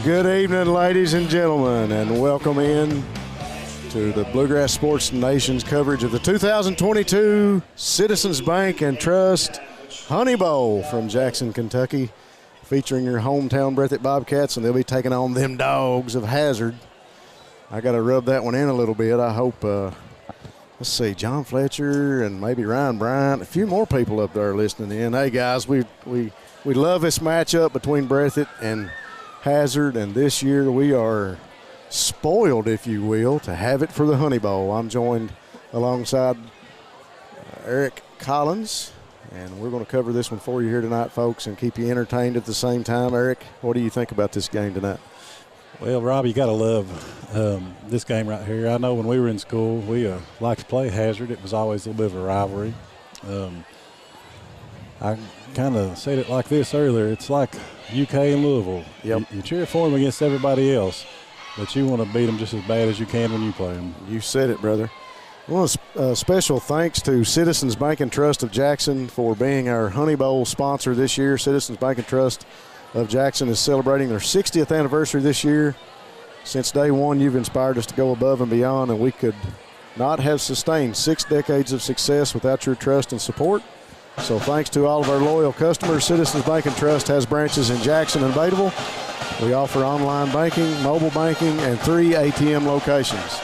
Good evening, ladies and gentlemen, and welcome in to the Bluegrass Sports Nation's coverage of the 2022 Citizens Bank and Trust Honey Bowl from Jackson, Kentucky, featuring your hometown Breathitt Bobcats, and they'll be taking on them Dogs of Hazard. I got to rub that one in a little bit. I hope, let's see, John Fletcher and maybe Ryan Bryant, a few more people up there listening in. Hey, guys, we love this matchup between Breathitt and Hazard, and this year we are spoiled, if you will, to have it for the Honey Bowl. I'm joined alongside Eric Collins, and we're going to cover this one for you here tonight, folks, and keep you entertained at the same time. Eric, what do you think about this game tonight? Well, Rob, you got to love this game right here. I know when we were in school, we liked to play Hazard. It was always a little bit of a rivalry. I kind of said it like this earlier. It's like UK and Louisville. Yep. You cheer for them against everybody else, but you want to beat them just as bad as you can when you play them. You said it, brother. Well, special thanks to Citizens Bank and Trust of Jackson for being our Honey Bowl sponsor this year. Citizens Bank and Trust of Jackson is celebrating their 60th anniversary this year. Since day one, you've inspired us to go above and beyond, and we could not have sustained 6 decades of success without your trust and support. So thanks to all of our loyal customers. Citizens Bank and Trust has branches in Jackson and Bateville. We offer online banking, mobile banking, and 3 ATM locations.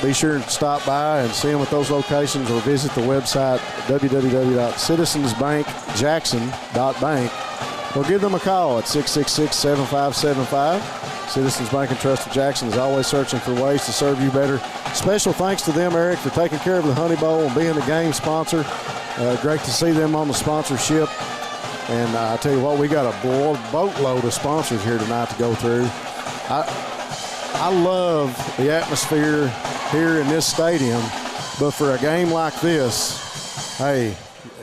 Be sure to stop by and see them at those locations or visit the website www.citizensbankjackson.bank or give them a call at 666-7575. Citizens Bank and Trust of Jackson is always searching for ways to serve you better. Special thanks to them, Eric, for taking care of the Honey Bowl and being the game sponsor. Great to see them on the sponsorship. And I tell you what, we got a boatload of sponsors here tonight to go through. I love the atmosphere here in this stadium, but for a game like this, hey,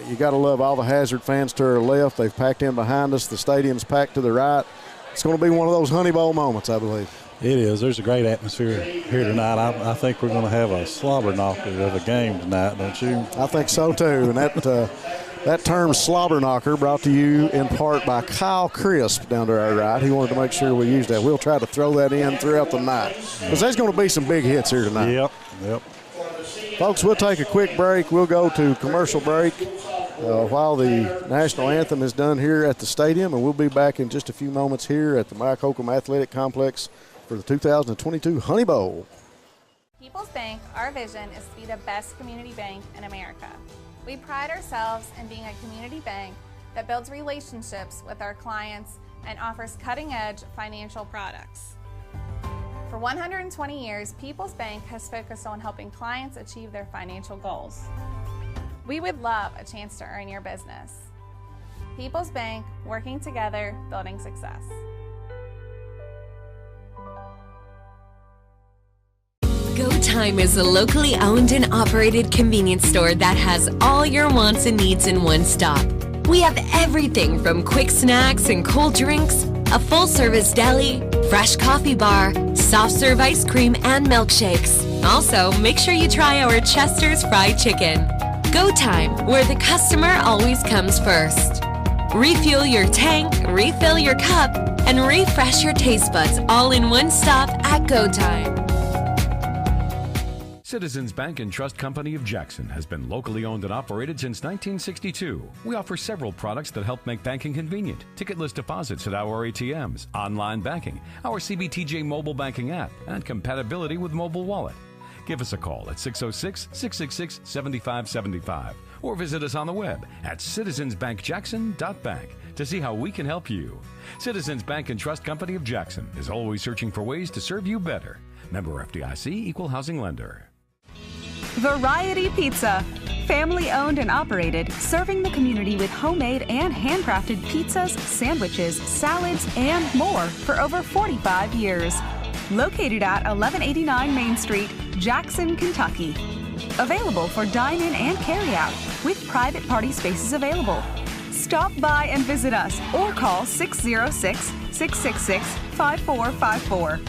you got to love all the Hazard fans to our left. They've packed in behind us. The stadium's packed to the right. It's going to be one of those Honey Bowl moments, I believe. It is. There's a great atmosphere here tonight. I think we're going to have a slobber knocker of a game tonight, don't you? I think so, too. And that term slobber knocker brought to you in part by Kyle Crisp down to our right. He wanted to make sure we used that. We'll try to throw that in throughout the night because there's going to be some big hits here tonight. Yep. Folks, we'll take a quick break. We'll go to commercial break while the national anthem is done here at the stadium, and we'll be back in just a few moments here at the Mike Holcomb Athletic Complex for the 2022 Honey Bowl. People's Bank, our vision is to be the best community bank in America. We pride ourselves in being a community bank that builds relationships with our clients and offers cutting-edge financial products. For 120 years, People's Bank has focused on helping clients achieve their financial goals. We would love a chance to earn your business. People's Bank, working together, building success. Go Time is a locally owned and operated convenience store that has all your wants and needs in one stop. We have everything from quick snacks and cold drinks, a full-service deli, fresh coffee bar, soft-serve ice cream, and milkshakes. Also, make sure you try our Chester's Fried Chicken. Go Time, where the customer always comes first. Refuel your tank, refill your cup, and refresh your taste buds all in one stop at Go Time. Citizens Bank and Trust Company of Jackson has been locally owned and operated since 1962. We offer several products that help make banking convenient. Ticketless deposits at our ATMs, online banking, our CBTJ mobile banking app, and compatibility with mobile wallet. Give us a call at 606-666-7575 or visit us on the web at citizensbankjackson.bank to see how we can help you. Citizens Bank and Trust Company of Jackson is always searching for ways to serve you better. Member FDIC, Equal Housing Lender. Variety Pizza. Family owned and operated, serving the community with homemade and handcrafted pizzas, sandwiches, salads, and more for over 45 years. Located at 1189 Main Street, Jackson, Kentucky. Available for dine-in and carry-out with private party spaces available. Stop by and visit us or call 606-666-5454.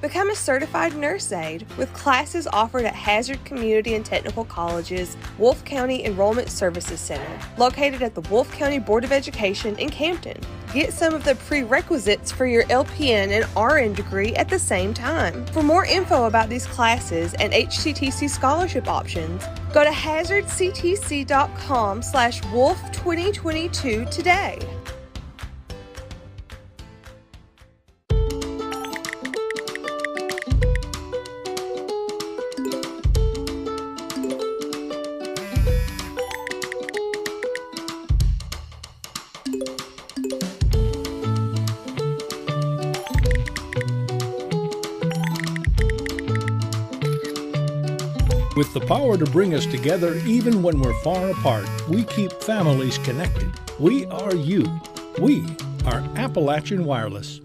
Become a certified nurse aide with classes offered at Hazard Community and Technical College's Wolfe County Enrollment Services Center, located at the Wolfe County Board of Education in Campton. Get some of the prerequisites for your LPN and RN degree at the same time. For more info about these classes and HCTC scholarship options, go to hazardctc.com/wolf2022 today. With the power to bring us together even when we're far apart, we keep families connected. We are you. We are Appalachian Wireless.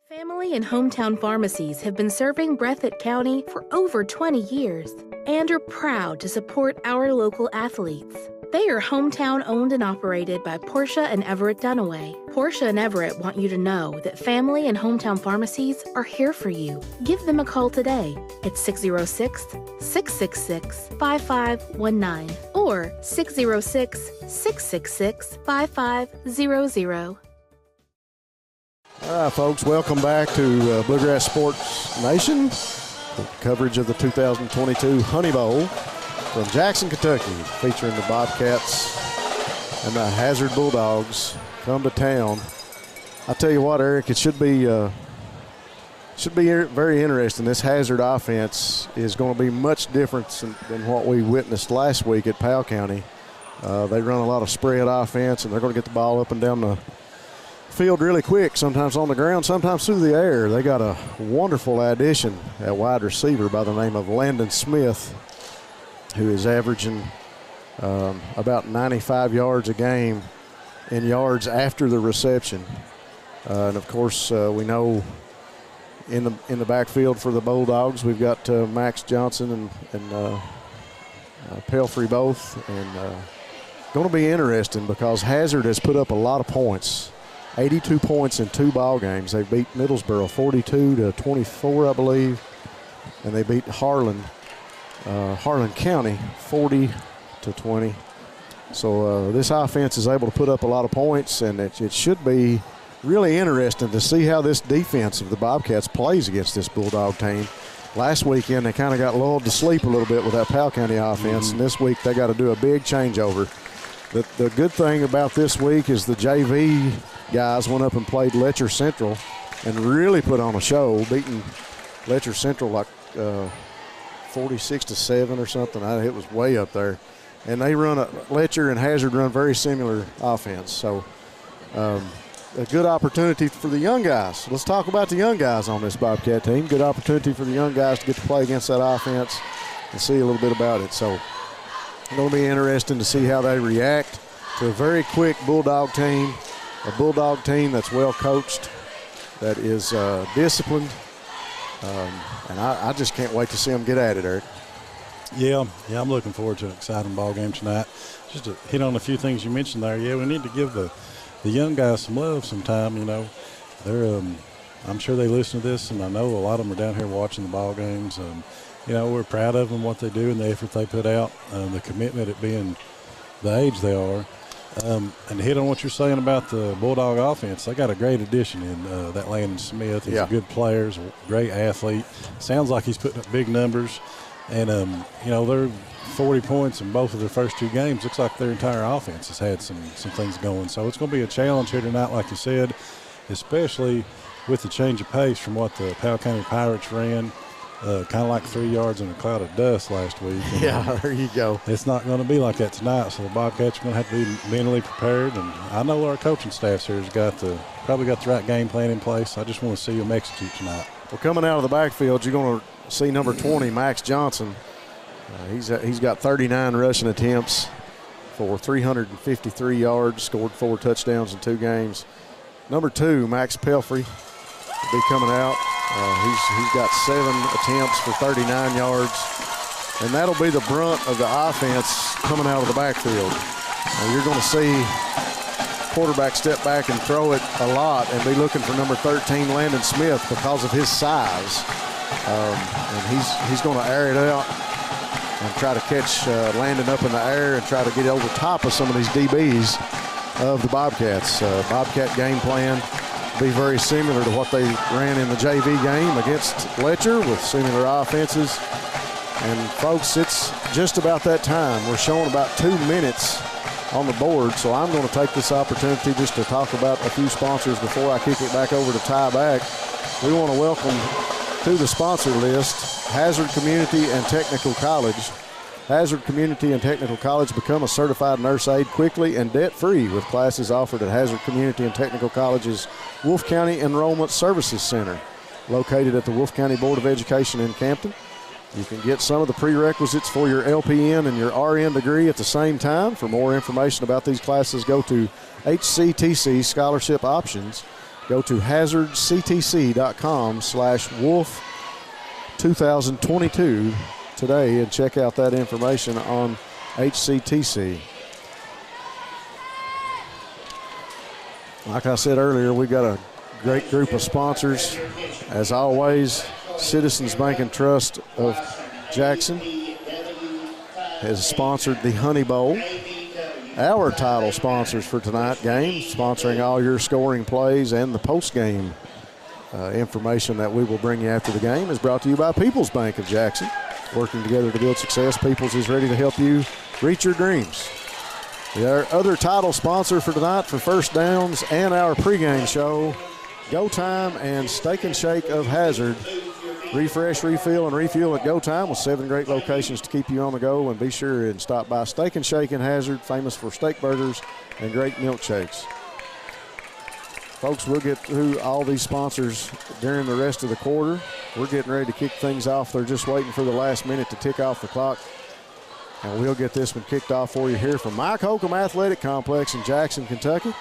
Family and hometown pharmacies have been serving Breathitt County for over 20 years and are proud to support our local athletes. They are hometown owned and operated by Portia and Everett Dunaway. Portia and Everett want you to know that family and hometown pharmacies are here for you. Give them a call today at 606-666-5519 or 606-666-5500. All right, folks, welcome back to Bluegrass Sports Nation. Coverage of the 2022 Honey Bowl from Jackson, Kentucky, featuring the Bobcats and the Hazard Bulldogs come to town. I tell you what, Eric, it should be very interesting. This Hazard offense is going to be much different than what we witnessed last week at Powell County. They run a lot of spread offense, and they're going to get the ball up and down the field really quick, sometimes on the ground, sometimes through the air. They got a wonderful addition at wide receiver by the name of Landon Smith, who is averaging about 95 yards a game in yards after the reception. And of course, we know in the backfield for the Bulldogs, we've got Max Johnson and Pelfrey both, and going to be interesting because Hazard has put up a lot of points. 82 points in 2 ball games. They beat Middlesboro 42-24, I believe, and they beat Harlan County 40-20. So this offense is able to put up a lot of points, and it should be really interesting to see how this defense of the Bobcats plays against this Bulldog team. Last weekend they kind of got lulled to sleep a little bit with that Powell County offense, and this week they got to do a big changeover. The good thing about this week is the JV guys went up and played Letcher Central and really put on a show, beating Letcher Central like 46-7 or something. It was way up there. And they Letcher and Hazard run very similar offense. So a good opportunity for the young guys. Let's talk about the young guys on this Bobcat team. Good opportunity for the young guys to get to play against that offense and see a little bit about it. So it's going to be interesting to see how they react to a very quick Bulldog team, a Bulldog team that's well coached, that is disciplined, and I just can't wait to see them get at it, Eric. Yeah, I'm looking forward to an exciting ball game tonight. Just to hit on a few things you mentioned there. Yeah, we need to give the young guys some love sometime. You know, they're I'm sure they listen to this, and I know a lot of them are down here watching the ball games. You know, we're proud of them, what they do, and the effort they put out, the commitment at being the age they are. And to hit on what you're saying about the Bulldog offense, they got a great addition in that Landon Smith. He's a good player, he's a great athlete. Sounds like he's putting up big numbers. And, you know, they're 40 points in both of their first 2 games. Looks like their entire offense has had some things going. So it's going to be a challenge here tonight, like you said, especially with the change of pace from what the Powell County Pirates ran. Kind of like 3 yards in a cloud of dust last week. And yeah, there you go. It's not going to be like that tonight, so the Bobcats are going to have to be mentally prepared. And I know our coaching staff here has probably got the right game plan in place. I just want to see them execute tonight. Well, coming out of the backfield, you're going to see number 20, Max Johnson. He's got 39 rushing attempts for 353 yards, scored 4 touchdowns in 2 games. Number 2, Max Pelfrey, will be coming out. He's got 7 attempts for 39 yards, and that'll be the brunt of the offense coming out of the backfield. You're going to see quarterback step back and throw it a lot and be looking for number 13, Landon Smith, because of his size. And he's going to air it out and try to catch Landon up in the air and try to get over top of some of these DBs of the Bobcats. Bobcat game plan be very similar to what they ran in the JV game against Letcher with similar offenses. And folks, it's just about that time. We're showing about 2 minutes on the board, so I'm going to take this opportunity just to talk about a few sponsors before I kick it back over to Ty back. We want to welcome to the sponsor list Hazard Community and Technical College. Hazard Community and Technical College. Become a certified nurse aide quickly and debt-free with classes offered at Hazard Community and Technical College's Wolfe County Enrollment Services Center, located at the Wolfe County Board of Education in Campton. You can get some of the prerequisites for your LPN and your RN degree at the same time. For more information about these classes, go to HCTC Scholarship Options. Go to hazardctc.com/Wolf 2022 today and check out that information on HCTC. Like I said earlier, we've got a great group of sponsors. As always, Citizens Bank and Trust of Jackson has sponsored the Honey Bowl. Our title sponsors for tonight's game, sponsoring all your scoring plays and the post-game information that we will bring you after the game, is brought to you by People's Bank of Jackson. Working together to build success, People's is ready to help you reach your dreams. Our other title sponsor for tonight for First Downs and our pregame show, Go Time and Steak and Shake of Hazard. Refresh, refill, and refuel at Go Time with 7 great locations to keep you on the go. And be sure and stop by Steak and Shake in Hazard, famous for steak burgers and great milkshakes. Folks, we'll get through all these sponsors during the rest of the quarter. We're getting ready to kick things off. They're just waiting for the last minute to tick off the clock. And we'll get this one kicked off for you here from Mike Holcomb Athletic Complex in Jackson, Kentucky.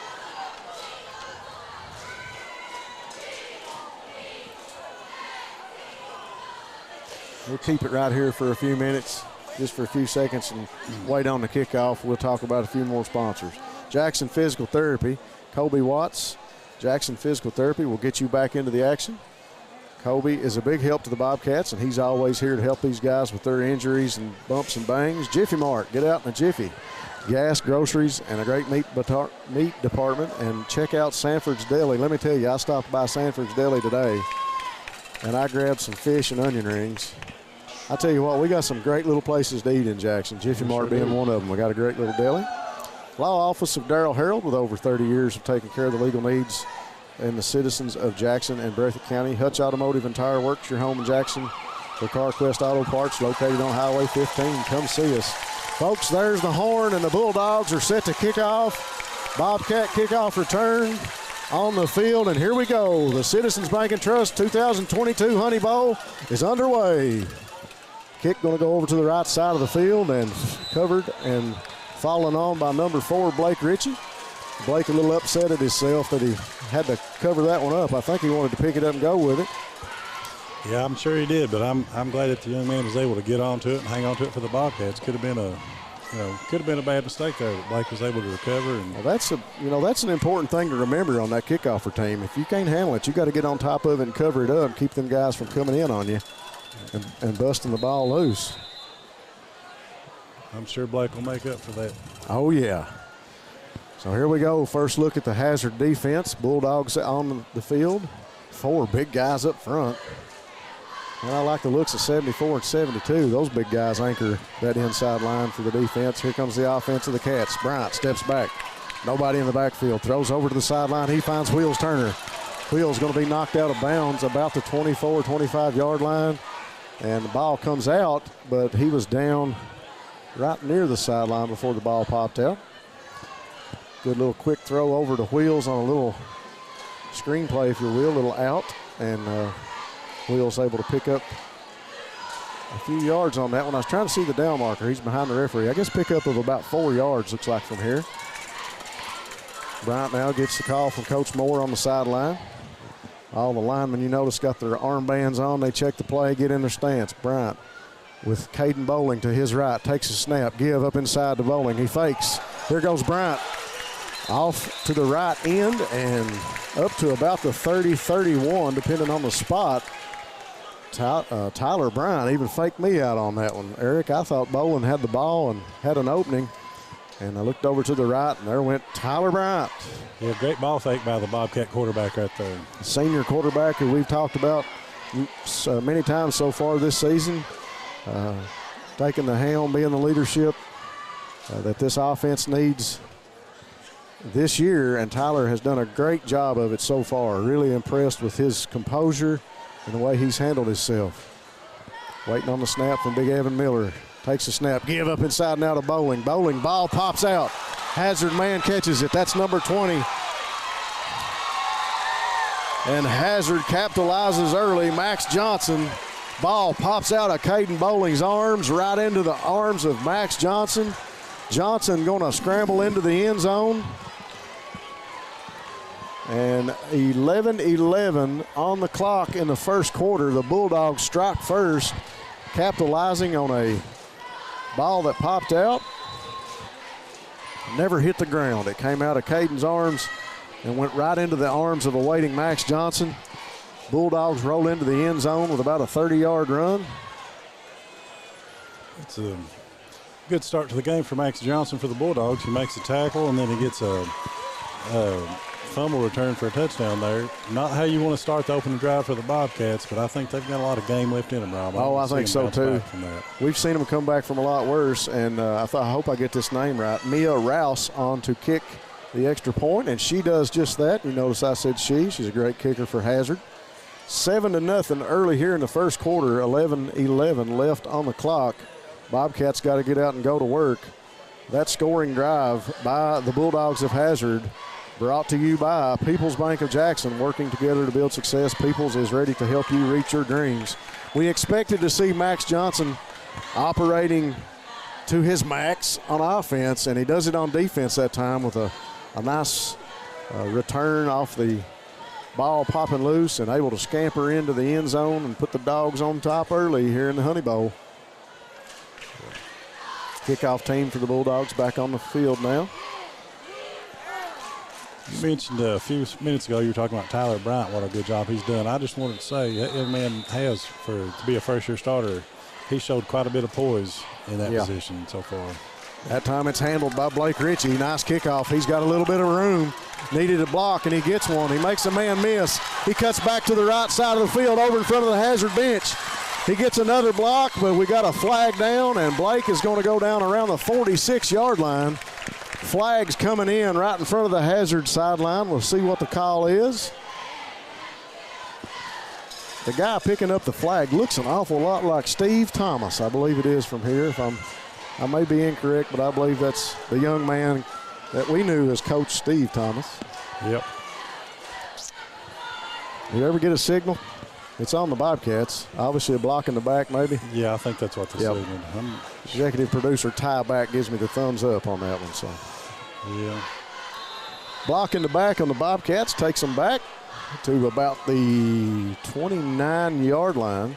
We'll keep it right here for a few minutes, just for a few seconds, and wait on the kickoff. We'll talk about a few more sponsors. Jackson Physical Therapy, Kobe Watts. Jackson Physical Therapy will get you back into the action. Kobe is a big help to the Bobcats, and he's always here to help these guys with their injuries and bumps and bangs. Jiffy Mart, get out in a jiffy. Gas, groceries, and a great meat department. And check out Sanford's Deli. Let me tell you, I stopped by Sanford's Deli today, and I grabbed some fish and onion rings. I tell you what, we got some great little places to eat in Jackson, Jiffy Mart being one of them. We got a great little deli. Law Office of Darrell Harold, with over 30 years of taking care of the legal needs and the citizens of Jackson and Breathitt County. Hutch Automotive and Tire Works, your home in Jackson. For CarQuest Auto Parts, located on Highway 15. Come see us. Folks, there's the horn, and the Bulldogs are set to kick off. Bobcat kickoff return on the field, and here we go. The Citizens Bank and Trust 2022 Honey Bowl is underway. Kick going to go over to the right side of the field and covered and fallen on by number 4, Blake Ritchie. Blake a little upset at himself that he had to cover that one up. I think he wanted to pick it up and go with it. Yeah, I'm sure he did, but I'm glad that the young man was able to get onto it and hang on to it for the Bobcats. Could have been a bad mistake there, but Blake was able to recover. And well, that's an important thing to remember on that kickoff team. If you can't handle it, you got to get on top of it and cover it up and keep them guys from coming in on you and busting the ball loose. I'm sure Blake will make up for that. Oh, yeah. So here we go. First look at the Hazard defense. Bulldogs on the field. 4 big guys up front. And I like the looks of 74 and 72. Those big guys anchor that inside line for the defense. Here comes the offense of the Cats. Bryant steps back. Nobody in the backfield. Throws over to the sideline. He finds Wheels Turner. Wheels going to be knocked out of bounds about the 24, 25-yard line. And the ball comes out, but he was down right near the sideline before the ball popped out. Good little quick throw over to Wheels on a little screenplay, if you will, a little out. And Wheels able to pick up a few yards on that one. I was trying to see the down marker. He's behind the referee. I guess pick up of about 4 yards, looks like, from here. Bryant now gets the call from Coach Moore on the sideline. All the linemen, you notice, got their armbands on. They check the play, get in their stance. Bryant with Caden Bowling to his right, takes a snap, give up inside to Bowling. He fakes. Here goes Bryant. off to the right end and up to about the 30-31, depending on the spot. Tyler Bryant even faked me out on that one. Eric, I thought Bolin had the ball and had an opening, and I looked over to the right, and there went Tyler Bryant. Yeah, great ball fake by the Bobcat quarterback right there. Senior quarterback who we've talked about many times so far this season, taking the helm, being the leadership that this offense needs this year, and Tyler has done a great job of it so far. Really impressed with his composure and the way he's handled himself. Waiting on the snap from Big Evan Miller. Takes a snap, give up inside now to Bowling. Bowling, ball pops out. Hazard man catches it. That's number 20. And Hazard capitalizes early. Max Johnson. Ball pops out of Caden Bowling's arms, right into the arms of Max Johnson. Johnson going to scramble into the end zone. And 11-11 on the clock in the first quarter. The Bulldogs strike first, capitalizing on a ball that popped out. Never hit the ground. It came out of Caden's arms and went right into the arms of awaiting Max Johnson. Bulldogs roll into the end zone with about a 30-yard run. It's a good start to the game for Max Johnson for the Bulldogs. He makes a tackle, and then he gets a fumble return for a touchdown there. Not how you want to start the opening drive for the Bobcats, but I think they've got a lot of game left in them, Rob. Oh, I think so too. We've seen them come back from a lot worse, and I hope I get this name right. Mia Rouse on to kick the extra point, and she does just that. You notice I said she. She's a great kicker for Hazard. 7-0 early here in the first quarter. 11-11 left on the clock. Bobcats got to get out and go to work. That scoring drive by the Bulldogs of Hazard, brought to you by People's Bank of Jackson, working together to build success. People's is ready to help you reach your dreams. We expected to see Max Johnson operating to his max on offense, and he does it on defense that time with a nice return off the ball popping loose and able to scamper into the end zone and put the Dogs on top early here in the Honey Bowl. Kickoff team for the Bulldogs back on the field now. You mentioned a few minutes ago you were talking about Tyler Bryant, what a good job he's done. I just wanted to say that young man has, to be a first-year starter, he showed quite a bit of poise in that position so far. That time it's handled by Blake Ritchie. Nice kickoff. He's got a little bit of room. Needed a block, and he gets one. He makes a man miss. He cuts back to the right side of the field over in front of the Hazard bench. He gets another block, but we got a flag down, and Blake is going to go down around the 46-yard line. Flags coming in right in front of the Hazard sideline. We'll see what the call is. The guy picking up the flag looks an awful lot like Steve Thomas. I believe it is from here. I may be incorrect, but I believe that's the young man that we knew as Coach Steve Thomas. Yep. You ever get a signal? It's on the Bobcats. Obviously a block in the back maybe. Yeah, I think that's what the signal. Executive producer Ty Back gives me the thumbs up on that one. So. Yeah. Block in the back on the Bobcats takes them back to about the 29-yard line.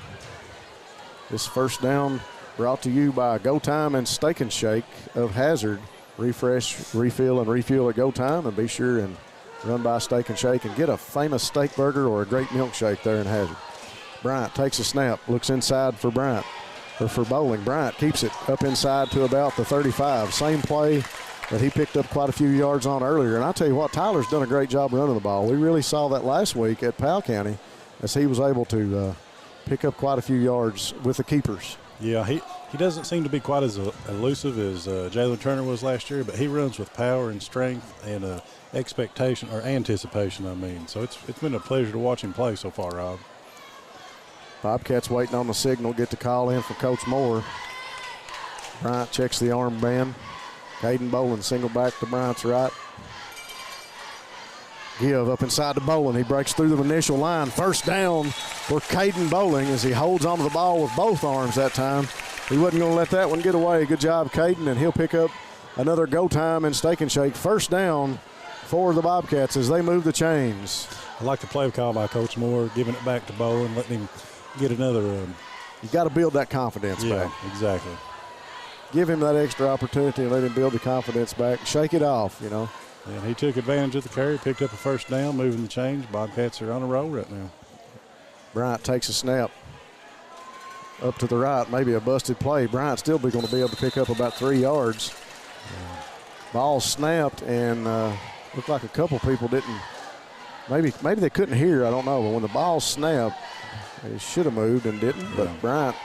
This first down brought to you by Go Time and Steak and Shake of Hazard. Refresh, refill, and refuel at Go Time, and be sure and run by Steak and Shake and get a famous steak burger or a great milkshake there in Hazard. Bryant takes a snap, looks inside for Bryant, or for Bowling. Bryant keeps it up inside to about the 35. Same play that he picked up quite a few yards on earlier. And I tell you what, Tyler's done a great job running the ball. We really saw that last week at Powell County as he was able to pick up quite a few yards with the keepers. Yeah, he doesn't seem to be quite as elusive as Jalen Turner was last year, but he runs with power and strength and expectation, or anticipation, I mean. So it's been a pleasure to watch him play so far, Rob. Bobcats waiting on the signal, get the call in from Coach Moore. Bryant checks the armband. Caden Boland single back to Bryant's right. Give up inside to Boland. He breaks through the initial line. First down for Caden Bowling as he holds onto the ball with both arms that time. He wasn't going to let that one get away. Good job, Caden, and he'll pick up another Go Time and Steak and Shake. First down for the Bobcats as they move the chains. I like the play call by Coach Moore, giving it back to Boland, letting him get another. You got to build that confidence back. Exactly. Give him that extra opportunity and let him build the confidence back. Shake it off, And he took advantage of the carry, picked up a first down, moving the chains. Bobcats are on a roll right now. Bryant takes a snap up to the right, maybe a busted play. Bryant still be going to be able to pick up about 3 yards. Ball snapped, and looked like a couple people didn't. Maybe they couldn't hear. I don't know. But when the ball snapped, it should have moved and didn't. But Bryant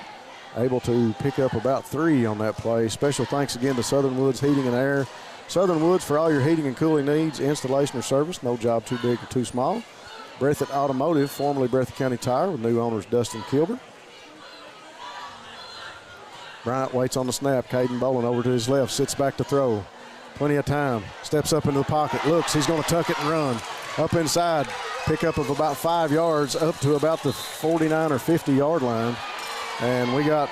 able to pick up about 3 on that play. Special thanks again to Southern Woods Heating and Air. Southern Woods for all your heating and cooling needs, installation or service. No job too big or too small. Breathitt Automotive, formerly Breathitt County Tire, with new owners Dustin Kilburn. Bryant waits on the snap. Caden Boland over to his left, sits back to throw. Plenty of time. Steps up into the pocket. Looks. He's going to tuck it and run. Up inside. Pickup of about 5 yards up to about the 49 or 50-yard line. And we got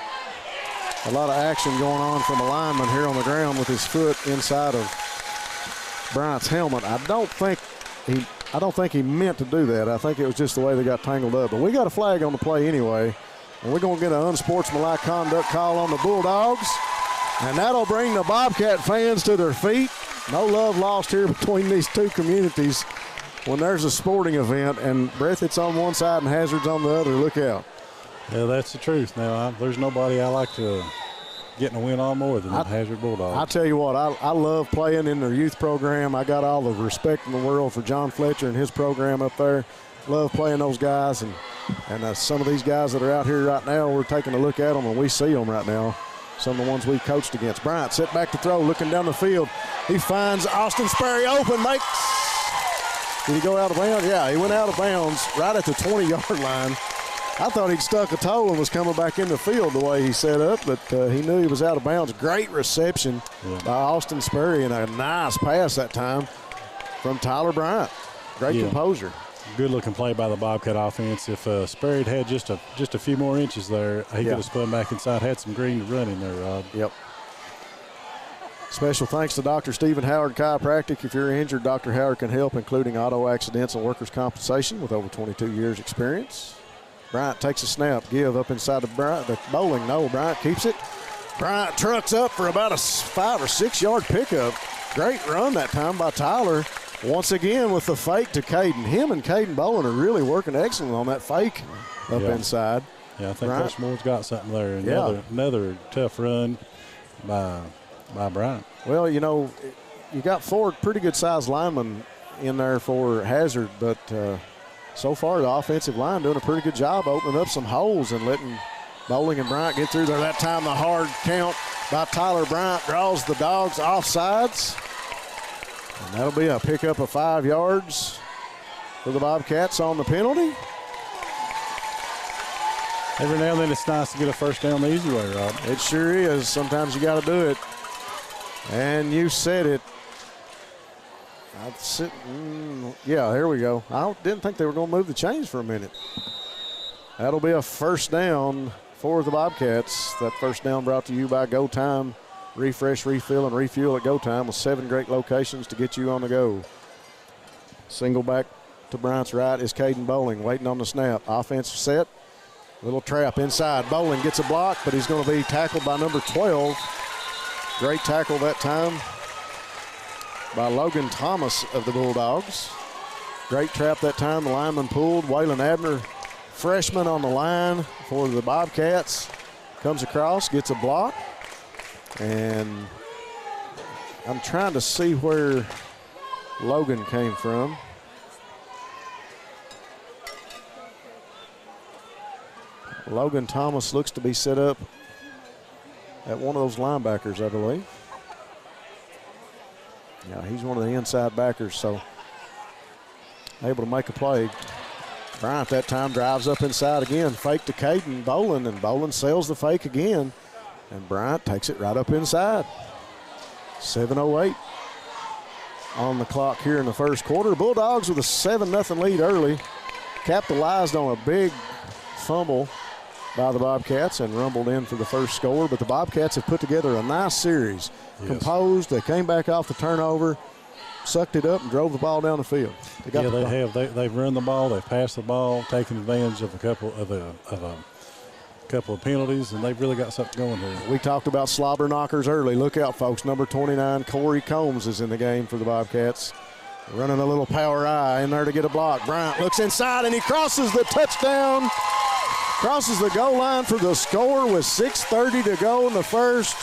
a lot of action going on from a lineman here on the ground with his foot inside of Bryant's helmet. I don't think he meant to do that. I think it was just the way they got tangled up. But we got a flag on the play anyway. And we're going to get an unsportsmanlike conduct call on the Bulldogs. And that'll bring the Bobcat fans to their feet. No love lost here between these two communities when there's a sporting event, and Breathitt's on one side and Hazard's on the other. Look out. Yeah, that's the truth. Now, there's nobody I like to getting a win on more than the Hazard Bulldogs. I tell you what, I love playing in their youth program. I got all the respect in the world for John Fletcher and his program up there. Love playing those guys, and some of these guys that are out here right now, we're taking a look at them, and we see them right now. Some of the ones we've coached against. Bryant set back to throw, looking down the field. He finds Austin Sperry open. Did he go out of bounds? Yeah, he went out of bounds right at the 20-yard line. I thought he'd stuck a toe and was coming back in the field the way he set up, but he knew he was out of bounds. Great reception by Austin Sperry, and a nice pass that time from Tyler Bryant. Great composure. Good-looking play by the Bobcat offense. If Sperry had just a few more inches there, he could have spun back inside, had some green to run in there, Rob. Yep. Special thanks to Dr. Stephen Howard Chiropractic. If you're injured, Dr. Howard can help, including auto accidents and workers' compensation with over 22 years' experience. Bryant takes a snap, give up inside the Bowling. No, Bryant keeps it. Bryant trucks up for about a 5 or 6 yard pickup. Great run that time by Tyler. Once again with the fake to Caden. Him and Caden Bowen are really working excellent on that fake up inside. Yeah, I think Coach Moore's got something there. Another tough run by Bryant. Well, you know, you got 4 pretty good-sized linemen in there for Hazard, but so far the offensive line doing a pretty good job opening up some holes and letting Bowling and Bryant get through there. That time the hard count by Tyler Bryant draws the Dogs offsides. And that'll be a pickup of 5 yards for the Bobcats on the penalty. Every now and then it's nice to get a first down the easy way, Rob. It sure is. Sometimes you got to do it. And you said it. Yeah, here we go. I didn't think they were going to move the chains for a minute. That'll be a first down for the Bobcats. That first down brought to you by Go Time. Refresh, refill, and refuel at Go Time with 7 great locations to get you on the go. Single back to Bryant's right is Caden Bowling waiting on the snap. Offense set. Little trap inside. Bowling gets a block, but he's going to be tackled by number 12. Great tackle that time by Logan Thomas of the Bulldogs. Great trap that time. The lineman pulled. Waylon Abner, freshman on the line for the Bobcats, comes across, gets a block. And I'm trying to see where Logan came from. Logan Thomas looks to be set up at one of those linebackers, I believe. Yeah, he's one of the inside backers, so able to make a play. Bryant that time drives up inside again. Fake to Caden Boland, and Boland sells the fake again. And Bryant takes it right up inside. 7:08 on the clock here in the first quarter. Bulldogs with a 7-0 lead early. Capitalized on a big fumble by the Bobcats and rumbled in for the first score. But the Bobcats have put together a nice series. Yes. Composed, they came back off the turnover, sucked it up, and drove the ball down the field. They've run the ball, they've passed the ball, taken advantage of a couple of couple of penalties, and they've really got something going here. We talked about slobber knockers early. Look out, folks. Number 29, Corey Combs, is in the game for the Bobcats. Running a little power eye in there to get a block. Bryant looks inside, and he crosses the touchdown. Crosses the goal line for the score with 6:30 to go in the first.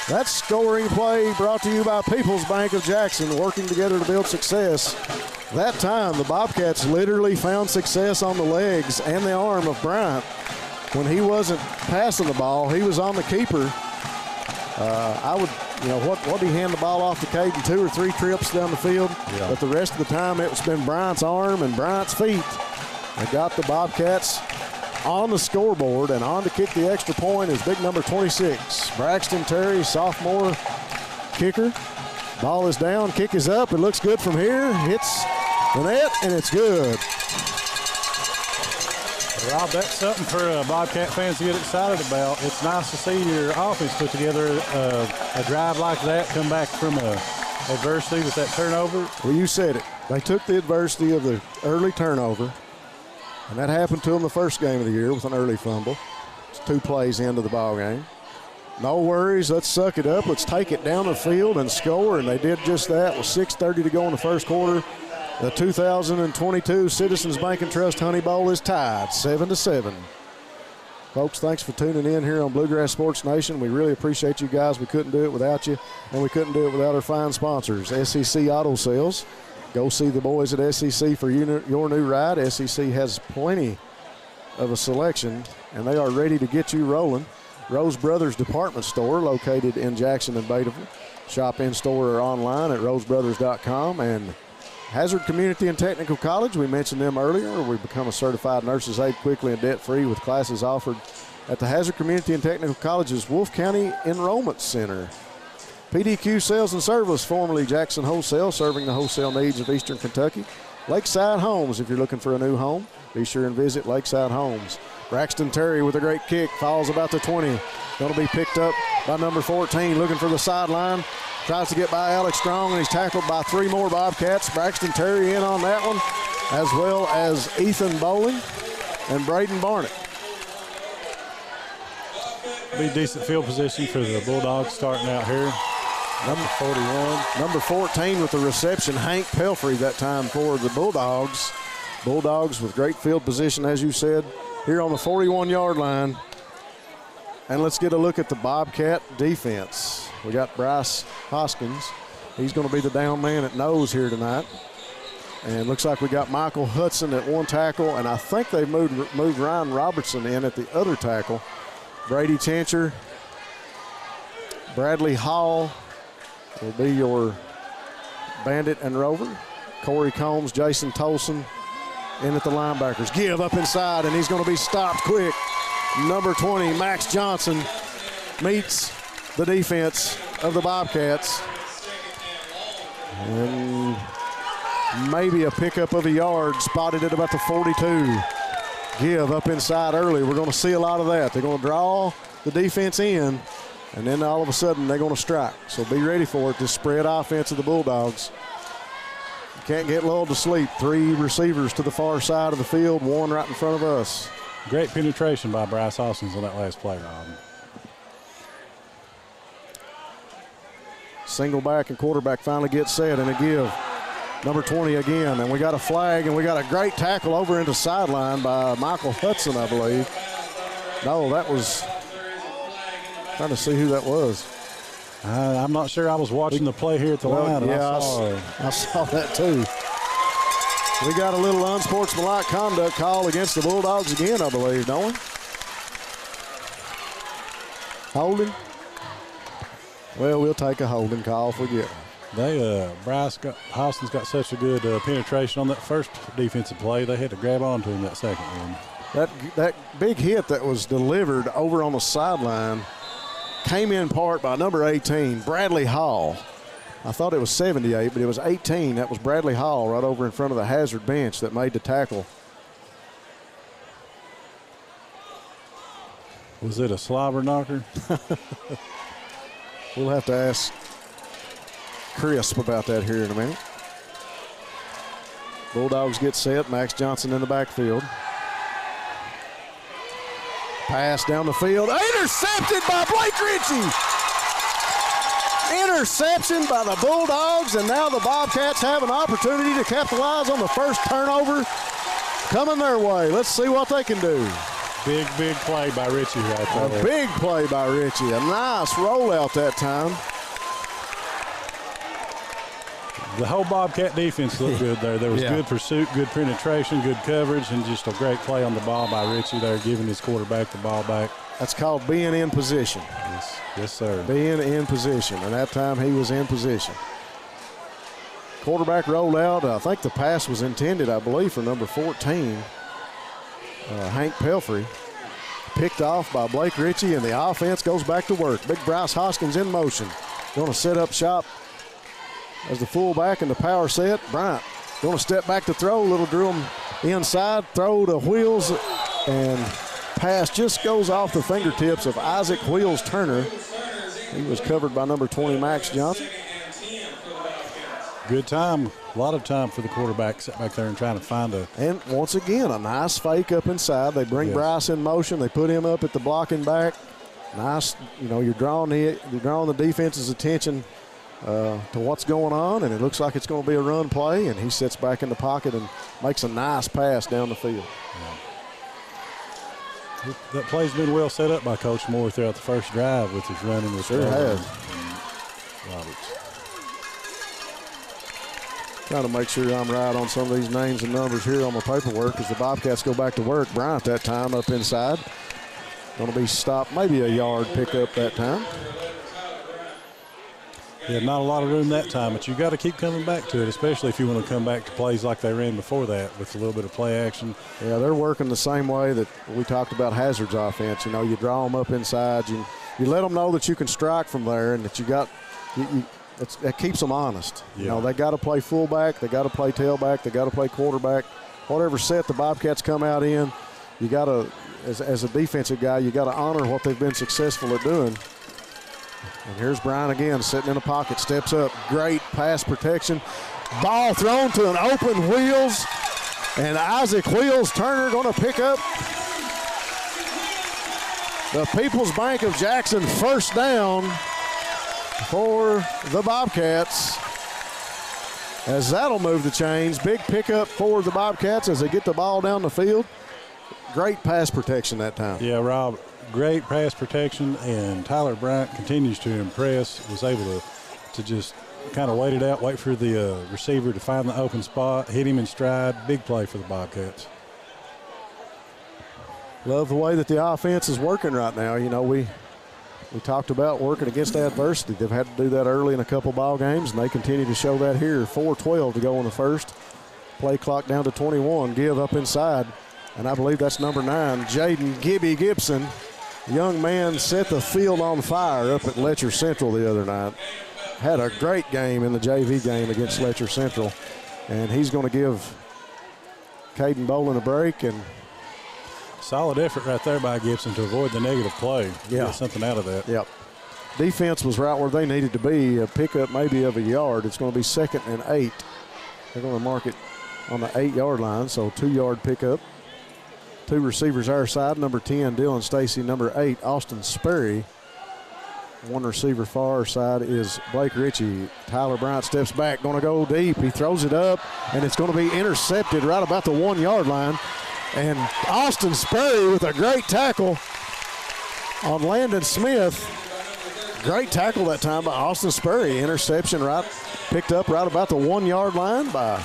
That scoring play brought to you by People's Bank of Jackson, working together to build success. That time, the Bobcats literally found success on the legs and the arm of Bryant. When he wasn't passing the ball, he was on the keeper. What did he hand the ball off to Caden? 2 or 3 trips down the field. Yeah. But the rest of the time, it's been Bryant's arm and Bryant's feet that got the Bobcats on the scoreboard, and on to kick the extra point is big number 26, Braxton Terry, sophomore kicker. Ball is down, kick is up, it looks good from here, hits the net, and it's good. Rob, that's something for Bobcat fans to get excited about. It's nice to see your offense put together a drive like that, come back from adversity with that turnover. Well, you said it. They took the adversity of the early turnover, and that happened to them the first game of the year with an early fumble. It's 2 plays into the ball game. No worries, let's suck it up. Let's take it down the field and score, and they did just that with 6:30 to go in the first quarter. The 2022 Citizens Bank and Trust Honey Bowl is tied 7-7. Folks, thanks for tuning in here on Bluegrass Sports Nation. We really appreciate you guys. We couldn't do it without you, and we couldn't do it without our fine sponsors, SEC Auto Sales. Go see the boys at SEC for your new ride. SEC has plenty of a selection, and they are ready to get you rolling. Rose Brothers Department Store, located in Jackson and Bataville. Shop in-store or online at rosebrothers.com. And Hazard Community and Technical College, we mentioned them earlier. We become a certified nurse's aide quickly and debt-free with classes offered at the Hazard Community and Technical College's Wolfe County Enrollment Center. PDQ Sales and Service, formerly Jackson Wholesale, serving the wholesale needs of Eastern Kentucky. Lakeside Homes, if you're looking for a new home, be sure and visit Lakeside Homes. Braxton Terry with a great kick, falls about the 20. Going to be picked up by number 14, looking for the sideline. Tries to get by Alex Strong, and he's tackled by 3 more Bobcats. Braxton Terry in on that one, as well as Ethan Bowling and Braden Barnett. Be decent field position for the Bulldogs starting out here. Number 41. Number 14 with the reception, Hank Pelfrey that time for the Bulldogs. Bulldogs with great field position, as you said, here on the 41-yard line. And let's get a look at the Bobcat defense. We got Bryce Hoskins. He's going to be the down man at nose here tonight. And looks like we got Michael Hudson at 1 tackle, and I think they moved Ryan Robertson in at the other tackle. Brady Chancher, Bradley Hall will be your bandit and rover. Corey Combs, Jason Tolson in at the linebackers. Give up inside, and he's going to be stopped quick. Number 20, Max Johnson, meets the defense of the Bobcats. And maybe a pickup of a yard, spotted at about the 42. Give up inside early. We're going to see a lot of that. They're going to draw the defense in, and then all of a sudden they're going to strike. So be ready for it, this spread offense of the Bulldogs. You can't get lulled to sleep. 3 receivers to the far side of the field, 1 right in front of us. Great penetration by Bryce Hoskins on that last play, Rob. Single back and quarterback finally gets set, and a give. Number 20 again, and we got a flag, and we got a great tackle over into sideline by Michael Hudson, I believe. No, that was, trying to see who that was. I'm not sure. I was watching the play here at the line, and yeah, I saw that too. We got a little unsportsmanlike conduct call against the Bulldogs again, I believe, don't we? Holding? Well, we'll take a holding call if we get one. Hoskins got such a good penetration on that first defensive play, they had to grab onto him that second one. That big hit that was delivered over on the sideline came in part by number 18, Bradley Hall. I thought it was 78, but it was 18. That was Bradley Hall right over in front of the Hazard bench that made the tackle. Was it a slobber knocker? We'll have to ask Crisp about that here in a minute. Bulldogs get set. Max Johnson in the backfield. Pass down the field. Intercepted by Blake Ritchie. Interception by the Bulldogs, and now the Bobcats have an opportunity to capitalize on the first turnover coming their way. Let's see what they can do. Big play by Ritchie right there. A big play by Ritchie. A nice rollout that time. The whole Bobcat defense looked good there. There was good pursuit, good penetration, good coverage, and just a great play on the ball by Ritchie there, giving his quarterback the ball back. That's called being in position. Yes, sir. Being in position, and that time he was in position. Quarterback rolled out. I think the pass was intended, I believe, for number 14, Hank Pelfrey. Picked off by Blake Ritchie, and the offense goes back to work. Big Bryce Hoskins in motion. Going to set up shop as the fullback in the power set. Bryant going to step back to throw. Little drill inside, throw to Wheels, and pass just goes off the fingertips of Isaac Wheels Turner. He was covered by number 20, Max Johnson. Good time, a lot of time for the quarterback sitting back there and trying to find a. And once again, a nice fake up inside. They bring Bryce in motion. They put him up at the blocking back. Nice, you're drawing the defense's attention to what's going on, and it looks like it's going to be a run play, and he sits back in the pocket and makes a nice pass down the field. That play's been well set up by Coach Moore throughout the first drive with his running. Sure has. Roberts. Trying to make sure I'm right on some of these names and numbers here on my paperwork as the Bobcats go back to work. Bryant that time up inside. Going to be stopped, maybe a yard pickup that time. Yeah, not a lot of room that time, but you got to keep coming back to it, especially if you want to come back to plays like they ran before that with a little bit of play action. Yeah, they're working the same way that we talked about Hazard's offense. You draw them up inside. You let them know that you can strike from there and that you got that keeps them honest. Yeah. They got to play fullback. They got to play tailback. They got to play quarterback. Whatever set the Bobcats come out in, you got to, as a defensive guy, you got to honor what they've been successful at doing. And here's Brian again, sitting in the pocket, steps up. Great pass protection. Ball thrown to an open Wheels. And Isaac Wheels Turner going to pick up the People's Bank of Jackson first down for the Bobcats. As that'll move the chains. Big pickup for the Bobcats as they get the ball down the field. Great pass protection that time. Yeah, Rob. Great pass protection, and Tyler Bryant continues to impress. Was able to just kind of wait it out, wait for the receiver to find the open spot, hit him in stride. Big play for the Bobcats. Love the way that the offense is working right now. We talked about working against adversity. They've had to do that early in a couple ball games, and they continue to show that here. 4:12 to go in the first. Play clock down to 21. Give up inside, and I believe that's number 9, Jaden Gibby Gibson. Young man set the field on fire up at Letcher Central the other night. Had a great game in the JV game against Letcher Central. And he's going to give Caden Bolin a break. And solid effort right there by Gibson to avoid the negative play. Yeah. Get something out of that. Yep. Defense was right where they needed to be. A pickup maybe of a yard. It's going to be 2nd and 8. They're going to mark it on the 8-yard line, so 2-yard pickup. 2 receivers our side, number 10, Dylan Stacy, number 8, Austin Sperry. 1 receiver far our side is Blake Ritchie. Tyler Bryant steps back, going to go deep. He throws it up, and it's going to be intercepted right about the 1-yard line. And Austin Sperry with a great tackle on Landon Smith. Great tackle that time by Austin Sperry. Interception picked up right about the 1-yard line by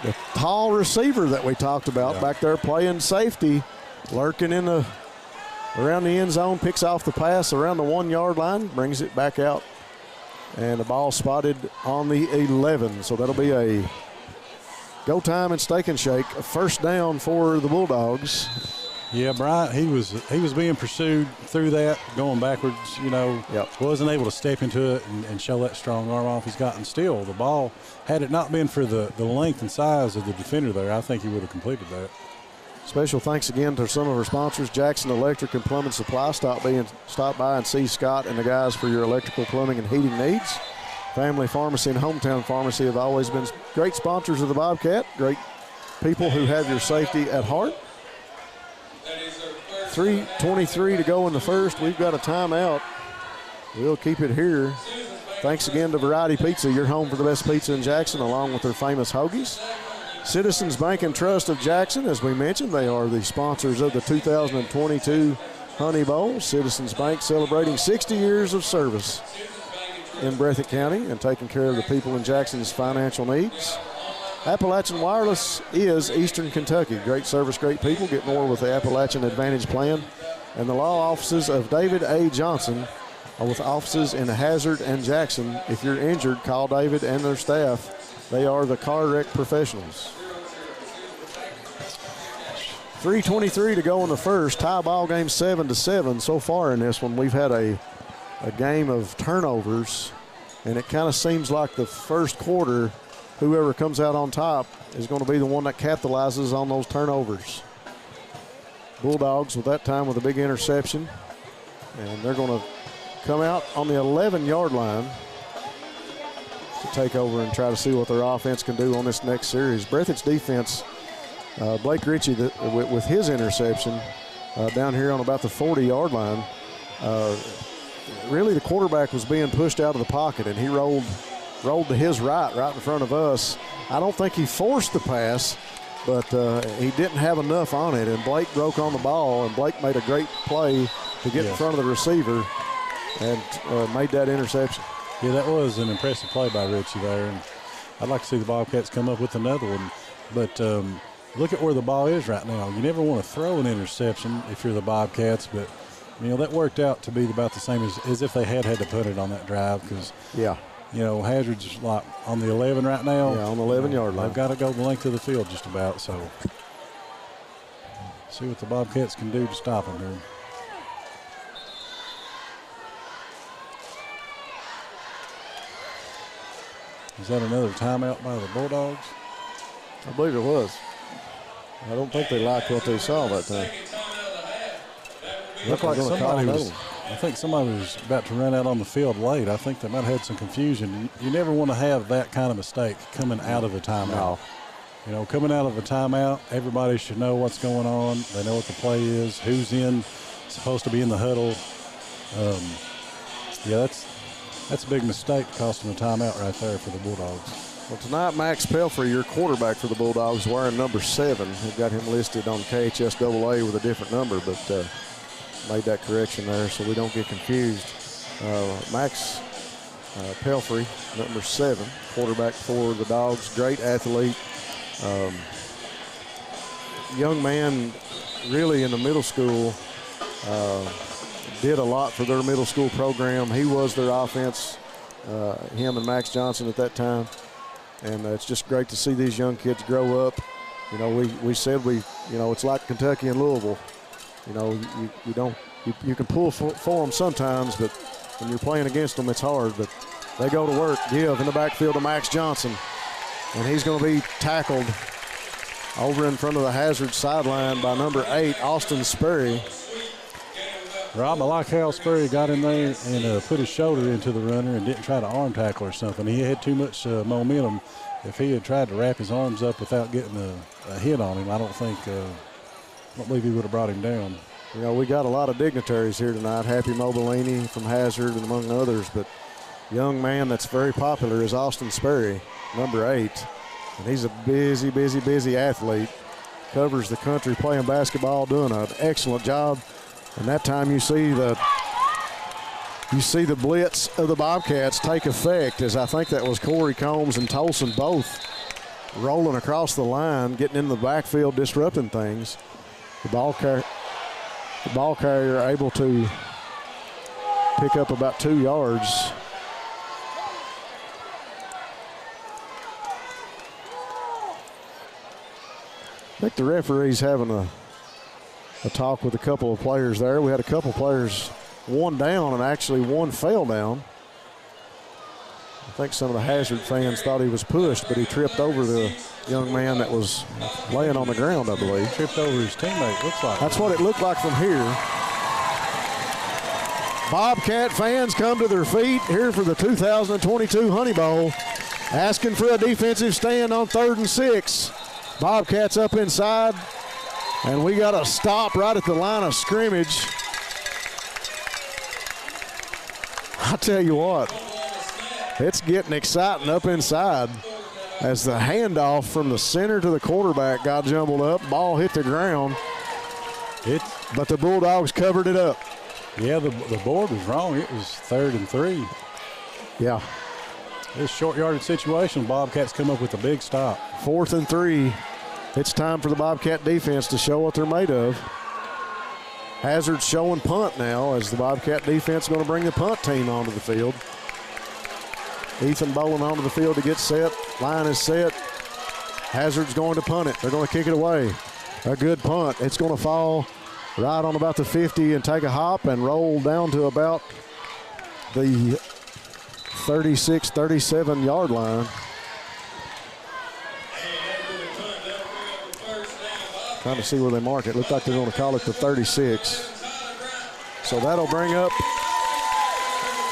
the tall receiver that we talked about back there playing safety, lurking around the end zone, picks off the pass around the 1-yard line, brings it back out, and the ball spotted on the 11. So that'll be a go time and Steak and Shake. A first down for the Bulldogs. Yeah, Bryant, he was being pursued through that, going backwards, wasn't able to step into it and show that strong arm off he's got. And still, the ball, had it not been for the length and size of the defender there, I think he would have completed that. Special thanks again to some of our sponsors, Jackson Electric and Plumbing Supply. Stop by and see Scott and the guys for your electrical, plumbing, and heating needs. Family Pharmacy and Hometown Pharmacy have always been great sponsors of the Bobcat, great people who have your safety at heart. 3:23 to go in the first. We've got a timeout. We'll keep it here. Thanks again to Variety Pizza, your home for the best pizza in Jackson, along with their famous hoagies. Citizens Bank and Trust of Jackson, as we mentioned, they are the sponsors of the 2022 Honey Bowl. Citizens Bank celebrating 60 years of service in Breathitt County and taking care of the people in Jackson's financial needs. Appalachian Wireless is Eastern Kentucky. Great service, great people. Get more with the Appalachian Advantage Plan. And the law offices of David A. Johnson are with offices in Hazard and Jackson. If you're injured, call David and their staff. They are the car wreck professionals. 3:23 to go in the first. Tie ball game 7-7. So far in this one, we've had a game of turnovers, and it kind of seems like the first quarter, whoever comes out on top is going to be the one that capitalizes on those turnovers. Bulldogs with that time with a big interception, and they're going to come out on the 11-yard line to take over and try to see what their offense can do on this next series. Breathitt's defense, Blake Ritchie with his interception down here on about the 40-yard line. Really the quarterback was being pushed out of the pocket, and he rolled to his right in front of us. I don't think he forced the pass, but he didn't have enough on it, and Blake broke on the ball, and Blake made a great play to get in front of the receiver and made that interception. Yeah, that was an impressive play by Ritchie there, and I'd like to see the Bobcats come up with another one. But look at where the ball is right now. You never want to throw an interception if you're the Bobcats, but that worked out to be about the same as if they had to put it on that drive, because Hazard's like on the 11 right now. Yeah, on the 11-yard line. They've got to go the length of the field just about. So see what the Bobcats can do to stop them here. Is that another timeout by the Bulldogs? I believe it was. I don't think they liked what they saw that time. Looked like I think somebody was about to run out on the field late. I think they might have had some confusion. You never want to have that kind of mistake coming out of a timeout. No. Coming out of a timeout, everybody should know what's going on. They know what the play is, who's supposed to be in the huddle. That's a big mistake, costing a timeout right there for the Bulldogs. Well, tonight, Max Pelfrey, your quarterback for the Bulldogs, wearing number 7. We've got him listed on KHSAA with a different number, but made that correction there so we don't get confused. Max Pelfrey, number 7, quarterback for the Dogs, great athlete. Young man, really in the middle school, did a lot for their middle school program. He was their offense, him and Max Johnson at that time. And it's just great to see these young kids grow up. We said it's like Kentucky and Louisville. You can pull for them sometimes, but when you're playing against them, it's hard. But they go to work, give in the backfield to Max Johnson. And he's going to be tackled over in front of the Hazard sideline by number 8, Austin Sperry. Rob, I like how Sperry got in there and put his shoulder into the runner and didn't try to arm tackle or something. He had too much momentum. If he had tried to wrap his arms up without getting a hit on him, I don't believe he would have brought him down. We got a lot of dignitaries here tonight. Happy Mobilini from Hazard and among others, but young man that's very popular is Austin Sperry, number 8. And he's a busy athlete. Covers the country playing basketball, doing an excellent job. And that time you see the blitz of the Bobcats take effect, as I think that was Corey Combs and Tolson both rolling across the line, getting in the backfield, disrupting things. The ball carrier able to pick up about 2 yards. I think the referee's having a talk with a couple of players there. We had a couple players, one down, and actually one fell down. I think some of the Hazard fans thought he was pushed, but he tripped over the young man that was laying on the ground, I believe. Tripped over his teammate, looks like. That's what it looked like from here. Bobcat fans come to their feet here for the 2022 Honey Bowl, asking for a defensive stand on 3rd and 6. Bobcats up inside. And we got a stop right at the line of scrimmage. I tell you what, it's getting exciting up inside as the handoff from the center to the quarterback got jumbled up. Ball hit the ground, but the Bulldogs covered it up. Yeah, the board was wrong. It was 3rd and 3. Yeah. This short yardage situation, Bobcats come up with a big stop. 4th and 3. It's time for the Bobcat defense to show what they're made of. Hazard's showing punt now as the Bobcat defense is going to bring the punt team onto the field. Ethan Boland onto the field to get set. Line is set. Hazard's going to punt it. They're going to kick it away. A good punt. It's going to fall right on about the 50 and take a hop and roll down to about the 36, 37 yard line. Trying to see where they mark it. Looks like they're going to call it the 36. So that'll bring up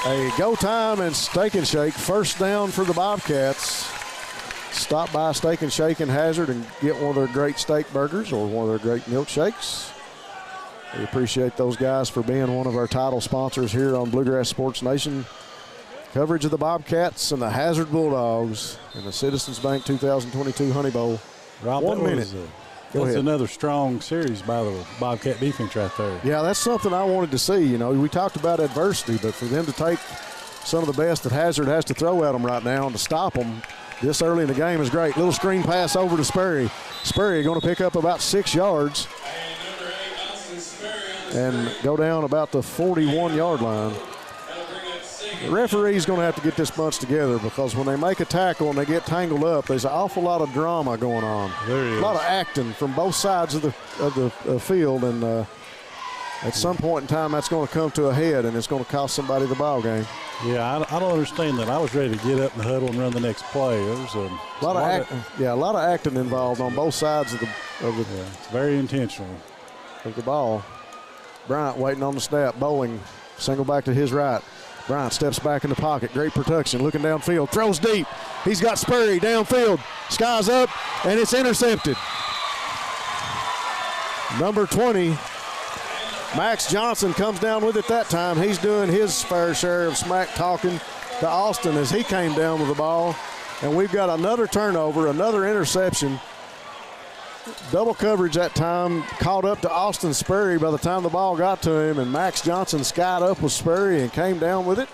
a go time and Steak and Shake. First down for the Bobcats. Stop by Steak and Shake in Hazard and get one of their great steak burgers or one of their great milkshakes. We appreciate those guys for being one of our title sponsors here on Bluegrass Sports Nation. Coverage of the Bobcats and the Hazard Bulldogs in the Citizens Bank 2022 Honey Bowl. Rob, 1 minute. That's another strong series by the Bobcat defense right there. Yeah, that's something I wanted to see. You know, we talked about adversity, but for them to take some of the best that Hazard has to throw at them right now and to stop them this early in the game is great. Little screen pass over to Sperry. Sperry going to pick up about 6 yards and go down about the 41-yard line. The referee's going to have to get this bunch together because when they make a tackle and they get tangled up, there's an awful lot of drama going on. There is. A lot of acting from both sides of the field, and at some point in time, that's going to come to a head, and it's going to cost somebody the ball game. Yeah, I don't understand that. I was ready to get up in the huddle and run the next play. There was a lot of acting involved on both sides of the. Yeah, it's very intentional. Of the ball. Bryant waiting on the snap. Bowling, single back to his right. Bryant steps back in the pocket. Great protection. Looking downfield. Throws deep. He's got Sperry downfield. Sky's up, and it's intercepted. Number 20, Max Johnson comes down with it that time. He's doing his fair share of smack talking to Austin as he came down with the ball. And we've got another turnover, another interception. Double coverage that time, caught up to Austin Sperry by the time the ball got to him, and Max Johnson skied up with Sperry and came down with it.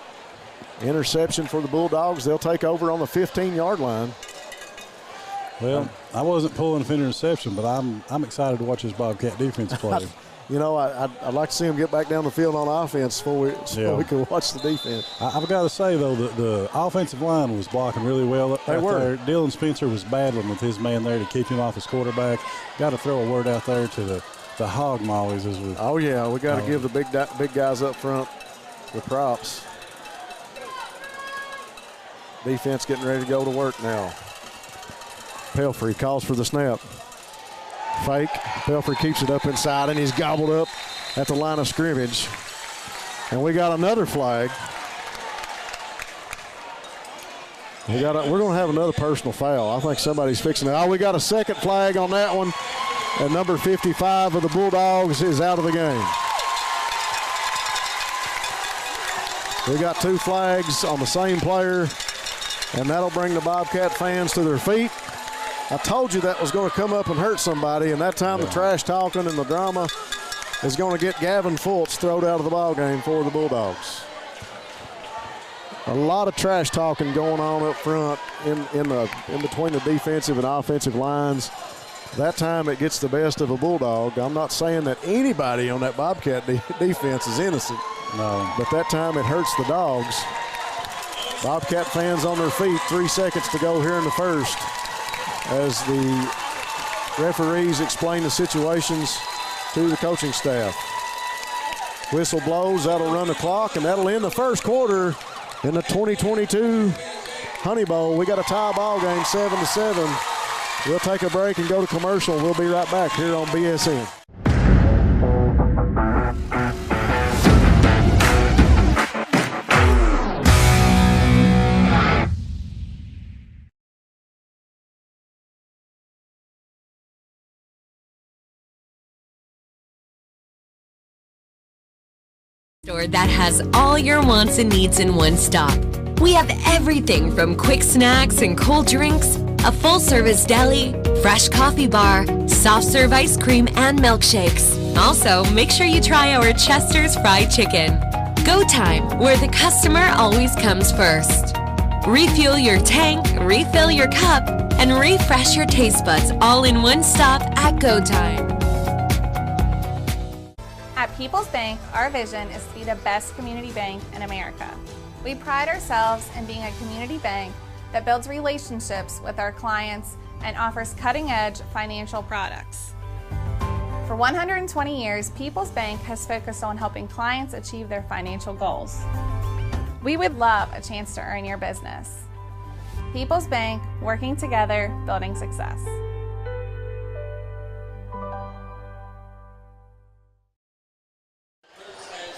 Interception for the Bulldogs. They'll take over on the 15-yard line. Well, I wasn't pulling for an interception, but I'm excited to watch this Bobcat defense play. You know, I'd like to see him get back down the field on offense before we can watch the defense. I've got to say, though, the offensive line was blocking really well. They were. There. Dylan Spencer was battling with his man there to keep him off his quarterback. Got to throw a word out there to the hog mollies. Oh, yeah, we got to give the big guys up front the props. Defense getting ready to go to work now. Pelfrey calls for the snap. Fake. Pelfrey keeps it up inside, and he's gobbled up at the line of scrimmage. And we got another flag. We're going to have another personal foul. I think somebody's fixing it. Oh, we got a second flag on that one. And number 55 of the Bulldogs is out of the game. We got 2 flags on the same player, and that'll bring the Bobcat fans to their feet. I told you that was going to come up and hurt somebody, and that time the trash talking and the drama is going to get Gavin Fultz thrown out of the ball game for the Bulldogs. A lot of trash talking going on up front in between the defensive and offensive lines. That time it gets the best of a Bulldog. I'm not saying that anybody on that Bobcat defense is innocent. No. But that time it hurts the Dogs. Bobcat fans on their feet, 3 seconds to go here in the first, as the referees explain the situations to the coaching staff. Whistle blows, that'll run the clock, and that'll end the first quarter in the 2022 Honey Bowl. We got a tie ball game, 7-7. We'll take a break and go to commercial. We'll be right back here on BSN. Store that has all your wants and needs in one stop. We have everything from quick snacks and cold drinks, a full-service deli, fresh coffee bar, soft-serve ice cream, and milkshakes. Also, make sure you try our Chester's Fried Chicken. Go Time, where the customer always comes first. Refuel your tank, refill your cup, and refresh your taste buds all in one stop at Go Time. At People's Bank, our vision is to be the best community bank in America. We pride ourselves in being a community bank that builds relationships with our clients and offers cutting-edge financial products. For 120 years, People's Bank has focused on helping clients achieve their financial goals. We would love a chance to earn your business. People's Bank, working together, building success.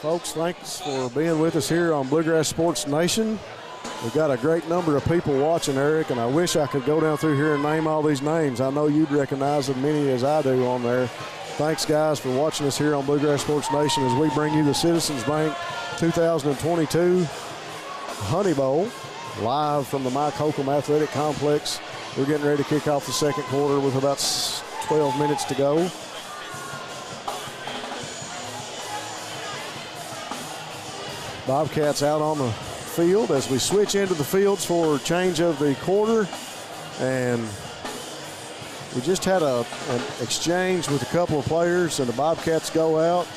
Folks, thanks for being with us here on Bluegrass Sports Nation. We've got a great number of people watching, Eric, and I wish I could go down through here and name all these names. I know you'd recognize as many as I do on there. Thanks, guys, for watching us here on Bluegrass Sports Nation as we bring you the Citizens Bank 2022 Honey Bowl live from the Mike Holcomb Athletic Complex. We're getting ready to kick off the second quarter with about 12 minutes to go. Bobcats out on the field as we switch into the fields for change of the quarter. And we just had an exchange with a couple of players, and the Bobcats go out.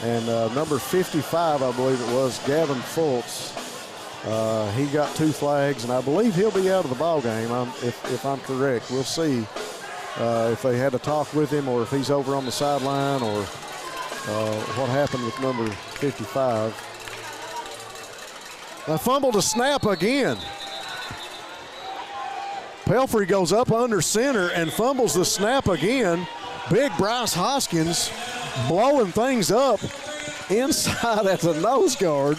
And number 55, I believe it was, Gavin Fultz, he got 2 flags, and I believe he'll be out of the ball game, if I'm correct. We'll see if they had to talk with him or if he's over on the sideline or what happened with number 55. I fumbled a snap again. Pelfrey goes up under center and fumbles the snap again. Big Bryce Hoskins blowing things up inside at the nose guard.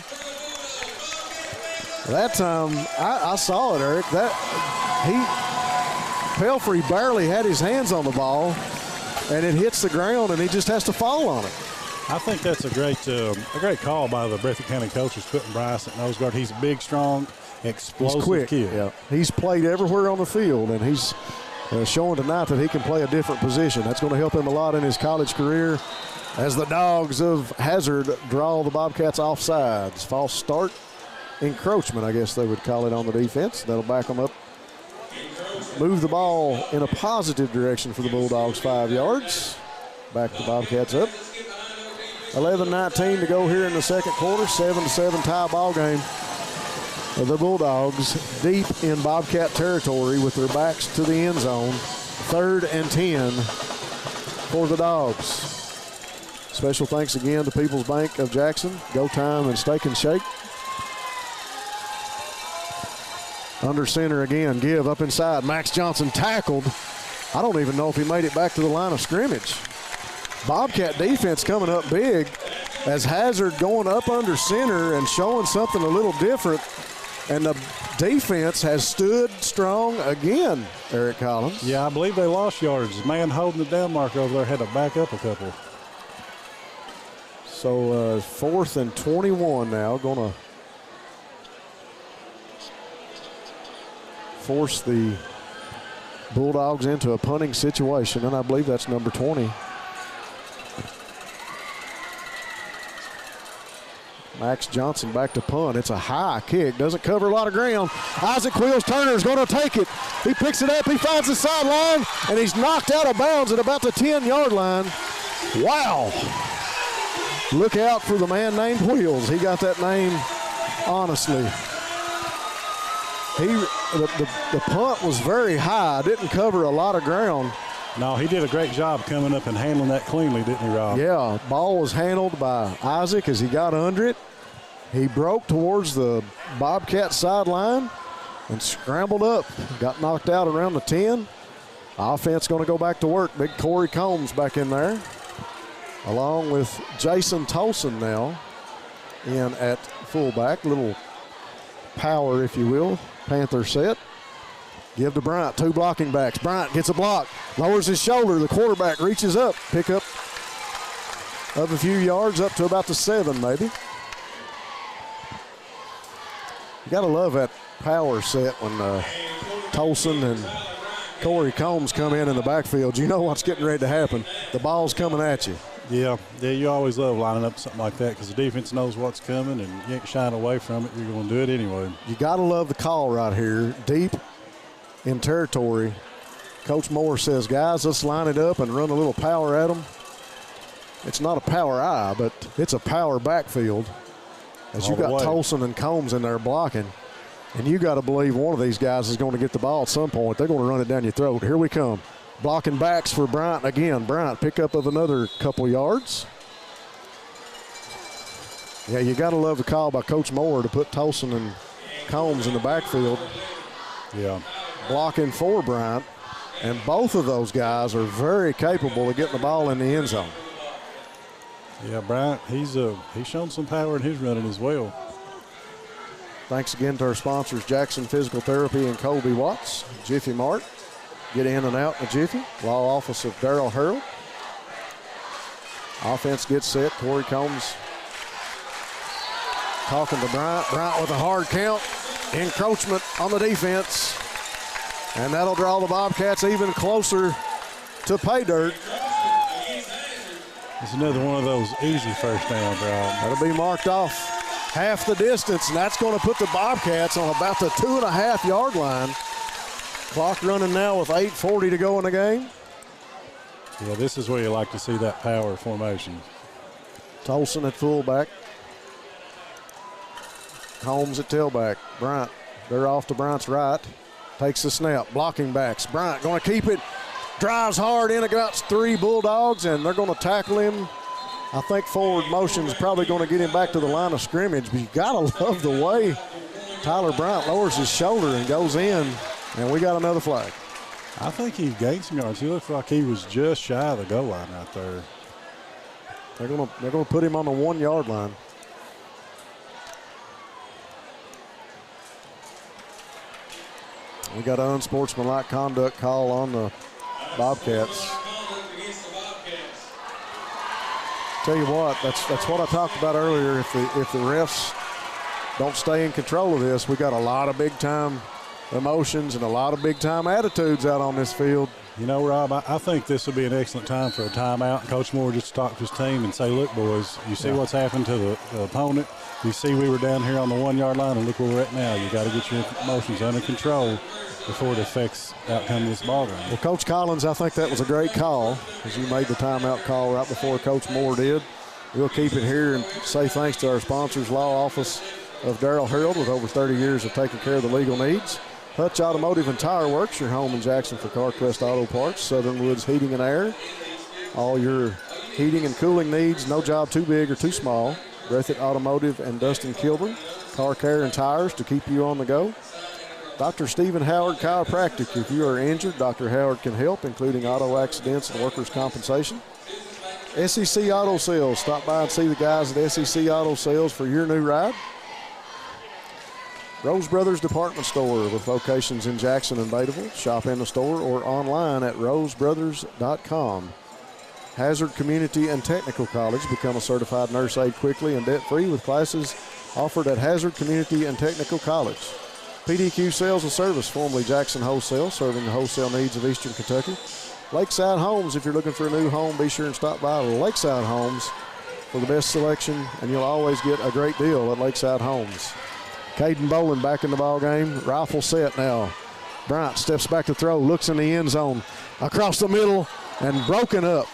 That time, I saw it, Eric. Pelfrey barely had his hands on the ball, and it hits the ground, and he just has to fall on it. I think that's a great call by the Breathitt County coaches putting Bryce at nose guard. He's a big, strong, explosive quick kid. Yeah. He's played everywhere on the field, and he's showing tonight that he can play a different position. That's going to help him a lot in his college career as the Dogs of Hazard draw the Bobcats offsides. False start, encroachment, I guess they would call it on the defense. That'll back them up. Move the ball in a positive direction for the Bulldogs, 5 yards. Back the Bobcats up. 11-19 to go here in the second quarter. 7-7 tie ball game. The Bulldogs deep in Bobcat territory with their backs to the end zone. 3rd and 10 for the Dogs. Special thanks again to People's Bank of Jackson, Go Time and Steak and Shake. Under center again, give up inside. Max Johnson tackled. I don't even know if he made it back to the line of scrimmage. Bobcat defense coming up big as Hazard going up under center and showing something a little different. And the defense has stood strong again, Eric Collins. Yeah, I believe they lost yards. The man holding the down marker over there had to back up a couple. So 4th and 21 now, going to force the Bulldogs into a punting situation, and I believe that's number 20. Max Johnson back to punt. It's a high kick. Doesn't cover a lot of ground. Isaac Wheels Turner is going to take it. He picks it up. He finds the sideline, and he's knocked out of bounds at about the 10-yard line. Wow. Look out for the man named Wheels. He got that name honestly. The punt was very high. Didn't cover a lot of ground. No, he did a great job coming up and handling that cleanly, didn't he, Rob? Yeah, ball was handled by Isaac as he got under it. He broke towards the Bobcat sideline and scrambled up. Got knocked out around the 10. Offense going to go back to work. Big Corey Combs back in there, along with Jason Tolson now in at fullback. Little power, if you will, Panther set. Give to Bryant, 2 blocking backs. Bryant gets a block, lowers his shoulder. The quarterback reaches up, pick up of a few yards, up to about the 7 maybe. You got to love that power set when Tolson and Corey Combs come in the backfield. You know what's getting ready to happen. The ball's coming at you. Yeah, you always love lining up something like that because the defense knows what's coming and you ain't shying away from it. You're going to do it anyway. You got to love the call right here. Deep in territory. Coach Moore says, guys, let's line it up and run a little power at them. It's not a power eye, but it's a power backfield. As you got Tolson and Combs in there blocking. And you got to believe one of these guys is going to get the ball at some point. They're going to run it down your throat. Here we come. Blocking backs for Bryant again. Bryant pick up of another couple yards. Yeah, you got to love the call by Coach Moore to put Tolson and Combs in the backfield. Yeah. Blocking for Bryant. And both of those guys are very capable of getting the ball in the end zone. Yeah, Bryant, he's shown some power in his running as well. Thanks again to our sponsors, Jackson Physical Therapy and Colby Watts. Jiffy Mart. Get in and out in a jiffy. Law office of Darrell Harold. Offense gets set. Corey Combs talking to Bryant. Bryant with a hard count. Encroachment on the defense. And that'll draw the Bobcats even closer to pay dirt. It's another one of those easy first down drives. That'll be marked off half the distance, and that's going to put the Bobcats on about the 2.5-yard line. Clock running now with 8:40 to go in the game. Yeah, this is where you like to see that power formation. Tolson at fullback. Combs at tailback. Bryant, they're off to Bryant's right. Takes the snap. Blocking backs. Bryant going to keep it. Drives hard in against 3 Bulldogs, and they're going to tackle him. I think forward motion is probably going to get him back to the line of scrimmage, but you got to love the way Tyler Bryant lowers his shoulder and goes in, and we got another flag. I think he gained some yards. He looked like he was just shy of the goal line right there. They're going to put him on the 1-yard line. We got an unsportsmanlike conduct call on the Bobcats. Tell you what, that's what I talked about earlier. If the refs don't stay in control of this, we got a lot of big-time emotions and a lot of big-time attitudes out on this field. You know, Rob, I think this would be an excellent time for a timeout. Coach Moore just talk to his team and say, look, boys, you see what's happened to the opponent. You see we were down here on the 1-yard line, and look where we're at now. You got to get your emotions under control before it affects the outcome of this ball game. Well, Coach Collins, I think that was a great call, as you made the timeout call right before Coach Moore did. We'll keep it here and say thanks to our sponsors, Law Office of Darrell Harold, with over 30 years of taking care of the legal needs. Hutch Automotive and Tire Works, your home in Jackson for CarQuest Auto Parts. Southern Woods Heating and Air, all your heating and cooling needs, no job too big or too small. Breathitt Automotive and Dustin Kilburn, car care and tires to keep you on the go. Dr. Stephen Howard Chiropractic. If you are injured, Dr. Howard can help, including auto accidents and workers' compensation. SEC Auto Sales. Stop by and see the guys at SEC Auto Sales for your new ride. Rose Brothers Department Store with locations in Jackson and Bataville. Shop in the store or online at rosebrothers.com. Hazard Community and Technical College. Become a certified nurse aide quickly and debt-free with classes offered at Hazard Community and Technical College. PDQ Sales and Service, formerly Jackson Wholesale, serving the wholesale needs of Eastern Kentucky. Lakeside Homes, if you're looking for a new home, be sure and stop by Lakeside Homes for the best selection, and you'll always get a great deal at Lakeside Homes. Caden Bolin back in the ball game. Rifle set now. Bryant steps back to throw, looks in the end zone, across the middle, and broken up.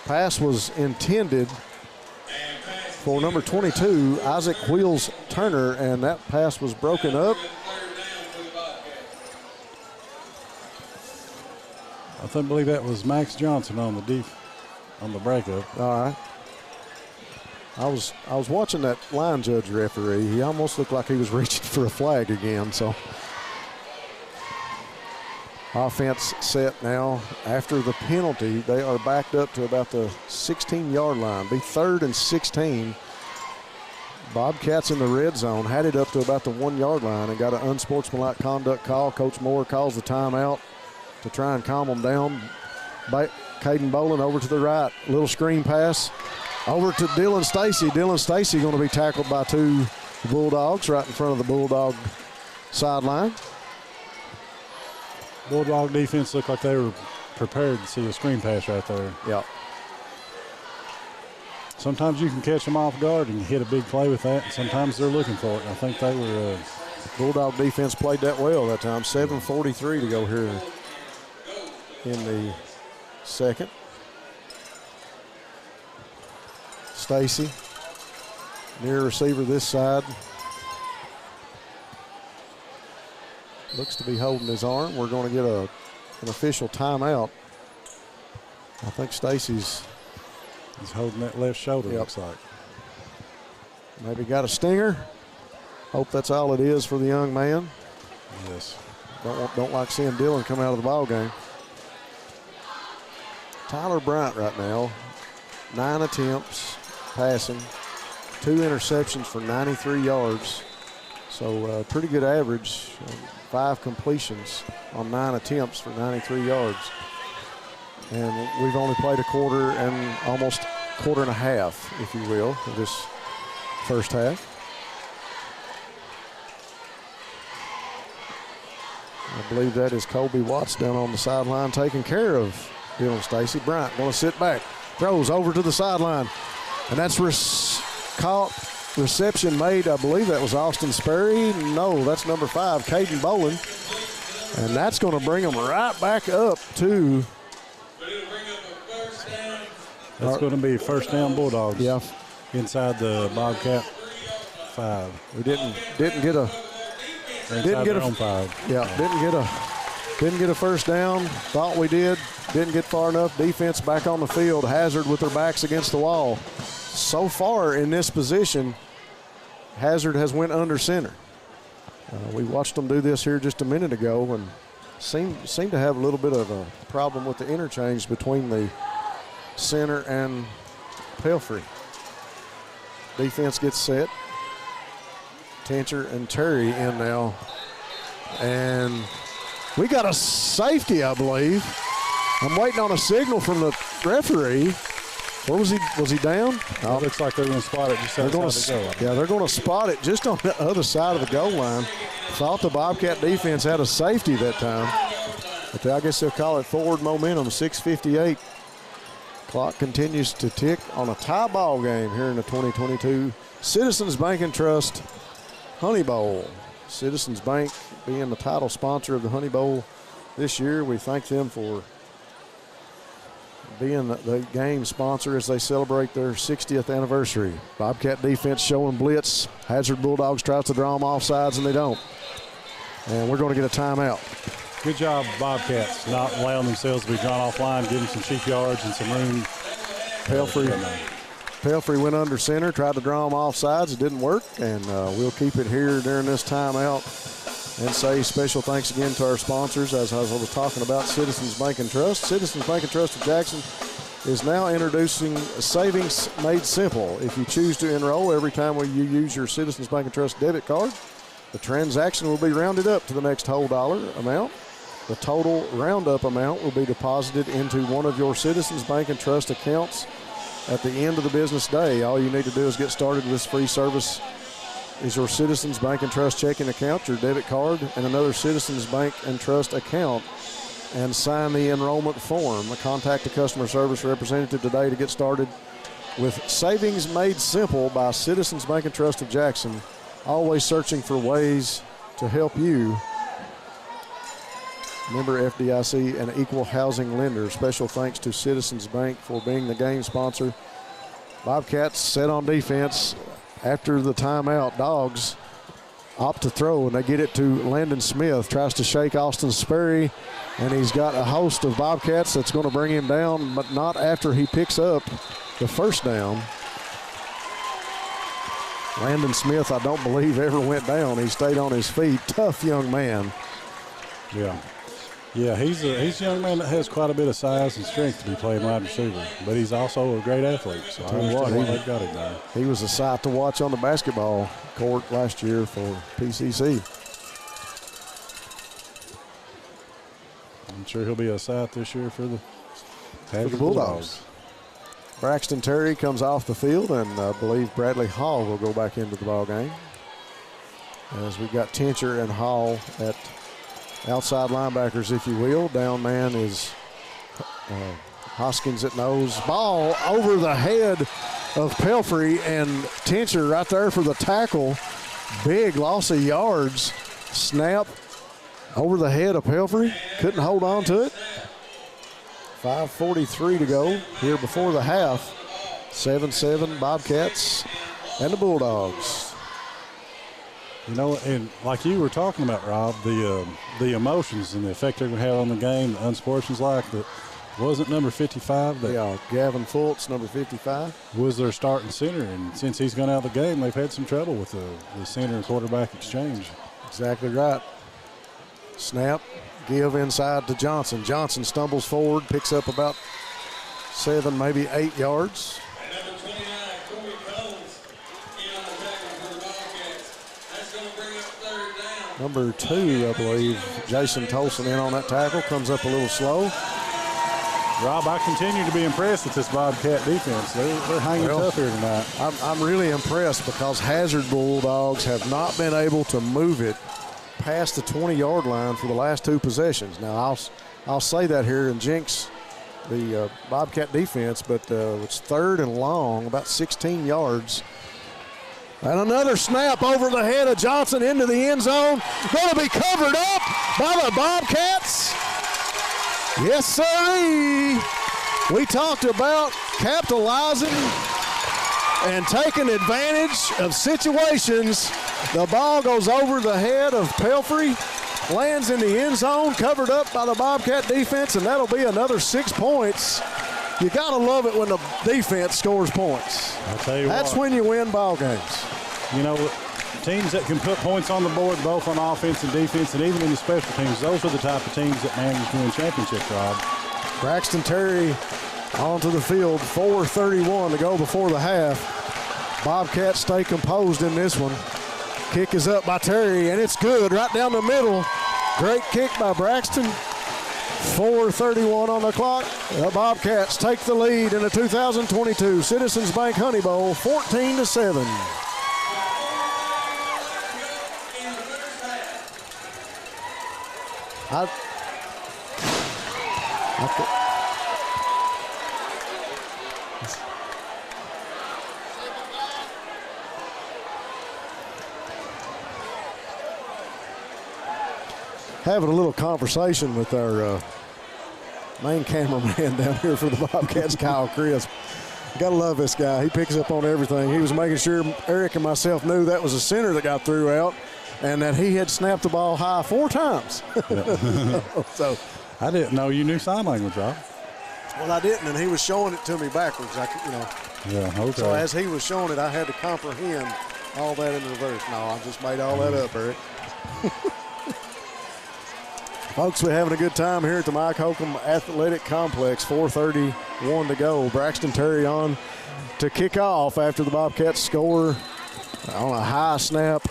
Pass was intended for number 22, Isaac Wheels Turner, and that pass was broken up. I believe that was Max Johnson on the breakup. All right. I was watching that line judge referee. He almost looked like he was reaching for a flag again. So offense set now. After the penalty, they are backed up to about the 16-yard line. Be 3rd and 16. Bobcats in the red zone, had it up to about the 1 yard line and got an unsportsmanlike conduct call. Coach Moore calls the timeout to try and calm them down. Caden Bolin over to the right, little screen pass over to Dylan Stacy. Dylan Stacy going to be tackled by 2 Bulldogs right in front of the Bulldog sideline. Bulldog defense looked like they were prepared to see a screen pass right there. Yep. Sometimes you can catch them off guard and hit a big play with that. Sometimes they're looking for it. I think they were. Bulldog defense played that well that time. 7:43 to go here in the second. Stacy, near receiver this side. Looks to be holding his arm. We're going to get an official timeout. I think Stacy's. He's holding that left shoulder, Yep. looks like. Maybe got a stinger. Hope that's all it is for the young man. Yes. Don't like seeing Dylan come out of the ball game. Tyler Bryant right now, 9 attempts passing, 2 interceptions for 93 yards. So pretty good average, 5 completions on 9 attempts for 93 yards. And we've only played a quarter and almost quarter and a half, if you will, of this first half. I believe that is Colby Watts down on the sideline taking care of Dylan Stacy. Bryant going to sit back, throws over to the sideline, and that's reception made. I believe that was Austin Sperry. No, that's number 5, Caden Bolin, and that's going to bring them right back up to. That's going to be first down Bulldogs. Yeah, inside the Bobcat 5. We didn't get a. Didn't get a 5. Yeah, didn't get a first down. Thought we did. Didn't get far enough. Defense back on the field. Hazard with their backs against the wall. So far in this position, Hazard has went under center. We watched them do this here just a minute ago and seemed to have a little bit of a problem with the interchange between the center and Pelfrey. Defense gets set. Tancher and Terry in now. And we got a safety, I believe. I'm waiting on a signal from the referee. Where was he? Was he down? Oh, it looks like they're going to spot it just outside the goal line. Yeah, they're going to spot it just on the other side of the goal line. Thought the Bobcat defense had a safety that time. But I guess they'll call it forward momentum, 6:58. Clock continues to tick on a tie ball game here in the 2022 Citizens Bank and Trust Honey Bowl. Citizens Bank being the title sponsor of the Honey Bowl this year. We thank them for being the game sponsor as they celebrate their 60th anniversary. Bobcat defense showing blitz. Hazard Bulldogs tries to draw them off sides and they don't. And we're going to get a timeout. Good job, Bobcats, not allowing themselves to be drawn offline, giving some cheap yards and some room. Pelfrey went under center, tried to draw them off sides. It didn't work, and we'll keep it here during this timeout and say special thanks again to our sponsors. As I was talking about, Citizens Bank and Trust. Citizens Bank and Trust of Jackson is now introducing Savings Made Simple. If you choose to enroll every time you use your Citizens Bank and Trust debit card, the transaction will be rounded up to the next whole dollar amount. The total roundup amount will be deposited into one of your Citizens Bank and Trust accounts at the end of the business day. All you need to do is get started with this free service is your Citizens Bank and Trust checking account, your debit card, and another Citizens Bank and Trust account, and sign the enrollment form. Contact the customer service representative today to get started with Savings Made Simple by Citizens Bank and Trust of Jackson, always searching for ways to help you. Member FDIC and equal housing lender. Special thanks to Citizens Bank for being the game sponsor. Bobcats set on defense after the timeout. Dogs opt to throw, and they get it to Landon Smith. Tries to shake Austin Sperry, and he's got a host of Bobcats that's going to bring him down, but not after he picks up the first down. Landon Smith, I don't believe, ever went down. He stayed on his feet. Tough young man. Yeah. Yeah, he's a young man that has quite a bit of size and strength to be playing wide receiver, but he's also a great athlete. So I understand why they've got him there. He was a sight to watch on the basketball court last year for PCC. I'm sure he'll be a sight this year for the Bulldogs. Braxton Terry comes off the field, and I believe Bradley Hall will go back into the ball game. As we've got Tincher and Hall at outside linebackers, if you will. Down man is Hoskins at nose. Ball over the head of Pelfrey, and Tincher right there for the tackle. Big loss of yards. Snap over the head of Pelfrey. Couldn't hold on to it. 5:43 to go here before the half. 7-7 Bobcats and the Bulldogs. You know, and like you were talking about, Rob, the emotions and the effect they're going to have on the game, the unsportsmanlike, that wasn't number 55. Yeah, Gavin Fultz, number 55. Was their starting center, and since he's gone out of the game, they've had some trouble with the center and quarterback exchange. Exactly right. Snap, give inside to Johnson. Johnson stumbles forward, picks up about 7, maybe 8 yards. Number 2, I believe, Jason Tolson in on that tackle, comes up a little slow. Rob, I continue to be impressed with this Bobcat defense. They're hanging tough here tonight. I'm really impressed because Hazard Bulldogs have not been able to move it past the 20-yard line for the last 2 possessions. Now, I'll say that here and jinx the Bobcat defense, but it's 3rd and long, about 16 yards. And another snap over the head of Johnson into the end zone. Going to be covered up by the Bobcats. Yes, sir. We talked about capitalizing and taking advantage of situations. The ball goes over the head of Pelfrey, lands in the end zone, covered up by the Bobcat defense, and that'll be another 6 points. You got to love it when the defense scores points. I'll tell you That's when you win ball games. You know, teams that can put points on the board both on offense and defense and even in the special teams, those are the type of teams that manage to win championships, Rob. Braxton Terry onto the field, 4:31 to go before the half. Bobcats stay composed in this one. Kick is up by Terry, and it's good right down the middle. Great kick by Braxton. 4:31 on the clock. The Bobcats take the lead in the 2022 Citizens Bank Honey Bowl, 14-7. Having a little conversation with our main cameraman down here for the Bobcats, Kyle Crisp. Gotta love this guy. He picks up on everything. He was making sure Eric and myself knew that was a center that got threw out and that he had snapped the ball high 4 times. So I didn't know you knew sign language, Rob. Well, I didn't, and he was showing it to me backwards. Yeah, okay. So as he was showing it, I had to comprehend all that in reverse. No, I just made all that up, Eric. Folks, we're having a good time here at the Mike Holcomb Athletic Complex. 4:31 to go. Braxton Terry on to kick off after the Bobcats score on a high snap,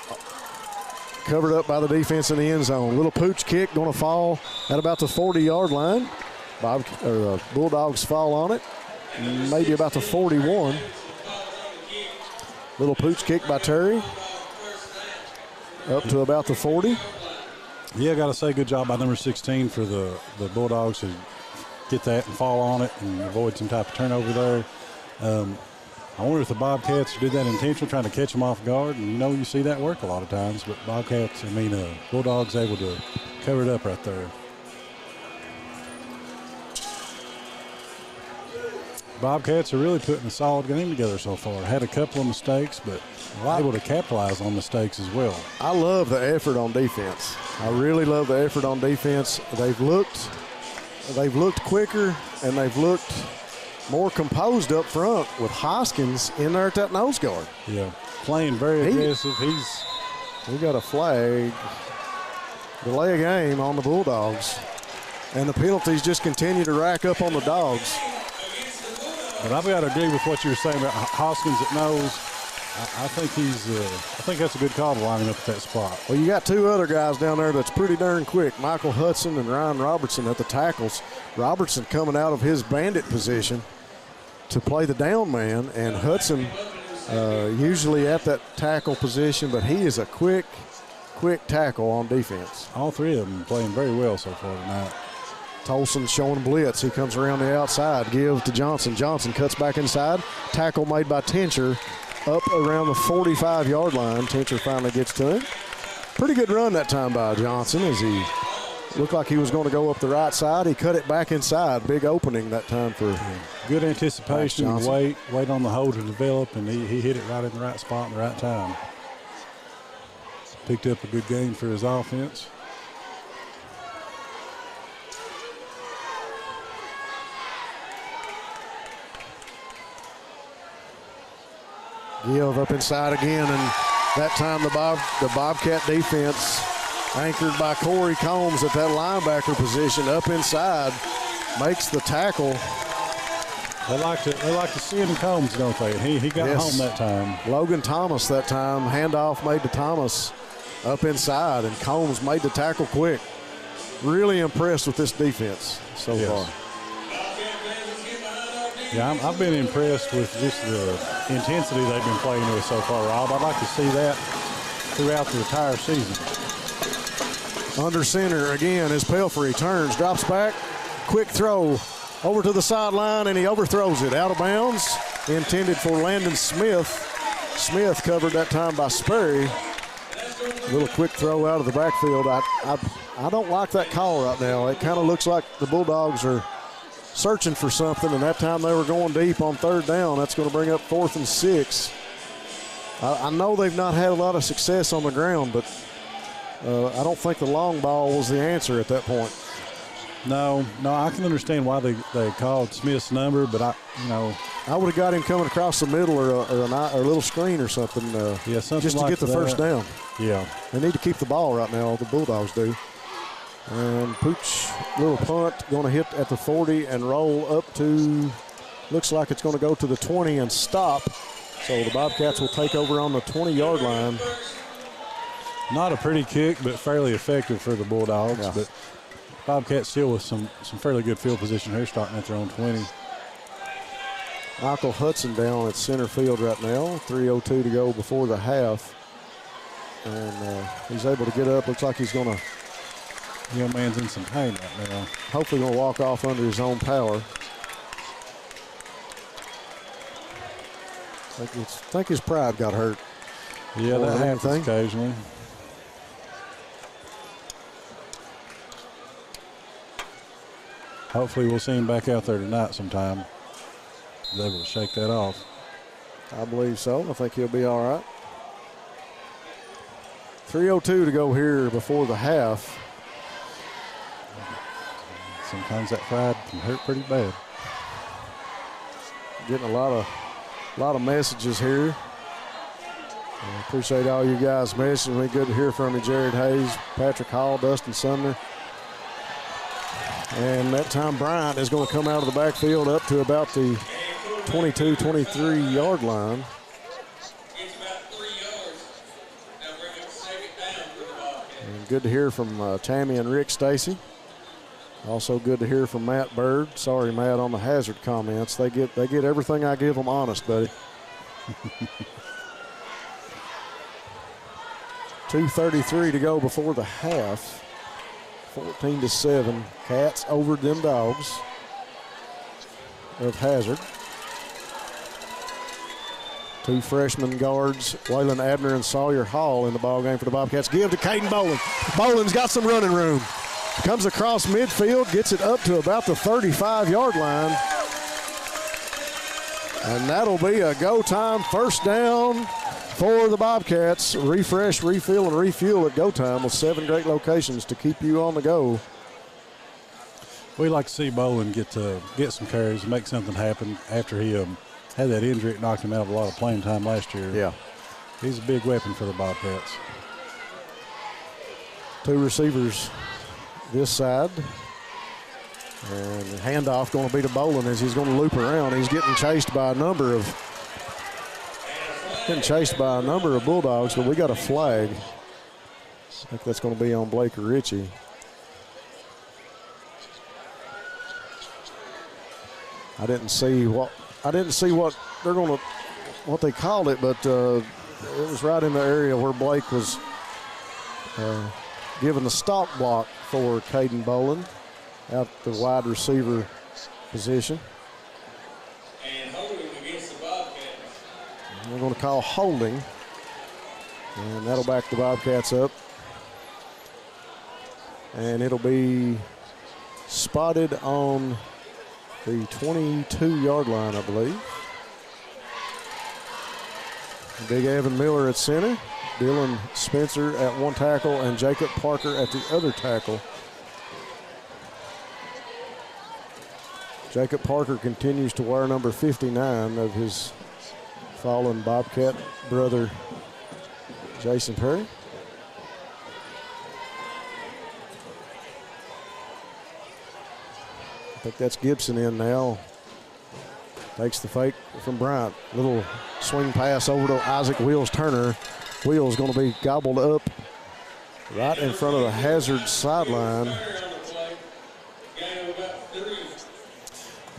covered up by the defense in the end zone. Little pooch kick going to fall at about the 40-yard line. Bulldogs fall on it, maybe about the 41. Little pooch kick by Terry, up to about the 40. Yeah, I got to say good job by number 16 for the Bulldogs to get that and fall on it and avoid some type of turnover there. I wonder if the Bobcats did that intentionally, trying to catch them off guard. And, you know, you see that work a lot of times. But Bulldogs able to cover it up right there. Bobcats are really putting a solid game together so far. Had a couple of mistakes, but able to capitalize on mistakes as well. I love the effort on defense. I really love the effort on defense. They've looked quicker, and they've looked more composed up front with Hoskins in there at that nose guard. Yeah, playing very aggressive. We got a flag. Delay a game on the Bulldogs. And the penalties just continue to rack up on the Dogs. But I've got to agree with what you were saying about Hoskins at nose. I think that's a good call to line him up at that spot. Well, you got two other guys down there that's pretty darn quick, Michael Hudson and Ryan Robertson at the tackles. Robertson coming out of his bandit position to play the down man, and Hudson usually at that tackle position, but he is a quick tackle on defense. All three of them playing very well so far tonight. Tolson showing blitz. He comes around the outside, give to Johnson. Johnson cuts back inside. Tackle made by Tincher up around the 45-yard line. Tincher finally gets to him. Pretty good run that time by Johnson as he looked like he was going to go up the right side. He cut it back inside. Big opening that time for good anticipation. Wait on the hole to develop, and he hit it right in the right spot in the right time. Picked up a good gain for his offense. Give up inside again, and that time the Bobcat defense, anchored by Corey Combs at that linebacker position, up inside, makes the tackle. They like to see him in Combs, don't they? He got home that time. Logan Thomas that time, handoff made to Thomas up inside, and Combs made the tackle quick. Really impressed with this defense so far. Yeah, I've been impressed with just the intensity they've been playing with so far, Rob. I'd like to see that throughout the entire season. Under center again as Pelfrey turns, drops back, quick throw over to the sideline, and he overthrows it out of bounds. Intended for Landon Smith. Smith covered that time by Sperry. A little quick throw out of the backfield. I don't like that call right now. It kind of looks like the Bulldogs are searching for something, and that time they were going deep on third down. That's going to bring up 4th and 6. I know they've not had a lot of success on the ground, but I don't think the long ball was the answer at that point. No, I can understand why they called Smith's number, but I would have got him coming across the middle or a little screen or something, something just to like get the first down. Yeah. They need to keep the ball right now, the Bulldogs do. And Pooch, little punt, going to hit at the 40 and roll up to, looks like it's going to go to the 20 and stop. So the Bobcats will take over on the 20-yard line. Not a pretty kick, but fairly effective for the Bulldogs. Yeah. But Bobcats still with some fairly good field position here, starting at their own 20. Michael Hudson down at center field right now. 3:02 to go before the half. And he's able to get up. Looks like he's going to. The young man's in some pain right now. Hopefully going to walk off under his own power. I think his pride got hurt. Yeah, that happens occasionally. Hopefully we'll see him back out there tonight sometime. He's able to shake that off. I believe so. I think he'll be all right. 3:02 to go here before the half. Sometimes that pride can hurt pretty bad. Getting a lot of messages here. I appreciate all you guys messaging me. Good to hear from you, Jared Hayes, Patrick Hall, Dustin Sumner. And that time Bryant is going to come out of the backfield up to about the 22, 23-yard line. And good to hear from Tammy and Rick Stacy. Also good to hear from Matt Bird. Sorry, Matt, on the hazard comments. They get everything I give them honest, buddy. 2:33 to go before the half. 14-7. Cats over them Dogs of Hazard. Two freshman guards, Waylon Abner and Sawyer Hall, in the ball game for the Bobcats. Give to Caden Boland. Boland's got some running room. Comes across midfield, gets it up to about the 35-yard line. And that'll be a go time first down for the Bobcats. Refresh, refill, and refuel at go time with 7 great locations to keep you on the go. We'd like to see Boland get some carries, make something happen after he had that injury that knocked him out of a lot of playing time last year. Yeah. He's a big weapon for the Bobcats. 2 receivers this side. And the handoff going to be to Bolin as he's going to loop around. He's getting chased by a number of Bulldogs, but we got a flag. I think that's going to be on Blake Ritchie. I didn't see what they called it, but it was right in the area where Blake was given the stop block for Caden Bolin out the wide receiver position. And holding against the Bobcats. We're going to call holding, and that'll back the Bobcats up. And it'll be spotted on the 22-yard line, I believe. Big Evan Miller at center, Dylan Spencer at one tackle, and Jacob Parker at the other tackle. Jacob Parker continues to wear number 59 of his fallen Bobcat brother, Jason Perry. I think that's Gibson in now. Takes the fake from Bryant. Little swing pass over to Isaac Wheels Turner. Wheels going to be gobbled up right in front of the Hazard sideline.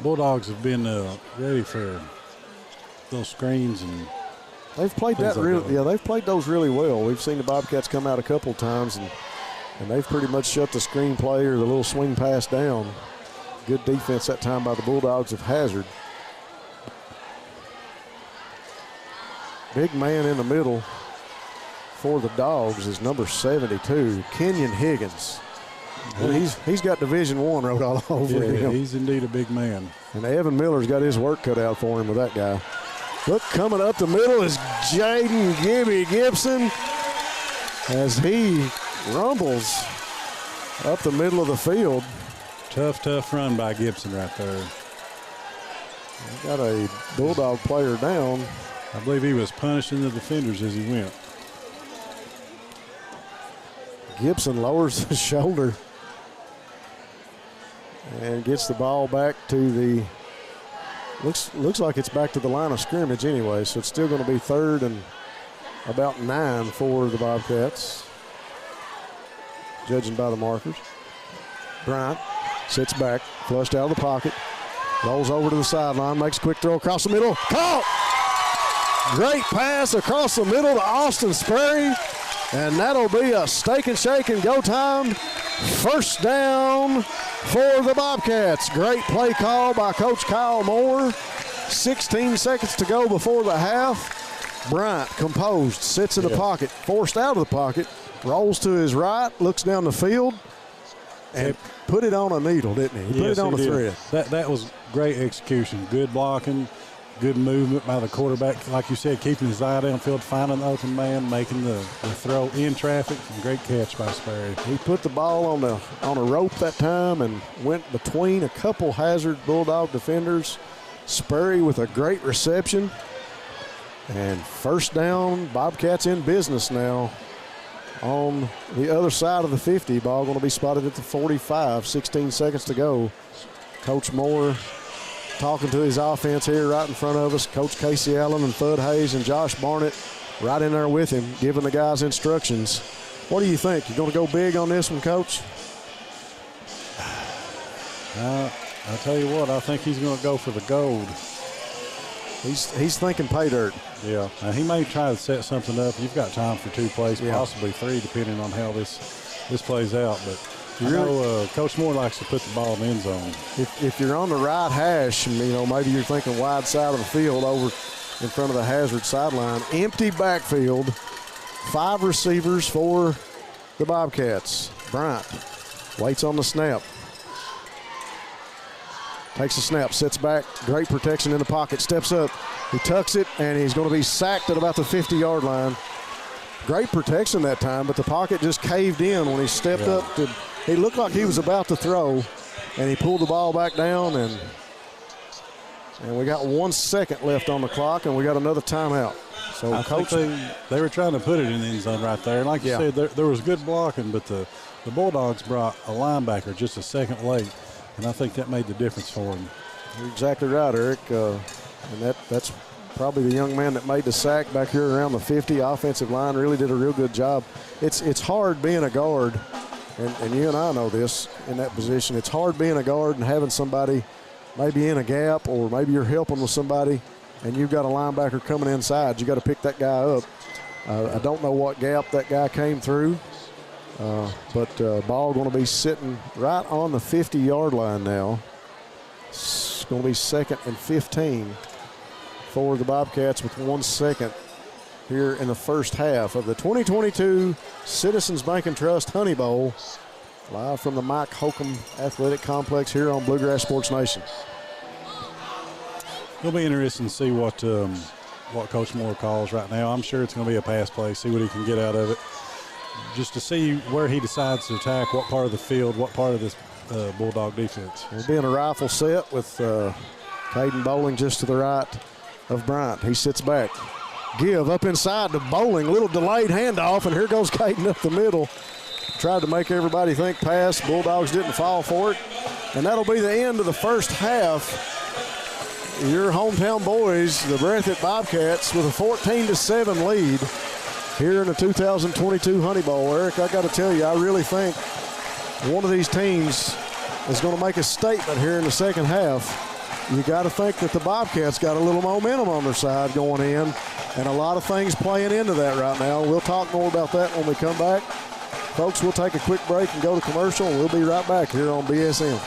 Bulldogs have been ready for those screens, and they've played that really. Yeah, they've played those really well. We've seen the Bobcats come out a couple times, and they've pretty much shut the screen play or the little swing pass down. Good defense that time by the Bulldogs of Hazard. Big man in the middle for the Dogs is number 72, Kenyon Higgins. And he's got Division I wrote all over him. He's indeed a big man. And Evan Miller's got his work cut out for him with that guy. Look, coming up the middle is Jaden Gibby Gibson as he rumbles up the middle of the field. Tough run by Gibson right there. Got a Bulldog player down. I believe he was punishing the defenders as he went. Gibson lowers his shoulder and gets the ball back to the, looks like it's back to the line of scrimmage anyway, so it's still going to be 3rd and about 9 for the Bobcats, judging by the markers. Bryant sits back, flushed out of the pocket, rolls over to the sideline, makes a quick throw across the middle, caught! Great pass across the middle to Austin Sperry, and that'll be a steak and shake and go time. First down for the Bobcats. Great play call by Coach Kyle Moore. 16 seconds to go before the half. Bryant, composed, sits in the pocket, forced out of the pocket, rolls to his right, looks down the field, and put it on a needle, didn't he? He put it on a thread. That was great execution. Good blocking, good movement by the quarterback. Like you said, keeping his eye downfield, finding the open man, making the throw in traffic. Great catch by Sperry. He put the ball on a rope that time and went between a couple Hazard Bulldog defenders. Sperry with a great reception. And first down, Bobcats in business now. On the other side of the 50, ball going to be spotted at the 45, 16 seconds to go. Coach Moore talking to his offense here right in front of us. Coach Casey Allen and Thud Hayes and Josh Barnett right in there with him, giving the guys instructions. What do you think? You going to go big on this one, Coach? I'll tell you what, I think he's going to go for the gold. He's thinking pay dirt. Yeah, and he may try to set something up. You've got time for 2 plays, possibly 3, depending on how this plays out. But I know Coach Moore likes to put the ball in the end zone. If you're on the right hash, maybe you're thinking wide side of the field over in front of the Hazard sideline. Empty backfield, 5 receivers for the Bobcats. Bryant waits on the snap. Takes a snap, sits back, great protection in the pocket, steps up, he tucks it, and he's going to be sacked at about the 50-yard line. Great protection that time, but the pocket just caved in when he stepped up. He looked like he was about to throw, and he pulled the ball back down, and we got 1 second left on the clock, and we got another timeout. So I think they were trying to put it in the end zone right there. Like you said, there was good blocking, but the Bulldogs brought a linebacker just a second late. and I think that made the difference for him. You're exactly right, Eric. And that's probably the young man that made the sack back here around the 50. Offensive line really did a real good job. It's hard being a guard, and you and I know this in that position. It's hard being a guard and having somebody maybe in a gap, or maybe you're helping with somebody and you've got a linebacker coming inside. You got to pick that guy up. I don't know what gap that guy came through, but ball going to be sitting right on the 50-yard line now. It's going to be 2nd and 15 for the Bobcats with 1 second here in the first half of the 2022 Citizens Bank and Trust Honey Bowl, live from the Mike Holcomb Athletic Complex here on Bluegrass Sports Nation. It'll be interesting to see what Coach Moore calls right now. I'm sure it's going to be a pass play, see what he can get out of it, just to see where he decides to attack, what part of the field, what part of this Bulldog defense. We'll be in a rifle set with Caden Bowling just to the right of Bryant. He sits back. Give up inside to Bowling. Little delayed handoff, and here goes Caden up the middle. Tried to make everybody think pass. Bulldogs didn't fall for it. And that'll be the end of the first half. Your hometown boys, the Breathitt Bobcats, with a 14-7 lead here in the 2022 Honey Bowl. Eric, I got to tell you, I really think one of these teams is going to make a statement here in the second half. You got to think that the Bobcats got a little momentum on their side going in, and a lot of things playing into that right now. We'll talk more about that when we come back. Folks, we'll take a quick break and go to commercial, and we'll be right back here on BSN.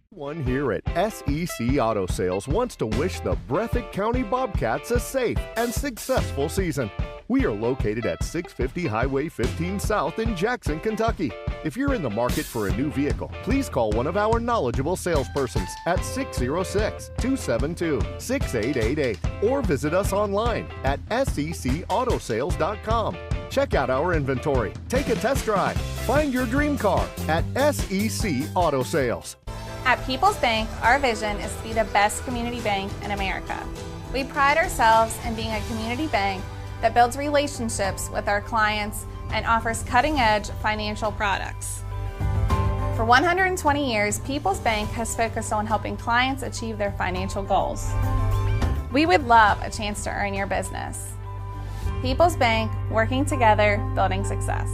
One here at SEC Auto Sales wants to wish the Breathitt County Bobcats a safe and successful season. We are located at 650 Highway 15 South in Jackson, Kentucky. If you're in the market for a new vehicle, please call one of our knowledgeable salespersons at 606-272-6888 or visit us online at secautosales.com. Check out our inventory, take a test drive, find your dream car at SEC Auto Sales. At People's Bank, our vision is to be the best community bank in America. We pride ourselves in being a community bank that builds relationships with our clients and offers cutting-edge financial products. For 120 years, People's Bank has focused on helping clients achieve their financial goals. We would love a chance to earn your business. People's Bank, working together, building success.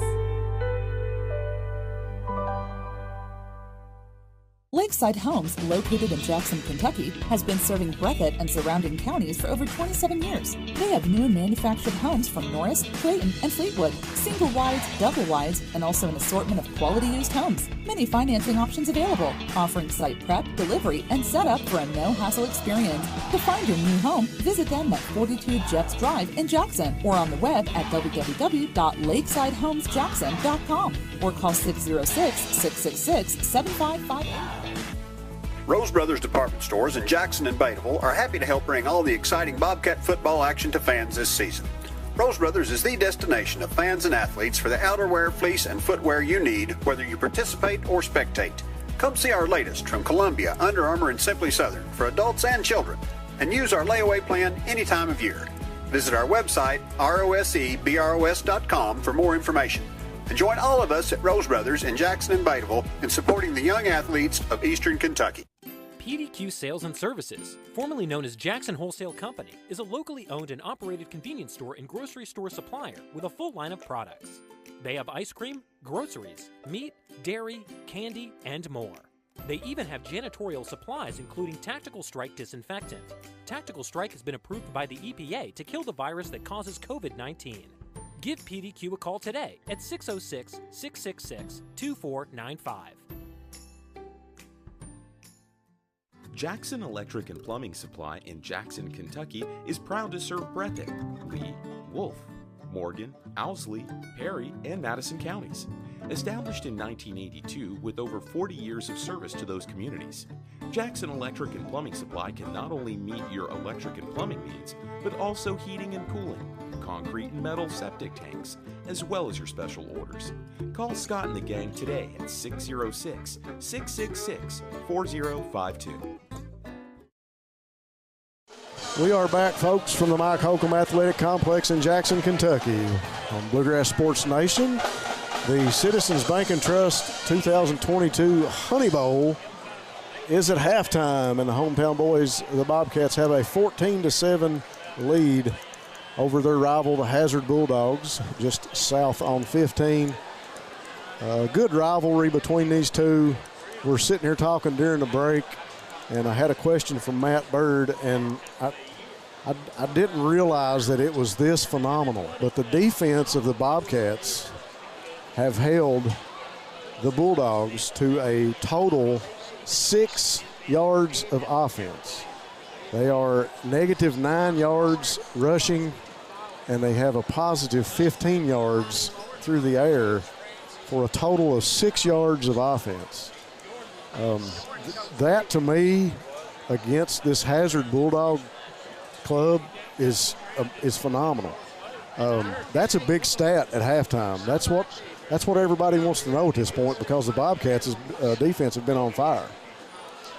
Lakeside Homes, located in Jackson, Kentucky, has been serving Breathitt and surrounding counties for over 27 years. They have new manufactured homes from Norris, Clayton, and Fleetwood, single wides, double wides, and also an assortment of quality used homes. Many financing options available, offering site prep, delivery, and setup for a no-hassle experience. To find your new home, visit them at 42 Jeffs Drive in Jackson or on the web at www.lakesidehomesjackson.com or call 606-666-7558. Rose Brothers Department Stores in Jackson and Bateville are happy to help bring all the exciting Bobcat football action to fans this season. Rose Brothers is the destination of fans and athletes for the outerwear, fleece, and footwear you need, whether you participate or spectate. Come see our latest from Columbia, Under Armour, and Simply Southern for adults and children, and use our layaway plan any time of year. Visit our website, rosebros.com, for more information. And join all of us at Rose Brothers in Jackson and Bateville in supporting the young athletes of Eastern Kentucky. PDQ Sales and Services, formerly known as Jackson Wholesale Company, is a locally owned and operated convenience store and grocery store supplier with a full line of products. They have ice cream, groceries, meat, dairy, candy, and more. They even have janitorial supplies, including Tactical Strike disinfectant. Tactical Strike has been approved by the EPA to kill the virus that causes COVID-19. Give PDQ a call today at 606-666-2495. Jackson Electric and Plumbing Supply in Jackson, Kentucky is proud to serve Breathitt, Lee, Wolf, Morgan, Owsley, Perry, and Madison counties. Established in 1982 with over 40 years of service to those communities, Jackson Electric and Plumbing Supply can not only meet your electric and plumbing needs, but also heating and cooling, concrete and metal septic tanks, as well as your special orders. Call Scott and the gang today at 606-666-4052. We are back, folks, from the Mike Holcomb Athletic Complex in Jackson, Kentucky. On Bluegrass Sports Nation, the Citizens Bank and Trust 2022 Honey Bowl is at halftime, and the hometown boys, the Bobcats, have a 14-7 lead over their rival, the Hazard Bulldogs, just south on 15. Good rivalry between these two. We're sitting here talking during the break, and I had a question from Matt Bird, and I didn't realize that it was this phenomenal. But the defense of the Bobcats have held the Bulldogs to a total 6 yards of offense. They are negative 9 yards rushing, and they have a positive 15 yards through the air for a total of 6 yards of offense. That, to me, against this Hazard Bulldog club is phenomenal. That's a big stat at halftime. That's what everybody wants to know at this point, because the Bobcats' defense have been on fire.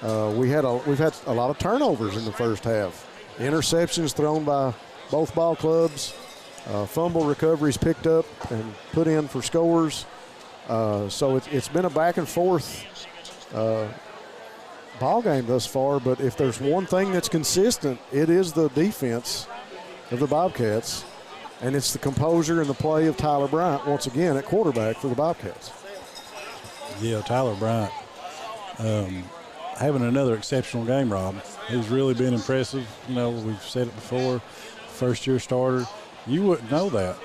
We've had a lot of turnovers in the first half. Interceptions thrown by both ball clubs. Fumble recoveries picked up and put in for scores. So it's been a back and forth ball game thus far, but if there's one thing that's consistent, it is the defense of the Bobcats, and it's the composure and the play of Tyler Bryant once again at quarterback for the Bobcats. Yeah, Tyler Bryant having another exceptional game, Rob. He's really been impressive. You know, we've said it before, first-year starter. You wouldn't know that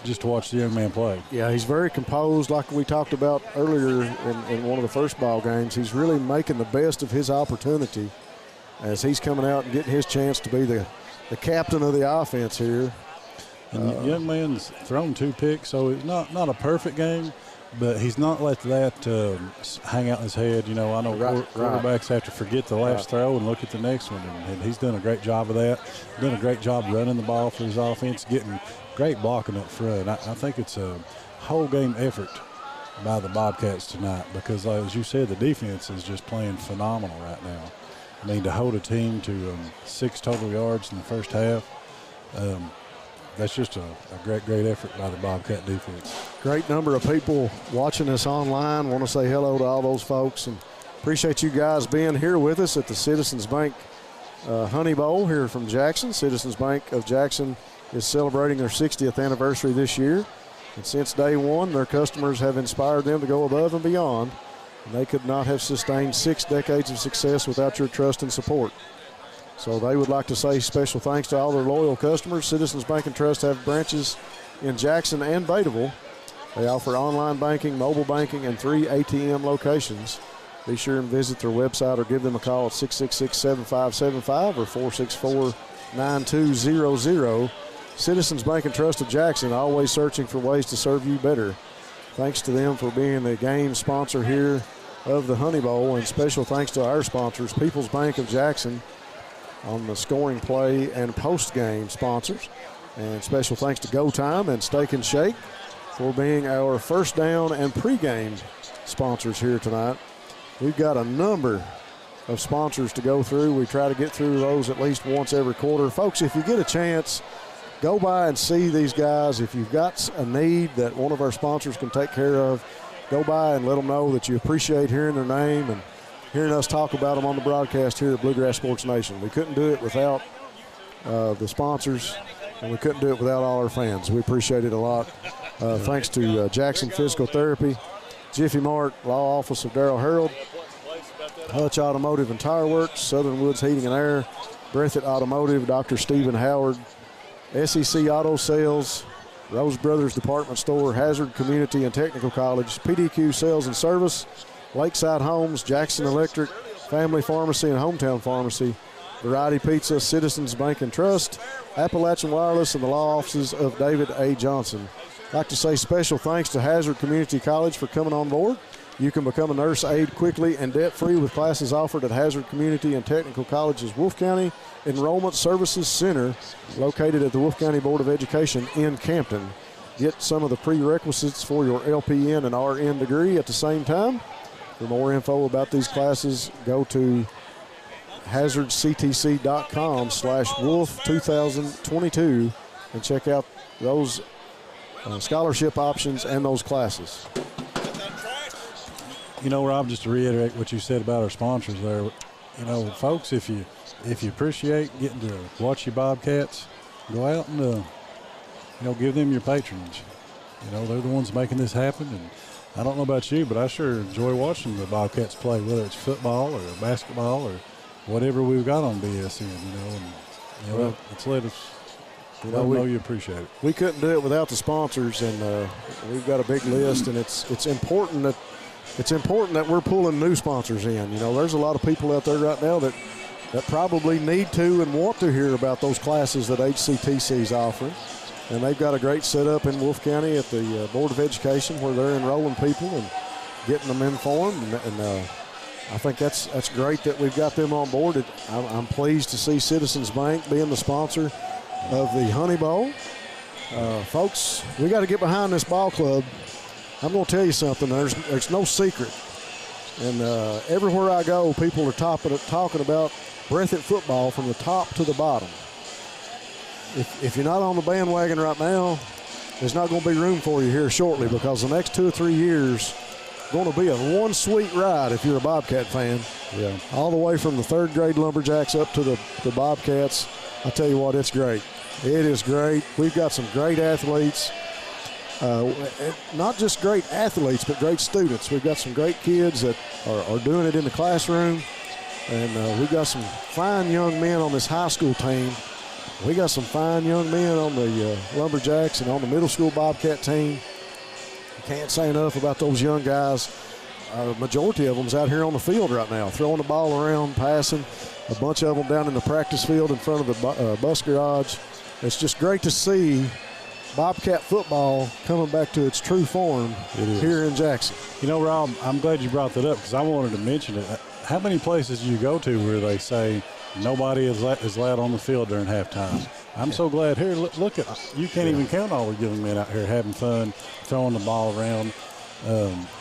just to watch the young man play. Yeah, he's very composed, like we talked about earlier in one of the first ball games. He's really making the best of his opportunity as he's coming out and getting his chance to be the captain of the offense here. And the young man's thrown 2 picks, so it's not a perfect game, but he's not let that hang out in his head. You know, I know quarterbacks have to forget the last throw and look at the next one, and he's done a great job of that. Done a great job running the ball for his offense, getting great blocking up front. I think it's a whole game effort by the Bobcats tonight because, as you said, the defense is just playing phenomenal right now. I mean, to hold a team to 6 total yards in the first half, that's just a great effort by the Bobcat defense. Great number of people watching us online. Want to say hello to all those folks and appreciate you guys being here with us at the Citizens Bank Honey Bowl here from Jackson. Citizens Bank of Jackson is celebrating their 60th anniversary this year. And since day one, their customers have inspired them to go above and beyond. And they could not have sustained 6 decades of success without your trust and support. So they would like to say special thanks to all their loyal customers. Citizens Bank and Trust have branches in Jackson and Bataville. They offer online banking, mobile banking, and 3 ATM locations. Be sure and visit their website or give them a call at 666-7575 or 464-9200. Citizens Bank and Trust of Jackson, always searching for ways to serve you better. Thanks to them for being the game sponsor here of the Honey Bowl, and special thanks to our sponsors, People's Bank of Jackson, on the scoring play and post-game sponsors. And special thanks to Go Time and Steak and Shake for being our first down and pregame sponsors here tonight. We've got a number of sponsors to go through. We try to get through those at least once every quarter. Folks, if you get a chance, go by and see these guys. If you've got a need that one of our sponsors can take care of, go by and let them know that you appreciate hearing their name and hearing us talk about them on the broadcast here at Bluegrass Sports Nation. We couldn't do it without the sponsors, and we couldn't do it without all our fans. We appreciate it a lot. Thanks to Jackson Physical Therapy, Jiffy Mart, Law Office of Darrell Harold, Hutch Automotive and Tire Works, Southern Woods Heating and Air, Breathitt Automotive, Dr. Stephen Howard, SEC Auto Sales, Rose Brothers Department Store, Hazard Community and Technical College, PDQ Sales and Service, Lakeside Homes, Jackson Electric, Family Pharmacy and Hometown Pharmacy, Variety Pizza, Citizens Bank and Trust, Appalachian Wireless, and the law offices of David A. Johnson. I'd like to say special thanks to Hazard Community College for coming on board. You can become a nurse aide quickly and debt-free with classes offered at Hazard Community and Technical College's Wolfe County Enrollment Services Center, located at the Wolfe County Board of Education in Campton. Get some of the prerequisites for your LPN and RN degree at the same time. For more info about these classes, go to hazardctc.com/wolf2022 and check out those scholarship options and those classes. You know, Rob, just to reiterate what you said about our sponsors there, you know, folks, if you appreciate getting to watch your Bobcats, go out and, you know, give them your patronage. You know, they're the ones making this happen. And I don't know about you, but I sure enjoy watching the Bobcats play, whether it's football or basketball or whatever we've got on BSN, you know. And, you know, it's let us know you appreciate it. We couldn't do it without the sponsors, and we've got a big list, and it's important that we're pulling new sponsors in. You know, there's a lot of people out there right now that probably need to and want to hear about those classes that HCTC is offering. And they've got a great setup in Wolfe County at the Board of Education where they're enrolling people and getting them informed. And I think that's great that we've got them on board. I'm pleased to see Citizens Bank being the sponsor of the Honey Bowl. Folks, we got to get behind this ball club. I'm going to tell you something. There's no secret. And everywhere I go, people are talking about Breathitt football from the top to the bottom. If you're not on the bandwagon right now, there's not going to be room for you here shortly, because the next 2 or 3 years going to be a one sweet ride if you're a Bobcat fan. Yeah. All the way from the 3rd grade Lumberjacks up to the Bobcats. I tell you what, it's great. It is great. We've got some great athletes. Not just great athletes, but great students. We've got some great kids that are doing it in the classroom. And we've got some fine young men on this high school team. We got some fine young men on the Lumberjacks and on the middle school Bobcat team. Can't say enough about those young guys. Majority of them's out here on the field right now, throwing the ball around, passing. A bunch of them down in the practice field in front of the bus garage. It's just great to see Bobcat football coming back to its true form here in Jackson. You know, Rob, I'm glad you brought that up because I wanted to mention it. How many places do you go to where they say nobody is allowed on the field during halftime? I'm so glad here. Look at, you can't even count all the young men out here having fun, throwing the ball around.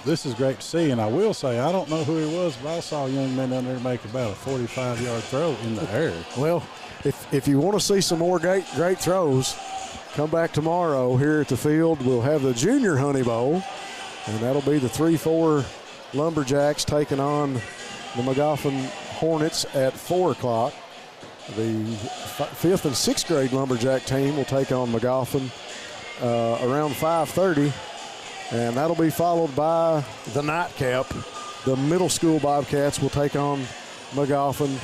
This is great to see, and I will say, I don't know who he was, but I saw a young man down there make about a 45-yard throw in the air. Well, if you want to see some more great throws, come back tomorrow here at the field. We'll have the Junior Honey Bowl, and that'll be the 3-4 Lumberjacks taking on the Magoffin Hornets at 4 o'clock. The 5th and 6th grade Lumberjack team will take on Magoffin around 5:30, and that'll be followed by the nightcap. The middle school Bobcats will take on Magoffin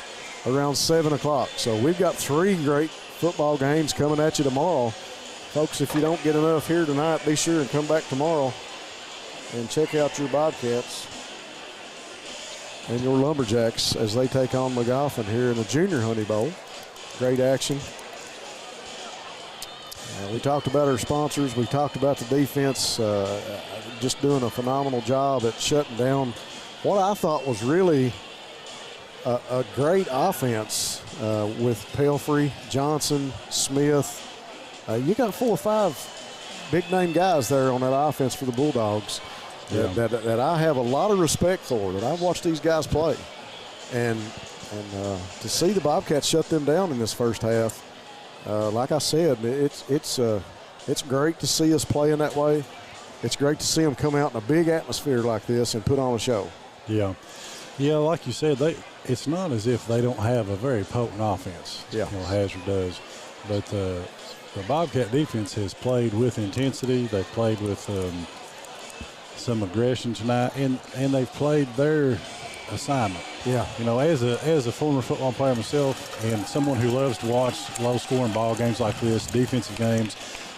around 7 o'clock. So we've got 3 great football games coming at you tomorrow. Folks, if you don't get enough here tonight, be sure and come back tomorrow and check out your Bobcats and your Lumberjacks as they take on Magoffin here in the Junior Honey Bowl. Great action. We talked about our sponsors. We talked about the defense just doing a phenomenal job at shutting down what I thought was really a great offense with Pelfrey, Johnson, Smith. You got 4 or 5 big-name guys there on that offense for the Bulldogs. Yeah. That I have a lot of respect for, that I've watched these guys play. And to see the Bobcats shut them down in this first half, like I said, it's great to see us playing that way. It's great to see them come out in a big atmosphere like this and put on a show. Yeah, like you said, it's not as if they don't have a very potent offense. Yeah. You know, Hazard does. But the Bobcat defense has played with intensity. They've played with some aggression tonight, and they've played their assignment. Yeah. You know, as a former football player myself and someone who loves to watch low-scoring ball games like this, defensive games,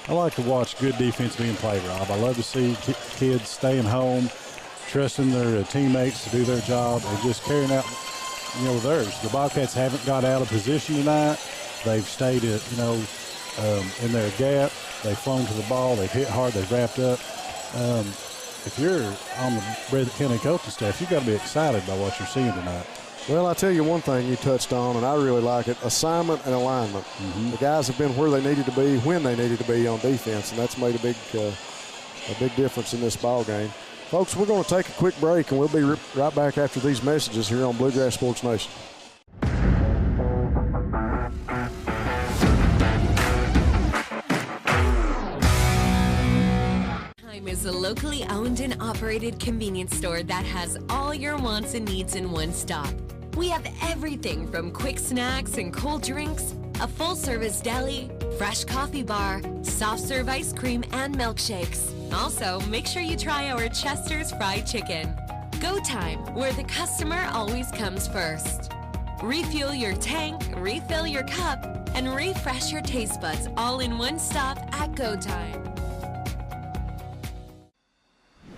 I like to watch good defense being played, Rob. I love to see kids staying home, trusting their teammates to do their job, and just carrying out, you know, theirs. The Bobcats haven't got out of position tonight. They've stayed, in their gap. They've flown to the ball. They've hit hard. They've wrapped up. If you're on the Breathitt County coaching staff, you've got to be excited by what you're seeing tonight. Well, I'll tell you one thing you touched on, and I really like it, assignment and alignment. Mm-hmm. The guys have been where they needed to be, when they needed to be on defense, and that's made a big difference in this ball game. Folks, we're going to take a quick break, and we'll be right back after these messages here on Bluegrass Sports Nation. a locally owned and operated convenience store that has all your wants and needs in one stop. We have everything from quick snacks and cold drinks, a full-service deli, fresh coffee bar, soft-serve ice cream, and milkshakes. Also, make sure you try our Chester's Fried Chicken. Go Time, where the customer always comes first. Refuel your tank, refill your cup, and refresh your taste buds all in one stop at Go Time.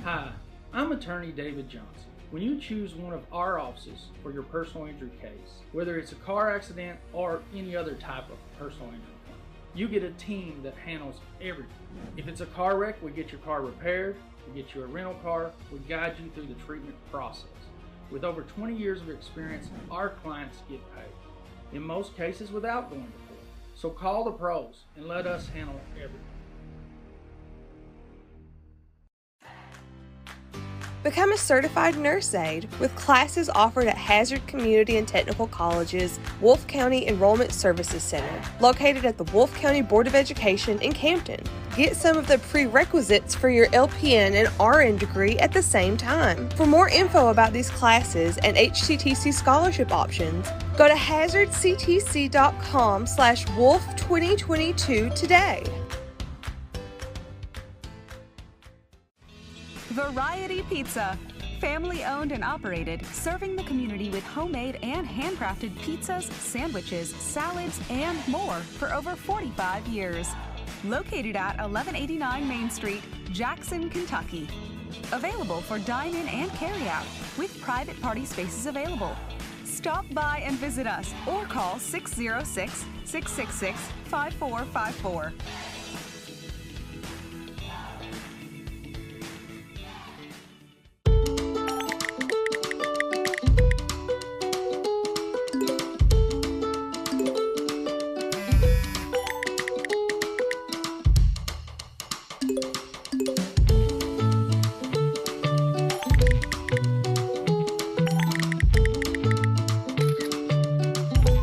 Hi, I'm attorney David Johnson. When you choose one of our offices for your personal injury case, whether it's a car accident or any other type of personal injury claim, you get a team that handles everything. If it's a car wreck, we get your car repaired, we get you a rental car, we guide you through the treatment process. With over 20 years of experience, our clients get paid, in most cases without going to court. So call the pros and let us handle everything. Become a certified nurse aide with classes offered at Hazard Community and Technical College's Wolfe County Enrollment Services Center, located at the Wolfe County Board of Education in Campton. Get some of the prerequisites for your LPN and RN degree at the same time. For more info about these classes and HCTC scholarship options, go to hazardctc.com/wolf2022 today. Variety Pizza. Family owned and operated, serving the community with homemade and handcrafted pizzas, sandwiches, salads, and more for over 45 years. Located at 1189 Main Street, Jackson, Kentucky. Available for dine-in and carry-out, with private party spaces available. Stop by and visit us or call 606-666-5454.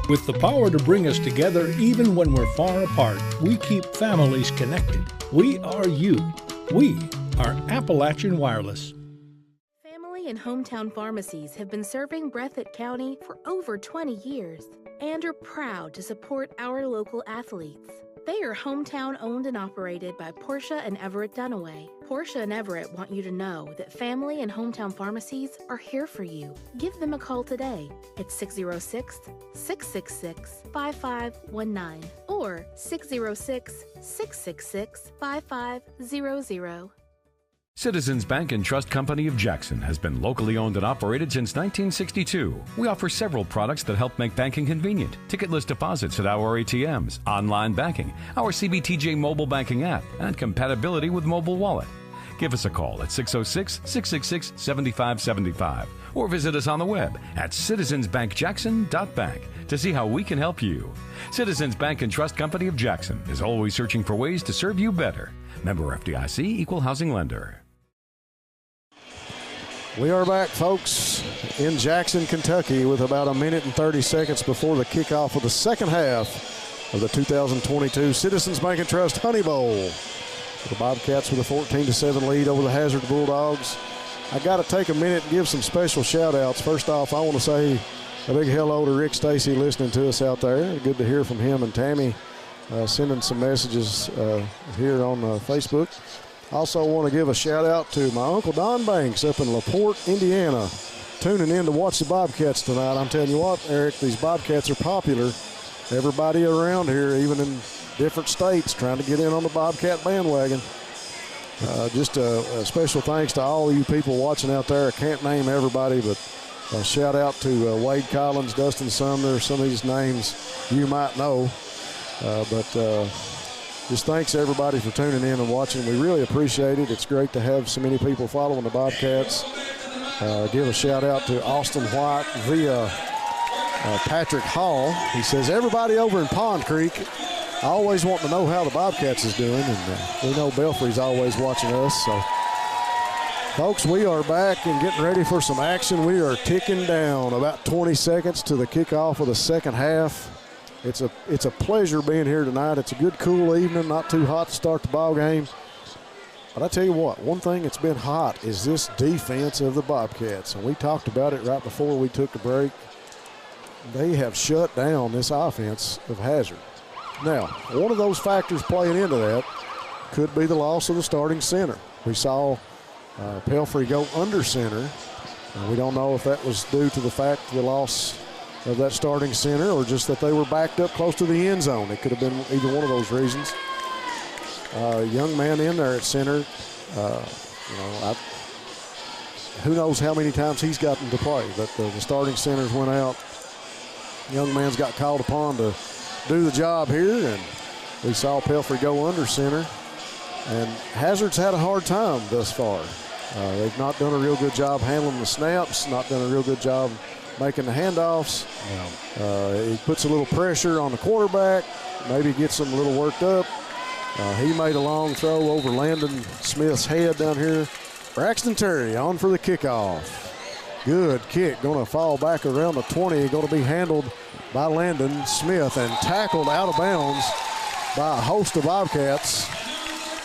With the power to bring us together even when we're far apart, we keep families connected. We are you. We are Appalachian Wireless. Family and hometown pharmacies have been serving Breathitt County for over 20 years and are proud to support our local athletes. They are hometown owned and operated by Portia and Everett Dunaway. Portia and Everett want you to know that family and hometown pharmacies are here for you. Give them a call today at 606-666-5519 or 606-666-5500. Citizens Bank and Trust Company of Jackson has been locally owned and operated since 1962. We offer several products that help make banking convenient. Ticketless deposits at our ATMs, online banking, our CBTJ mobile banking app, and compatibility with mobile wallet. Give us a call at 606-666-7575 or visit us on the web at citizensbankjackson.bank to see how we can help you. Citizens Bank and Trust Company of Jackson is always searching for ways to serve you better. Member FDIC, Equal Housing Lender. We are back, folks, in Jackson, Kentucky, with about a minute and 30 seconds before the kickoff of the second half of the 2022 Citizens Bank and Trust Honey Bowl. The Bobcats with a 14-7 lead over the Hazard Bulldogs. I got to take a minute and give some special shout-outs. First off, I want to say a big hello to Rick Stacy listening to us out there. Good to hear from him and Tammy sending some messages here on Facebook. Also want to give a shout out to my Uncle Don Banks up in LaPorte, Indiana, tuning in to watch the Bobcats tonight. I'm telling you what, Eric, these Bobcats are popular. Everybody around here, even in different states, trying to get in on the Bobcat bandwagon. Just a special thanks to all of you people watching out there. I can't name everybody, but a shout out to Wade Collins, Dustin Sumner, some of these names you might know. Just thanks everybody for tuning in and watching. We really appreciate it. It's great to have so many people following the Bobcats. Give a shout out to Austin White via Patrick Hall. He says, everybody over in Pond Creek, I always want to know how the Bobcats is doing, and we know Belfry's always watching us. So, folks, we are back and getting ready for some action. We are ticking down about 20 seconds to the kickoff of the second half. It's a pleasure being here tonight. It's a good, cool evening, not too hot to start the ball game. But I tell you what, one thing that's been hot is this defense of the Bobcats. And we talked about it right before we took the break. They have shut down this offense of Hazard. Now, one of those factors playing into that could be the loss of the starting center. We saw Pelfrey go under center. And we don't know if that was due to the fact of the loss of that starting center or just that they were backed up close to the end zone. It could have been either one of those reasons. Young man in there at center, who knows how many times he's gotten to play, but the starting centers went out. Young man's got called upon to do the job here, and we saw Pelfrey go under center. And Hazard's had a hard time thus far. They've not done a real good job handling the snaps, not done a real good job making the handoffs. He puts a little pressure on the quarterback, maybe gets him a little worked up. He made a long throw over Landon Smith's head down here. Braxton Terry on for the kickoff. Good kick, going to fall back around the 20, going to be handled by Landon Smith and tackled out of bounds by a host of Bobcats.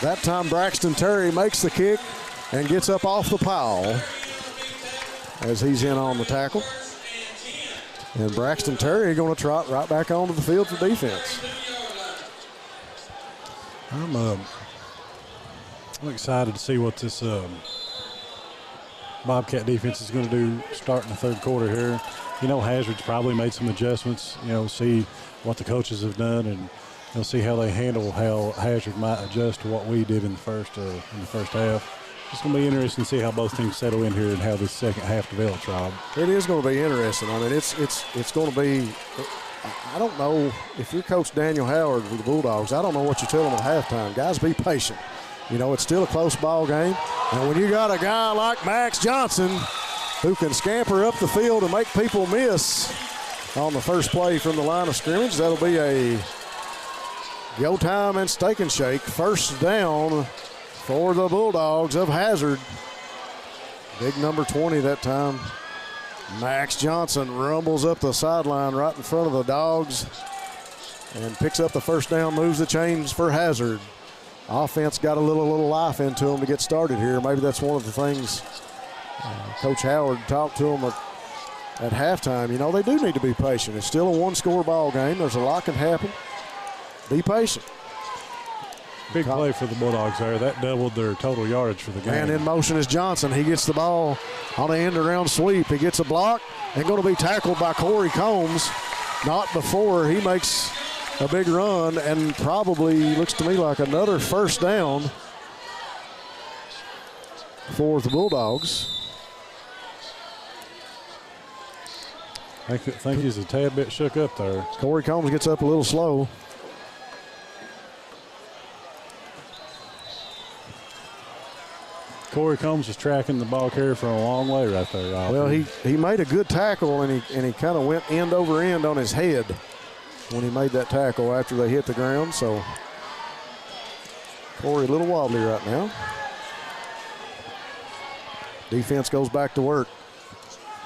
That time Braxton Terry makes the kick and gets up off the pile as he's in on the tackle. And Braxton Terry going to trot right back onto the field for defense. I'm excited to see what this Bobcat defense is going to do starting the third quarter here. You know, Hazard's probably made some adjustments, see what the coaches have done, and see how they handle how Hazard might adjust to what we did in the first half. It's going to be interesting to see how both teams settle in here and how this second half develops, Rob. It is going to be interesting. I mean, it's going to be – I don't know if you're Coach Daniel Howard with the Bulldogs, I don't know what you tell them at halftime. Guys, be patient. It's still a close ball game. And when you got a guy like Max Johnson who can scamper up the field and make people miss on the first play from the line of scrimmage, that'll be a go time and steak and shake. First down for the Bulldogs of Hazard. Big number 20 that time. Max Johnson rumbles up the sideline right in front of the Dogs and picks up the first down, moves the chains for Hazard. Offense got a little life into them to get started here. Maybe that's one of the things Coach Howard talked to them at halftime. They do need to be patient. It's still a one-score ball game. There's a lot can happen. Be patient. Big play for the Bulldogs there. That doubled their total yardage for the game. Man in motion is Johnson. He gets the ball on the end-around sweep. He gets a block and going to be tackled by Corey Combs. Not before he makes a big run and probably looks to me like another first down for the Bulldogs. I think he's a tad bit shook up there. Corey Combs gets up a little slow. Corey Combs is tracking the ball carrier for a long way right there. Well, he made a good tackle, and he kind of went end over end on his head when he made that tackle after they hit the ground. So Corey a little wobbly right now. Defense goes back to work.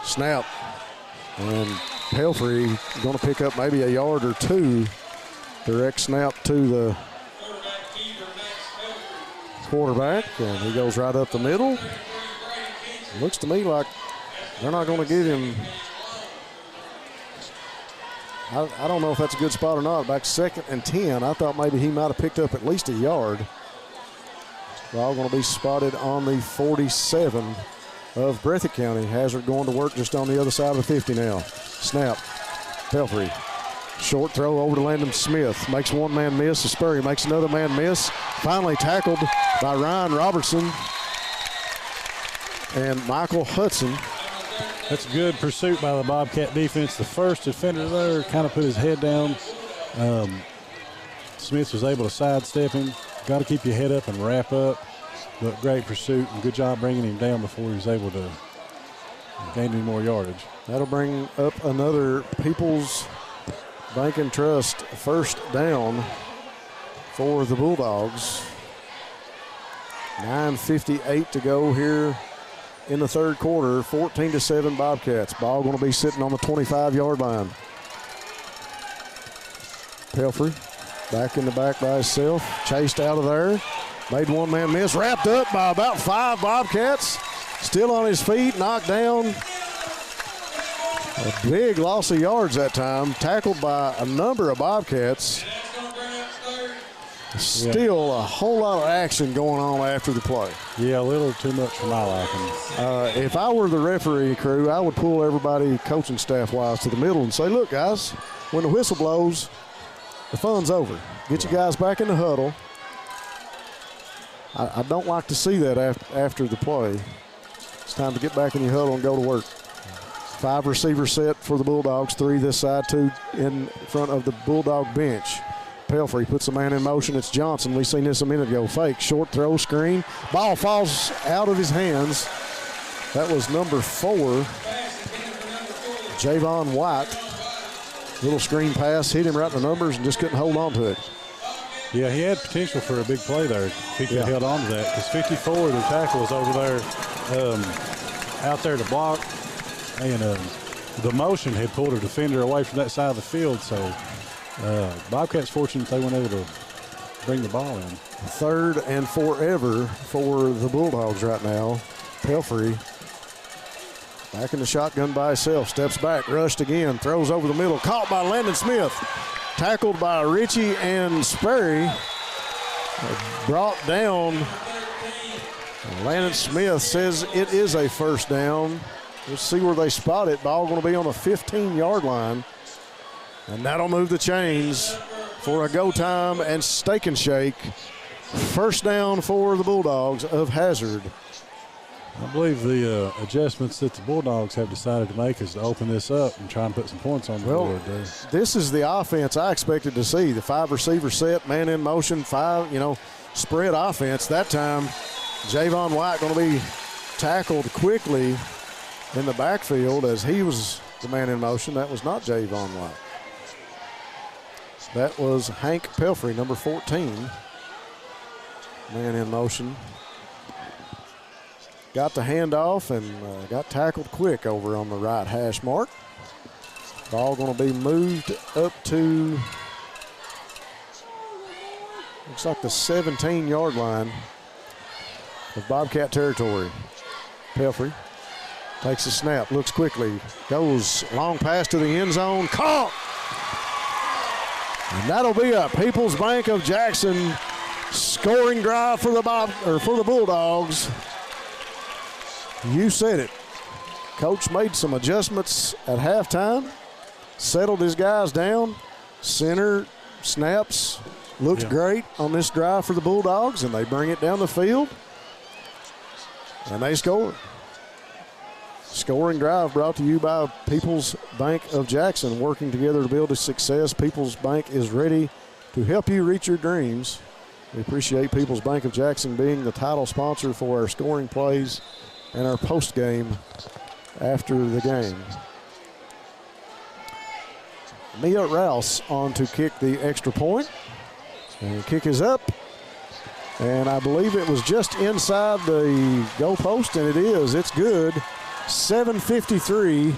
Snap. And Pelfrey going to pick up maybe a yard or two. Direct snap to the quarterback, and he goes right up the middle. Looks to me like they're not going to give him, I don't know if that's a good spot or not. Back 2nd and 10. I thought maybe he might have picked up at least a yard. Ball going to be spotted on the 47 of Breathitt County. Hazard going to work just on the other side of the 50 now. Snap. Pelfrey. Short throw over to Landon Smith. Makes one man miss. Spurrier makes another man miss. Finally tackled by Ryan Robertson and Michael Hudson. That's a good pursuit by the Bobcat defense. The first defender there kind of put his head down. Smith was able to sidestep him. Got to keep your head up and wrap up. But great pursuit and good job bringing him down before he was able to gain any more yardage. That'll bring up another People's Bank and Trust first down for the Bulldogs. 9:58 to go here in the third quarter. 14-7 Bobcats. Ball going to be sitting on the 25-yard line. Pelfrey back in the back by himself. Chased out of there. Made one man miss. Wrapped up by about 5 Bobcats. Still on his feet, knocked down. A big loss of yards that time. Tackled by a number of Bobcats. Still a whole lot of action going on after the play. Yeah, a little too much for my liking. If I were the referee crew, I would pull everybody coaching staff-wise to the middle and say, look, guys, when the whistle blows, the fun's over. Get you guys back in the huddle. I don't like to see that after the play. It's time to get back in your huddle and go to work. 5 receiver set for the Bulldogs, 3 this side, 2 in front of the Bulldog bench. Pelfrey puts the man in motion. It's Johnson. We seen this a minute ago. Fake, short throw, screen. Ball falls out of his hands. That was number 4, Javon White. Little screen pass, hit him right in the numbers and just couldn't hold on to it. Yeah, he had potential for a big play there if he could have held on to that. Because 54, the tackle was over there, out there to block. And the motion had pulled a defender away from that side of the field. So Bobcats fortunate they weren't able to bring the ball in. 3rd and forever for the Bulldogs right now. Pelfrey back in the shotgun by himself. Steps back, rushed again, throws over the middle. Caught by Landon Smith. Tackled by Ritchie and Sperry. Brought down. Landon Smith says it is a first down. Let's see where they spot it. Ball going to be on the 15-yard line. And that'll move the chains for a go time and steak and shake. First down for the Bulldogs of Hazard. I believe the adjustments that the Bulldogs have decided to make is to open this up and try and put some points on the board. This is the offense I expected to see. The 5 receiver set, man in motion, 5, spread offense. That time, Javon White going to be tackled quickly in the backfield as he was the man in motion. That was not Javon White. That was Hank Pelfrey, number 14. Man in motion. Got the handoff and got tackled quick over on the right hash mark. Ball going to be moved up to, looks like the 17-yard line of Bobcat territory. Pelfrey takes a snap, looks quickly, goes long pass to the end zone, caught! And that'll be a People's Bank of Jackson scoring drive for the Bulldogs. You said it. Coach made some adjustments at halftime, settled his guys down. Center snaps, looks great on this drive for the Bulldogs, and they bring it down the field, and they score. Scoring drive brought to you by People's Bank of Jackson, working together to build a success. People's Bank is ready to help you reach your dreams. We appreciate People's Bank of Jackson being the title sponsor for our scoring plays and our post game after the game. Mia Rouse on to kick the extra point. And the kick is up. And I believe it was just inside the goal post, and it is. It's good. 7:53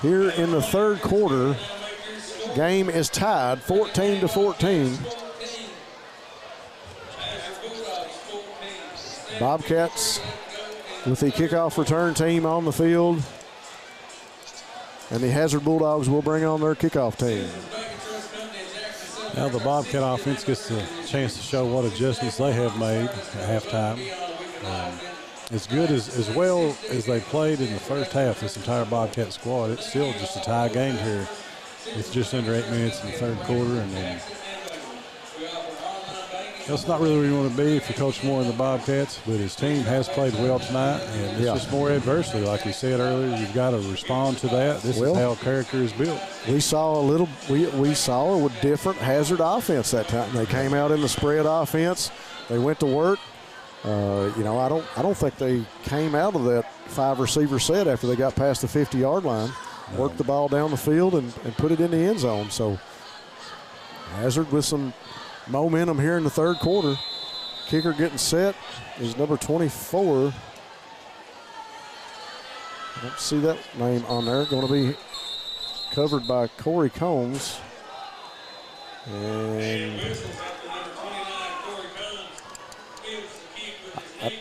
here in the third quarter. Game is tied 14-14. Bobcats with the kickoff return team on the field. And the Hazard Bulldogs will bring on their kickoff team. Now the Bobcat offense gets the chance to show what adjustments they have made at halftime. As good as well as they played in the first half, this entire Bobcat squad, it's still just a tie game here. It's just under 8 minutes in the third quarter, and that's not really where you want to be if you coach more in the Bobcats, but his team has played well tonight, and it's just more adversity. Like we said earlier, you've got to respond to that. This is how character is built. We saw we saw a different Hazard offense that time. They came out in the spread offense. They went to work. I don't think they came out of that 5 receiver set after they got past the 50-yard line. Worked the ball down the field and put it in the end zone. So Hazard with some momentum here in the third quarter. Kicker getting set is number 24. I don't see that name on there. Going to be covered by Corey Combs. And I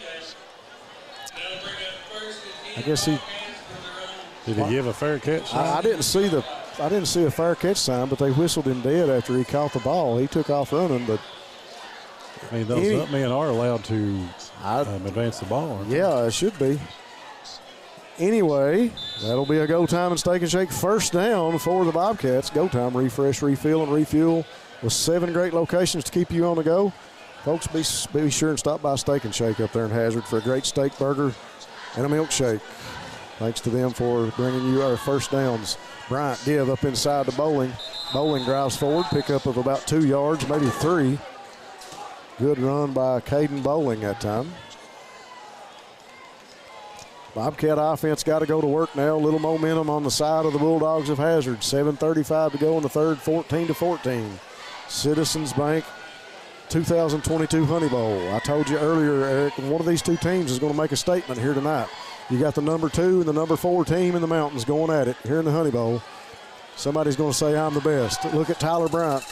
guess he. Did he give a fair catch sign? I didn't see a fair catch sign, but they whistled him dead after he caught the ball. He took off running, but I mean, those men are allowed to advance the ball. Yeah, it should be. Anyway, that'll be a go time and Steak and Shake first down for the Bobcats. Go time, refresh, refill, and refuel with 7 great locations to keep you on the go. Folks, be sure and stop by Steak and Shake up there in Hazard for a great steak burger and a milkshake. Thanks to them for bringing you our first downs. Bryant give up inside to Bowling. Bowling drives forward, pickup of about 2 yards, maybe 3. Good run by Caden Bowling that time. Bobcat offense got to go to work now. A little momentum on the side of the Bulldogs of Hazard. 7:35 to go in the third, 14-14. Citizens Bank 2022 Honey Bowl. I told you earlier, Eric, one of these two teams is going to make a statement here tonight. You got the number 2 and the number 4 team in the mountains going at it here in the Honey Bowl. Somebody's going to say, I'm the best. Look at Tyler Bryant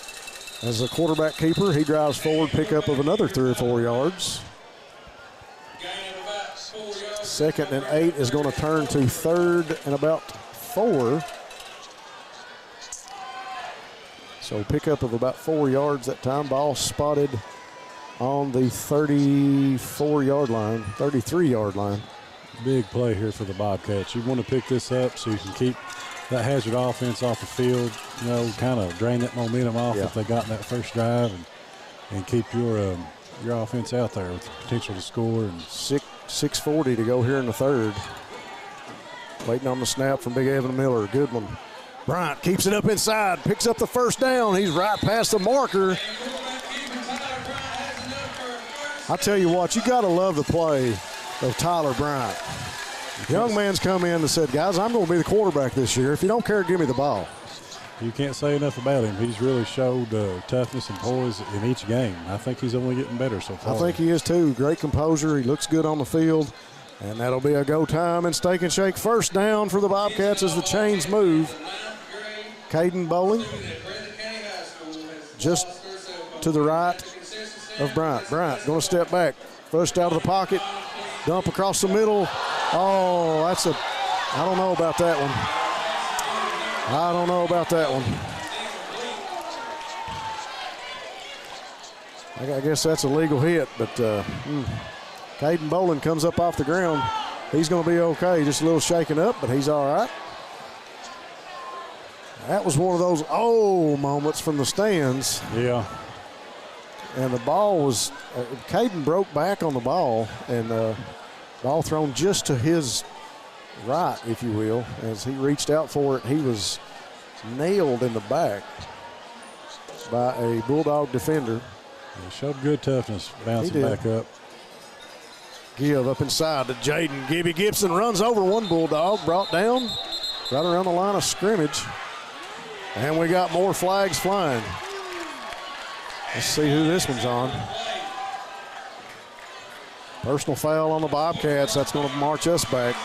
as a quarterback keeper. He drives forward, pickup of another 3 or 4 yards. 2nd and 8 is going to turn to 3rd and about 4. So pickup of about 4 yards that time. Ball spotted on the 34-yard line, 33-yard line. Big play here for the Bobcats. You want to pick this up so you can keep that Hazard offense off the field, you know, kind of drain that momentum off if they got in that first drive and keep your offense out there with the potential to score. And 6:40 to go here in the third. Waiting on the snap from Big Evan Miller. Good one. Bryant keeps it up inside, picks up the first down. He's right past the marker. I tell you what, you got to love the play of Tyler Bryant. Young man's come in and said, guys, I'm going to be the quarterback this year. If you don't care, give me the ball. You can't say enough about him. He's really showed toughness and poise in each game. I think he's only getting better so far. I think he is too. Great composure. He looks good on the field. And that'll be a go time and Steak and Shake first down for the Bobcats as the chains move. Caden Bowling just to the right of Bryant. Bryant going to step back. First out of the pocket. Dump across the middle. Oh, I don't know about that one. I don't know about that one. I guess that's a legal hit, but Caden Bowling comes up off the ground. He's going to be okay. Just a little shaken up, but he's all right. That was one of those moments from the stands. Yeah. And the ball was, Caden broke back on the ball, and ball thrown just to his right, if you will. As he reached out for it, he was nailed in the back by a Bulldog defender. He showed good toughness bouncing back up. Give up inside to Jaden. Gibby Gibson runs over one Bulldog, brought down right around the line of scrimmage. And we got more flags flying. Let's see who this one's on. Personal foul on the Bobcats. That's going to march us back.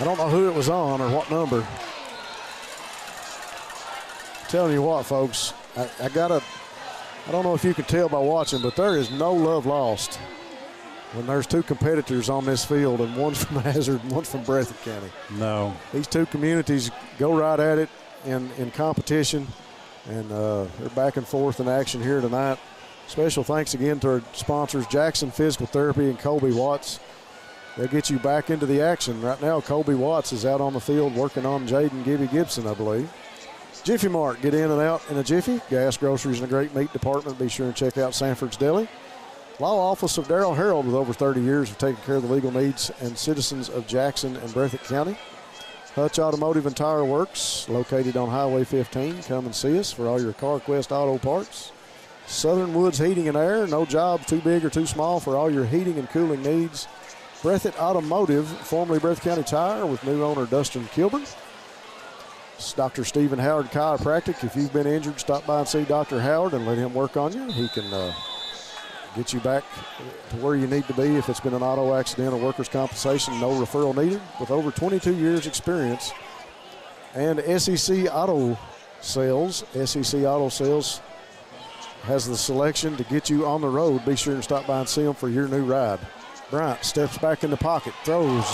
I don't know who it was on or what number. I'm telling you what, folks, I don't know if you can tell by watching, but there is no love lost when there's two competitors on this field, and one's from Hazard and one's from Breathitt County. No. These two communities go right at it in competition, and they're back and forth in action here tonight. Special thanks again to our sponsors, Jackson Physical Therapy and Colby Watts. They'll get you back into the action. Right now, Colby Watts is out on the field working on Jaden Gibby Gibson, I believe. Jiffy Mart, get in and out in a jiffy. Gas, groceries, and a great meat department. Be sure and check out Sanford's Deli. Law Office of Darrell Harold with over 30 years of taking care of the legal needs and citizens of Jackson and Breathitt County. Hutch Automotive and Tire Works, located on Highway 15. Come and see us for all your CarQuest auto parts. Southern Woods Heating and Air, no job too big or too small for all your heating and cooling needs. Breathitt Automotive, formerly Breathitt County Tire, with new owner Dustin Kilburn. It's Dr. Stephen Howard Chiropractic. If you've been injured, stop by and see Dr. Howard and let him work on you. He can get you back to where you need to be if it's been an auto accident or workers' compensation. No referral needed. With over 22 years experience. And SEC Auto Sales. SEC Auto Sales has the selection to get you on the road. Be sure and stop by and see them for your new ride. Bryant steps back in the pocket, throws.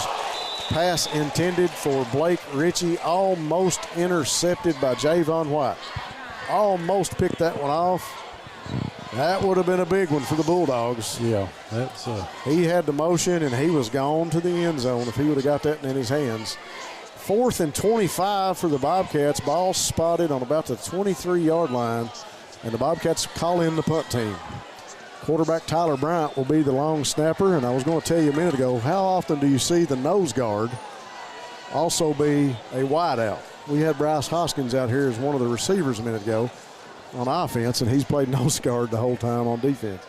Pass intended for Blake Ritchie, almost intercepted by Javon White. Almost picked that one off. That would have been a big one for the Bulldogs. Yeah, that's. He had the motion, and he was gone to the end zone if he would have got that in his hands. 4th and 25 for the Bobcats. Ball spotted on about the 23-yard line, and the Bobcats call in the punt team. Quarterback Tyler Bryant will be the long snapper, and I was going to tell you a minute ago, how often do you see the nose guard also be a wideout? We had Bryce Hoskins out here as one of the receivers a minute ago on offense, and he's played nose guard the whole time on defense.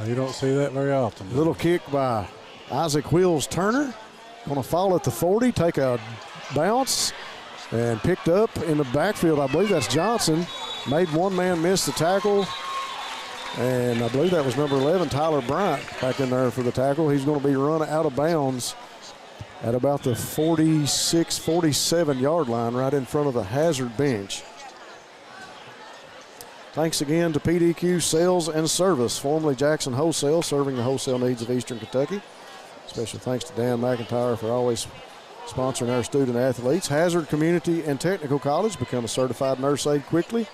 You don't see that very often. Little kick by Isaac Wills Turner. Going to fall at the 40, take a bounce, and picked up in the backfield. I believe that's Johnson. Made one man miss the tackle. And I believe that was number 11, Tyler Bryant, back in there for the tackle. He's going to be run out of bounds at about the 46, 47-yard line right in front of the Hazard bench. Thanks again to PDQ Sales and Service, formerly Jackson Wholesale, serving the wholesale needs of Eastern Kentucky. Special thanks to Dan McIntyre for always sponsoring our student athletes. Hazard Community and Technical College, become a certified nurse aide quickly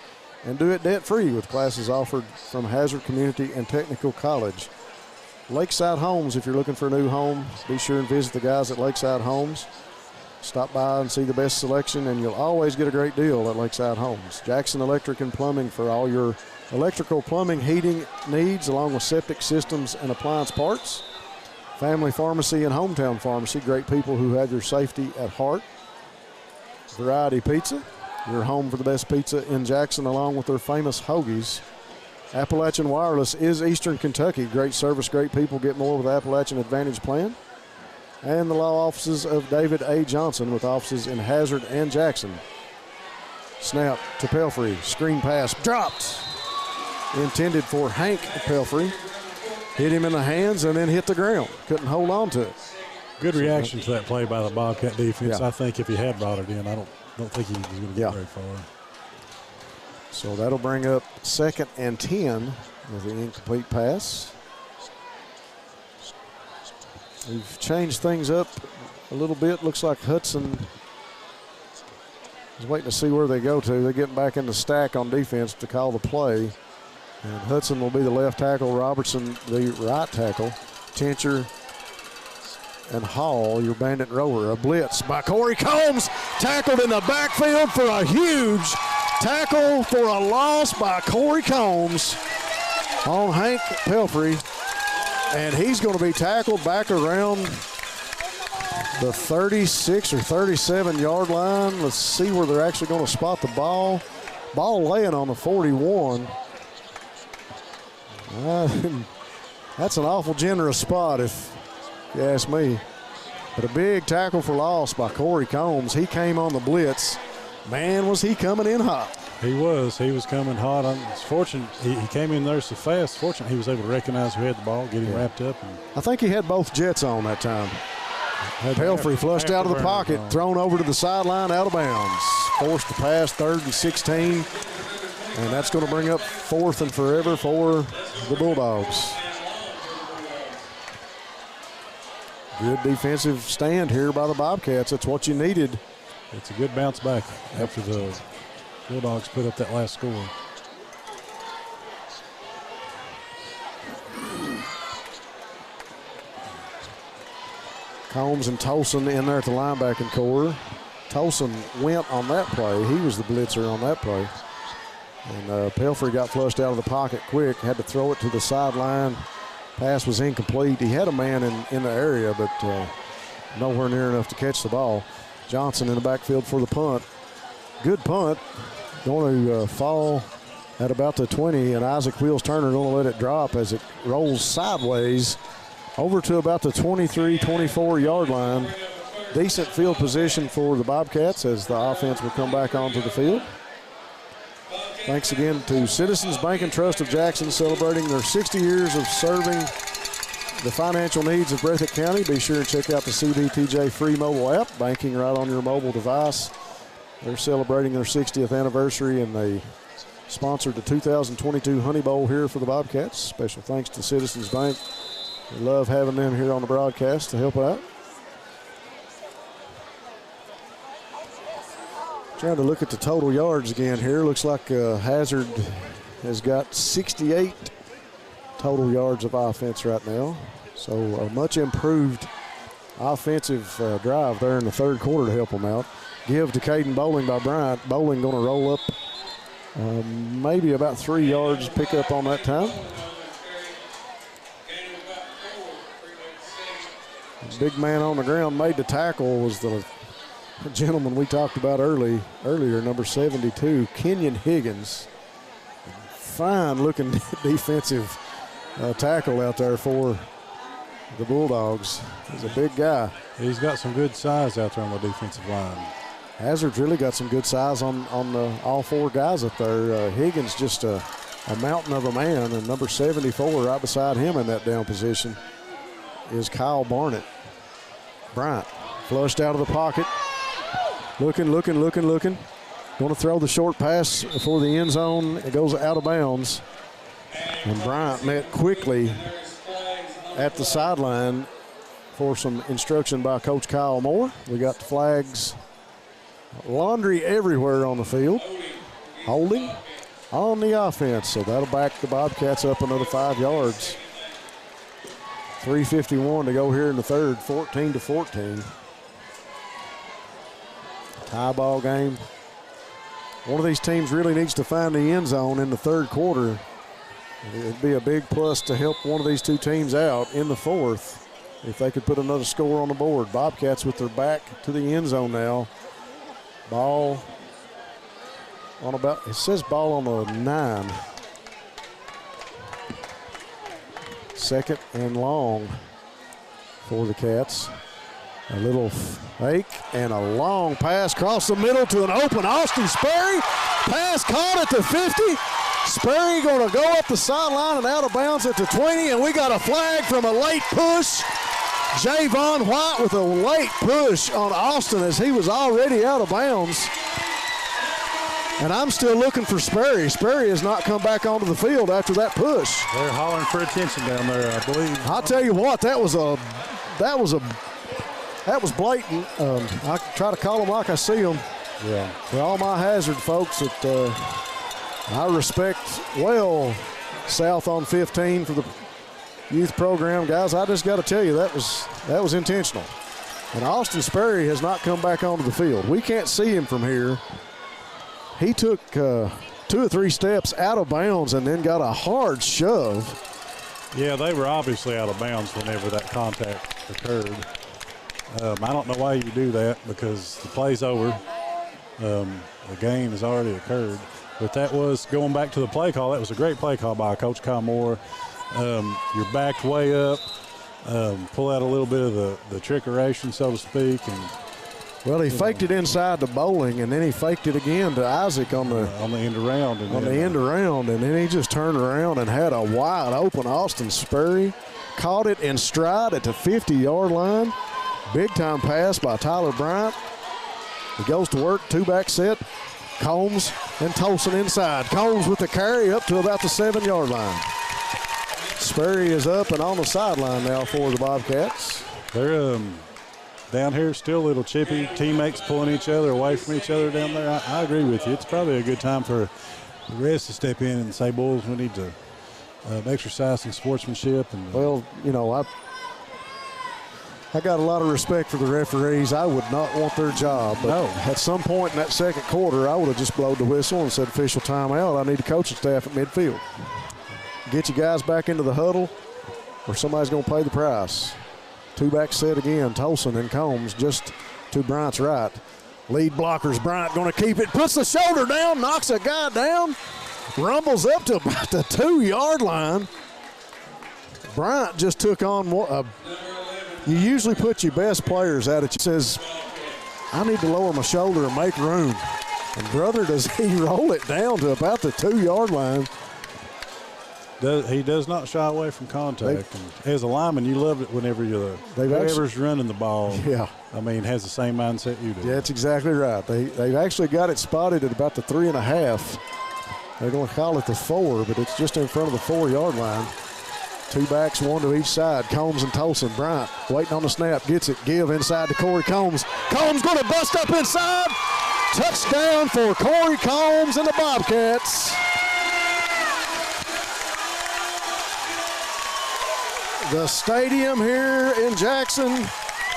and do it debt-free with classes offered from Hazard Community and Technical College. Lakeside Homes, if you're looking for a new home, be sure and visit the guys at Lakeside Homes. Stop by and see the best selection, and you'll always get a great deal at Lakeside Homes. Jackson Electric and Plumbing for all your electrical, plumbing, heating needs, along with septic systems and appliance parts. Family Pharmacy and Hometown Pharmacy, great people who have your safety at heart. Variety Pizza, your home for the best pizza in Jackson, along with their famous hoagies. Appalachian Wireless is Eastern Kentucky. Great service, great people. Get more with Appalachian Advantage Plan. And the law offices of David A. Johnson, with offices in Hazard and Jackson. Snap to Pelfrey. Screen pass dropped. Intended for Hank Pelfrey. Hit him in the hands and then hit the ground. Couldn't hold on to it. Good reaction to that play by the Bobcat defense. Yeah. I think if he had brought it in, I don't think he was going to get very far. So that'll bring up 2nd and 10 with the incomplete pass. We've changed things up a little bit. Looks like Hudson is waiting to see where they go to. They're getting back in the stack on defense to call the play. And Hudson will be the left tackle, Robertson the right tackle. Tincher and Hall, your bandit rower. A blitz by Corey Combs, tackled in the backfield for a huge tackle for a loss by Corey Combs on Hank Pelfrey. And he's going to be tackled back around the 36 or 37-yard line. Let's see where they're actually going to spot the ball. Ball laying on the 41. That's an awful generous spot if you ask me. But a big tackle for loss by Corey Combs. He came on the blitz. Man, was he coming in hot. He was coming hot. It's fortunate he came in there so fast. Fortunate he was able to recognize who had the ball, get him wrapped up. I think he had both jets on that time. Pelfrey flushed out of the pocket, thrown over to the sideline, out of bounds. Forced to pass, 3rd and 16. And that's going to bring up 4th and forever for the Bulldogs. Good defensive stand here by the Bobcats. That's what you needed. It's a good bounce back after the Bulldogs put up that last score. Combs and Tolson in there at the linebacking core. Tolson went on that play. He was the blitzer on that play. And Pelfrey got flushed out of the pocket quick, had to throw it to the sideline. Pass was incomplete. He had a man in the area, but nowhere near enough to catch the ball. Johnson in the backfield for the punt. Good punt. Going to fall at about the 20, and Isaac Wheels Turner going to let it drop as it rolls sideways over to about the 23, 24-yard line. Decent field position for the Bobcats as the offense will come back onto the field. Thanks again to Citizens Bank and Trust of Jackson, celebrating their 60 years of serving the financial needs of Breathitt County. Be sure and check out the CBTJ free mobile app, banking right on your mobile device. They're celebrating their 60th anniversary, and they sponsored the 2022 Honey Bowl here for the Bobcats. Special thanks to Citizens Bank. We love having them here on the broadcast to help out. Trying to look at the total yards again here. Looks like Hazard has got 68 total yards of offense right now. So a much improved offensive drive there in the third quarter to help them out. Give to Caden Bowling by Bryant. Bowling going to roll up maybe about 3 yards pick up on that time. The big man on the ground made the tackle was the gentleman we talked about earlier, number 72, Kenyon Higgins. Fine looking defensive tackle out there for the Bulldogs. He's a big guy. He's got some good size out there on the defensive line. Hazard's really got some good size on all four guys up there. Higgins just a mountain of a man, and number 74 right beside him in that down position is Kyle Barnett. Bryant flushed out of the pocket. Looking. Going to throw the short pass for the end zone. It goes out of bounds. And Bryant met quickly at the sideline for some instruction by Coach Kyle Moore. We got the flags, laundry everywhere on the field. Holding on the offense, so that'll back the Bobcats up another 5 yards. 3:51 to go here in the third, 14-14. Tie ball game. One of these teams really needs to find the end zone in the third quarter. It'd be a big plus to help one of these two teams out in the fourth if they could put another score on the board. Bobcats with their back to the end zone now. Ball on about, it says ball on the 9. Second and long for the Cats. A little fake and a long pass across the middle to an open Austin Sperry. Pass caught at the 50. Sperry going to go up the sideline and out of bounds at the 20, and we got a flag from a late push. Javon White with a late push on Austin as he was already out of bounds. And I'm still looking for Sperry. Sperry has not come back onto the field after that push. They're hollering for attention down there, I believe. I'll tell you what, that was blatant. I try to call them like I see them. Yeah. For all my Hazard folks that I respect well, south on 15 for the youth program guys, I just got to tell you that was intentional. And Austin Sperry has not come back onto the field. We can't see him from here. He took 2 or 3 steps out of bounds and then got a hard shove. Yeah, they were obviously out of bounds whenever that contact occurred. I don't know why you do that because the play's over. The game has already occurred. But that was, going back to the play call, that was a great play call by Coach Kyle Moore. You're backed way up, pull out a little bit of the trickeration, so to speak. And well, he faked it inside to Bowling, and then he faked it again to Isaac on the end around. And then he just turned around and had a wide open Austin Sperry. Caught it in stride at the 50-yard line. Big time pass by Tyler Bryant. He goes to work, 2-back set. Combs and Tolson inside. Combs with the carry up to about the 7-yard line. Sperry is up and on the sideline now for the Bobcats. They're down here still a little chippy. Teammates pulling each other away from each other down there. I agree with you. It's probably a good time for the rest to step in and say, Bulls, we need to exercise some sportsmanship. And well, you know, I got a lot of respect for the referees. I would not want their job. But no. At some point in that second quarter, I would have just blown the whistle and said, official timeout. I need the coaching staff at midfield. Get you guys back into the huddle or somebody's going to pay the price. 2-back set again. Tolson and Combs just to Bryant's right. Lead blockers. Bryant going to keep it. Puts the shoulder down. Knocks a guy down. Rumbles up to about the 2-yard line. Bryant just took on more. You usually put your best players at it. He says, I need to lower my shoulder and make room. And brother, does he roll it down to about the 2-yard line. He does not shy away from contact. And as a lineman, you love it whenever whoever's running the ball, has the same mindset you do. Yeah, that's exactly right. They've actually got it spotted at about the 3.5. They're going to call it the 4, but it's just in front of the 4-yard line. 2 backs, 1 to each side. Combs and Tolson. Bryant waiting on the snap. Gets it. Give inside to Corey Combs. Combs going to bust up inside. Touchdown for Corey Combs and the Bobcats. The stadium here in Jackson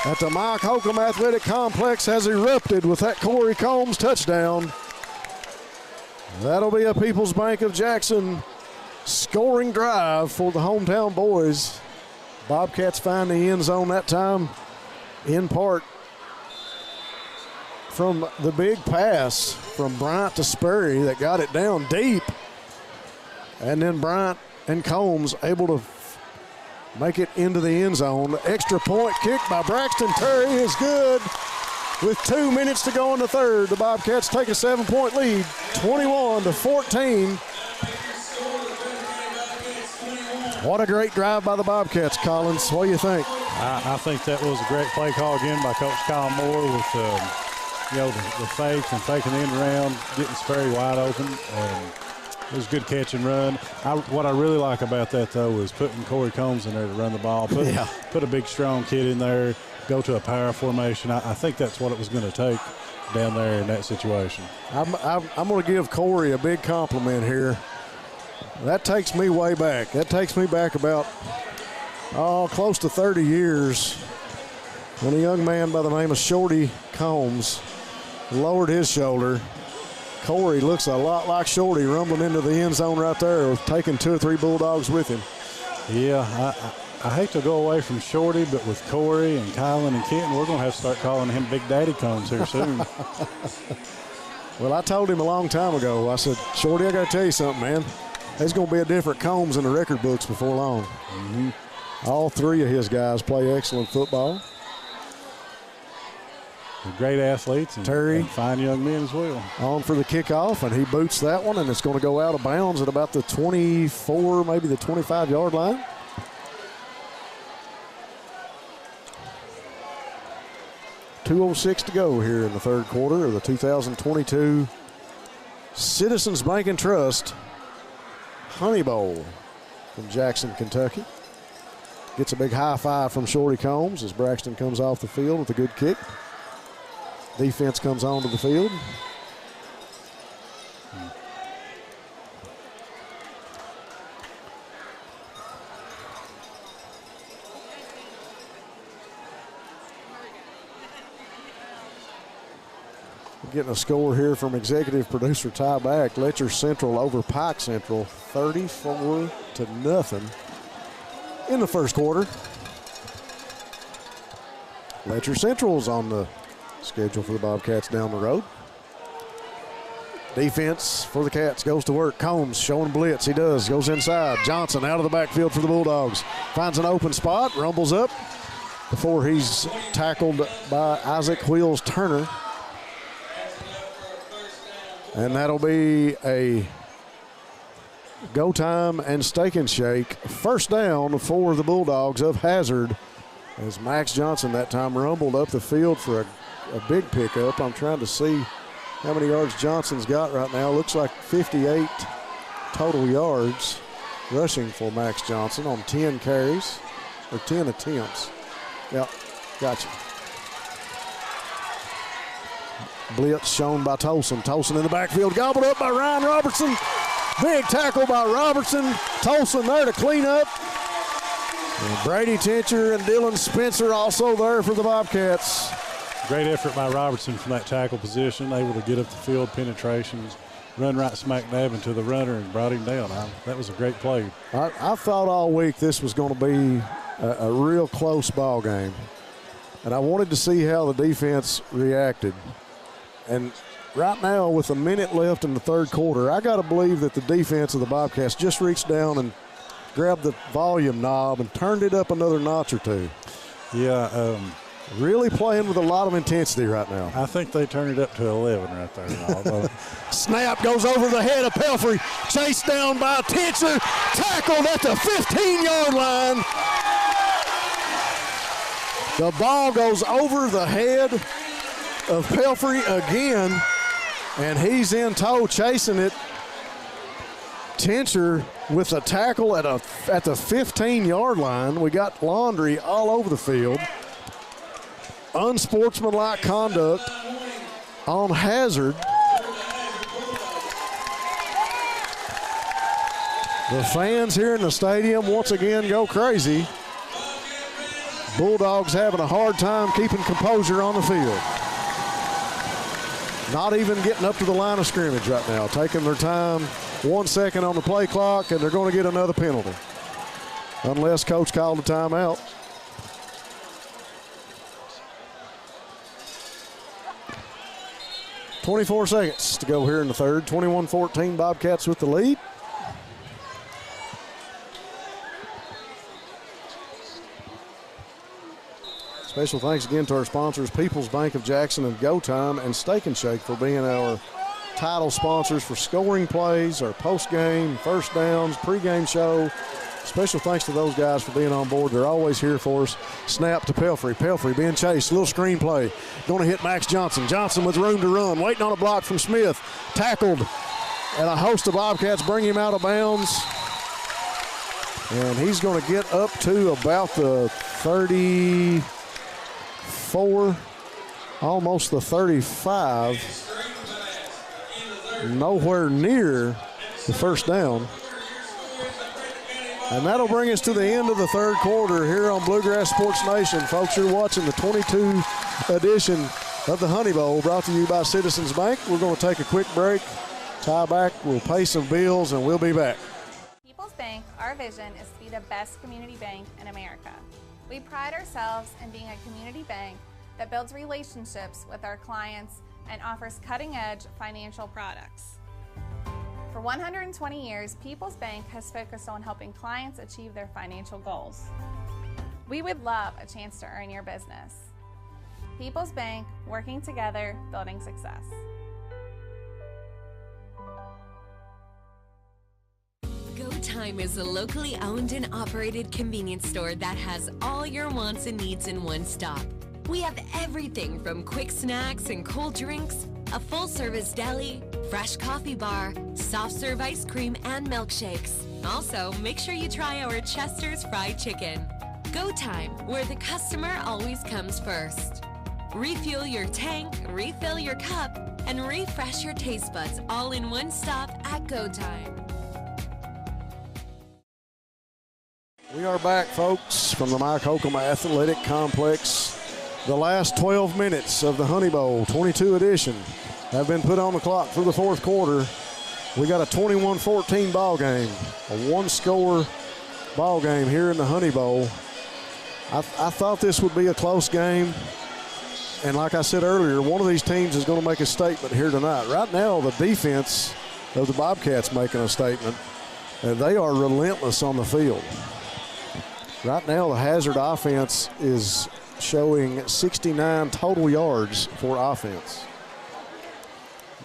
at the Mike Holcomb Athletic Complex has erupted with that Corey Combs touchdown. That'll be a People's Bank of Jackson scoring drive for the hometown boys. Bobcats find the end zone that time, in part from the big pass from Bryant to Sperry that got it down deep. And then Bryant and Combs able to make it into the end zone. Extra point kick by Braxton Terry is good. With 2 minutes to go in the third, the Bobcats take a 7-point lead, 21-14. What a great drive by the Bobcats, Collins. What do you think? I think that was a great play call again by Coach Kyle Moore with the fake and faking the end around, getting Sperry wide open. It was a good catch and run. What I really like about that, though, is putting Corey Combs in there to run the ball. Put a big, strong kid in there, go to a power formation. I think that's what it was going to take down there in that situation. I'm going to give Corey a big compliment here. That takes me way back. That takes me back about, close to 30 years when a young man by the name of Shorty Combs lowered his shoulder. Corey looks a lot like Shorty rumbling into the end zone right there, taking 2 or 3 Bulldogs with him. Yeah, I hate to go away from Shorty, but with Corey and Kylan and Kenton, we're going to have to start calling him Big Daddy Combs here soon. Well, I told him a long time ago, I said, Shorty, I got to tell you something, man. There's going to be a different Combs in the record books before long. Mm-hmm. All 3 of his guys play excellent football. They're great athletes and Terry, fine young men as well. On for the kickoff, and he boots that one, and it's going to go out of bounds at about the 24, maybe the 25-yard line. .206 to go here in the third quarter of the 2022 Citizens Bank and Trust Honey Bowl from Jackson, Kentucky. Gets a big high five from Shorty Combs as Braxton comes off the field with a good kick. Defense comes onto the field. Getting a score here from executive producer Ty Back. Letcher Central over Pike Central, 34-0 in the first quarter. Letcher Central's on the schedule for the Bobcats down the road. Defense for the Cats goes to work. Combs showing blitz. He does. Goes inside. Johnson out of the backfield for the Bulldogs. Finds an open spot. Rumbles up before he's tackled by Isaac Wheels Turner. And that'll be a go time and Steak and Shake. First down for the Bulldogs of Hazard as Max Johnson that time rumbled up the field for a big pickup. I'm trying to see how many yards Johnson's got right now. Looks like 58 total yards rushing for Max Johnson on 10 carries or 10 attempts. Yep, gotcha. Blitz shown by Tolson. Tolson in the backfield, gobbled up by Ryan Robertson. Big tackle by Robertson. Tolson there to clean up. And Brady Tincher and Dylan Spencer also there for the Bobcats. Great effort by Robertson from that tackle position, able to get up the field, penetrations, run right smack dab into the runner and brought him down. That was a great play. I thought all week this was going to be a real close ball game. And I wanted to see how the defense reacted. And right now, with a minute left in the third quarter, I got to believe that the defense of the Bobcats just reached down and grabbed the volume knob and turned it up another notch or two. Yeah. Really playing with a lot of intensity right now. I think they turned it up to 11 right there. Snap goes over the head of Pelfrey. Chased down by Tincher. Tackled at the 15-yard line. The ball goes over the head of Pelfrey again, and he's in tow chasing it. Tincher with a tackle at the 15-yard line. We got Laundry all over the field. Unsportsmanlike conduct on Hazard. The fans here in the stadium once again go crazy. Bulldogs having a hard time keeping composure on the field. Not even getting up to the line of scrimmage right now, taking their time. 1 second on the play clock, and they're going to get another penalty. Unless coach called a timeout. .24 seconds to go here in the third. 21-14, Bobcats with the lead. Special thanks again to our sponsors, People's Bank of Jackson and Go Time and Steak and Shake, for being our title sponsors for scoring plays, our post-game, first downs, pre-game show. Special thanks to those guys for being on board. They're always here for us. Snap to Pelfrey. Pelfrey being chased. Little screen play. Going to hit Max Johnson. Johnson with room to run. Waiting on a block from Smith. Tackled. And a host of Bobcats bring him out of bounds. And he's going to get up to about the 34, almost the 35. Nowhere near the first down. And that'll bring us to the end of the third quarter here on Bluegrass Sports Nation. Folks, you're watching the 22 edition of the Honey Bowl, brought to you by Citizens Bank. We're going to take a quick break, tie back, we'll pay some bills, and we'll be back. People's Bank, our vision is to be the best community bank in America. We pride ourselves in being a community bank that builds relationships with our clients and offers cutting-edge financial products. For 120 years, People's Bank has focused on helping clients achieve their financial goals. We would love a chance to earn your business. People's Bank, working together, building success. Go Time is a locally owned and operated convenience store that has all your wants and needs in one stop. We have everything from quick snacks and cold drinks, a full-service deli, fresh coffee bar, soft-serve ice cream, and milkshakes. Also, make sure you try our Chester's Fried Chicken. Go Time, where the customer always comes first. Refuel your tank, refill your cup, and refresh your taste buds all in one stop at Go Time. We are back, folks, from the Mike Holcomb Athletic Complex. The last 12 minutes of the Honey Bowl 22 edition have been put on the clock for the fourth quarter. We got a 21-14 ball game, a one-score ball game here in the Honey Bowl. I thought this would be a close game, and like I said earlier, one of these teams is going to make a statement here tonight. Right now, the defense of the Bobcats making a statement, and they are relentless on the field. Right now, the Hazard offense is showing 69 total yards for offense.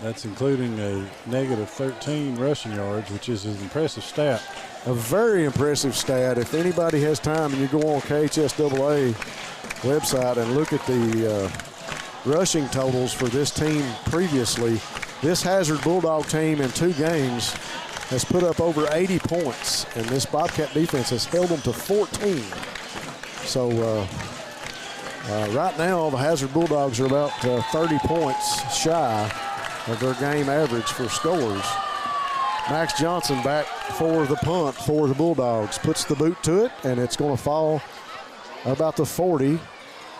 That's including a negative 13 rushing yards, which is an impressive stat. A very impressive stat. If anybody has time and you go on KHSAA website and look at the rushing totals for this team previously, this Hazard Bulldog team in 2 games has put up over 80 points, and this Bobcat defense has held them to 14. So right now, the Hazard Bulldogs are about 30 points shy of their game average for scores. Max Johnson back for the punt for the Bulldogs, puts the boot to it, and it's going to fall about the 40,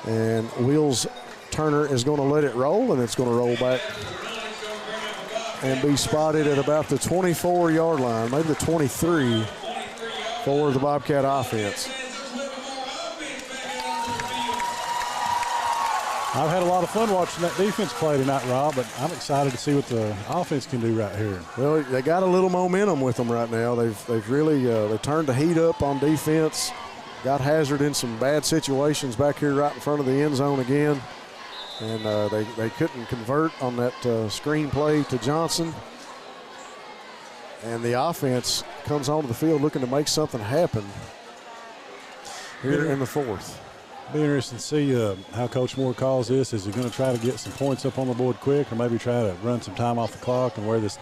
and Wills Turner is going to let it roll, and it's going to roll back and be spotted at about the 24-yard line, maybe the 23 for the Bobcat offense. I've had a lot of fun watching that defense play tonight, Rob, but I'm excited to see what the offense can do right here. Well, they got a little momentum with them right now. They've really they turned the heat up on defense, got Hazard in some bad situations back here right in front of the end zone again, and they couldn't convert on that screen play to Johnson. And the offense comes onto the field looking to make something happen here in the fourth. Be interesting to see how Coach Moore calls this. Is he going to try to get some points up on the board quick, or maybe try to run some time off the clock and wear this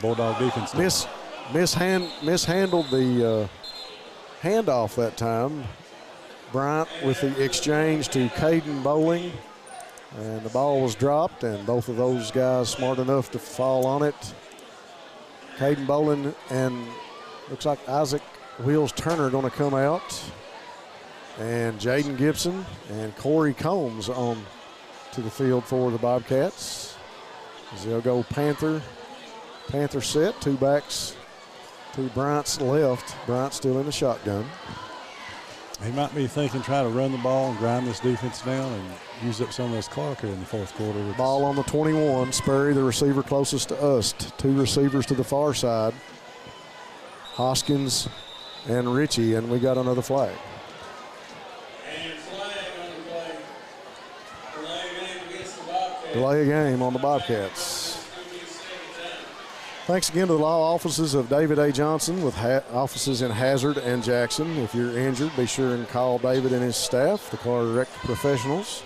Bulldog defense down? mishandled the handoff that time. Bryant with the exchange to Caden Bowling, and the ball was dropped, and both of those guys smart enough to fall on it. Caden Bowling and looks like Isaac Wheels Turner going to come out, and Jaden Gibson and Corey Combs on to the field for the Bobcats. As they'll go Panther set, two backs to Bryant's left. Bryant still in the shotgun. He might be thinking, try to run the ball and grind this defense down and use up some of this clock here in the fourth quarter. Ball on the 21. Sperry, the receiver closest to us. Two receivers to the far side. Hoskins and Ritchie, and we got another flag. And flag on the play. Delay game against the Bobcats. Delay a game on the Bobcats. Thanks again to the law offices of David A. Johnson with offices in Hazard and Jackson. If you're injured, be sure and call David and his staff, the car wreck professionals.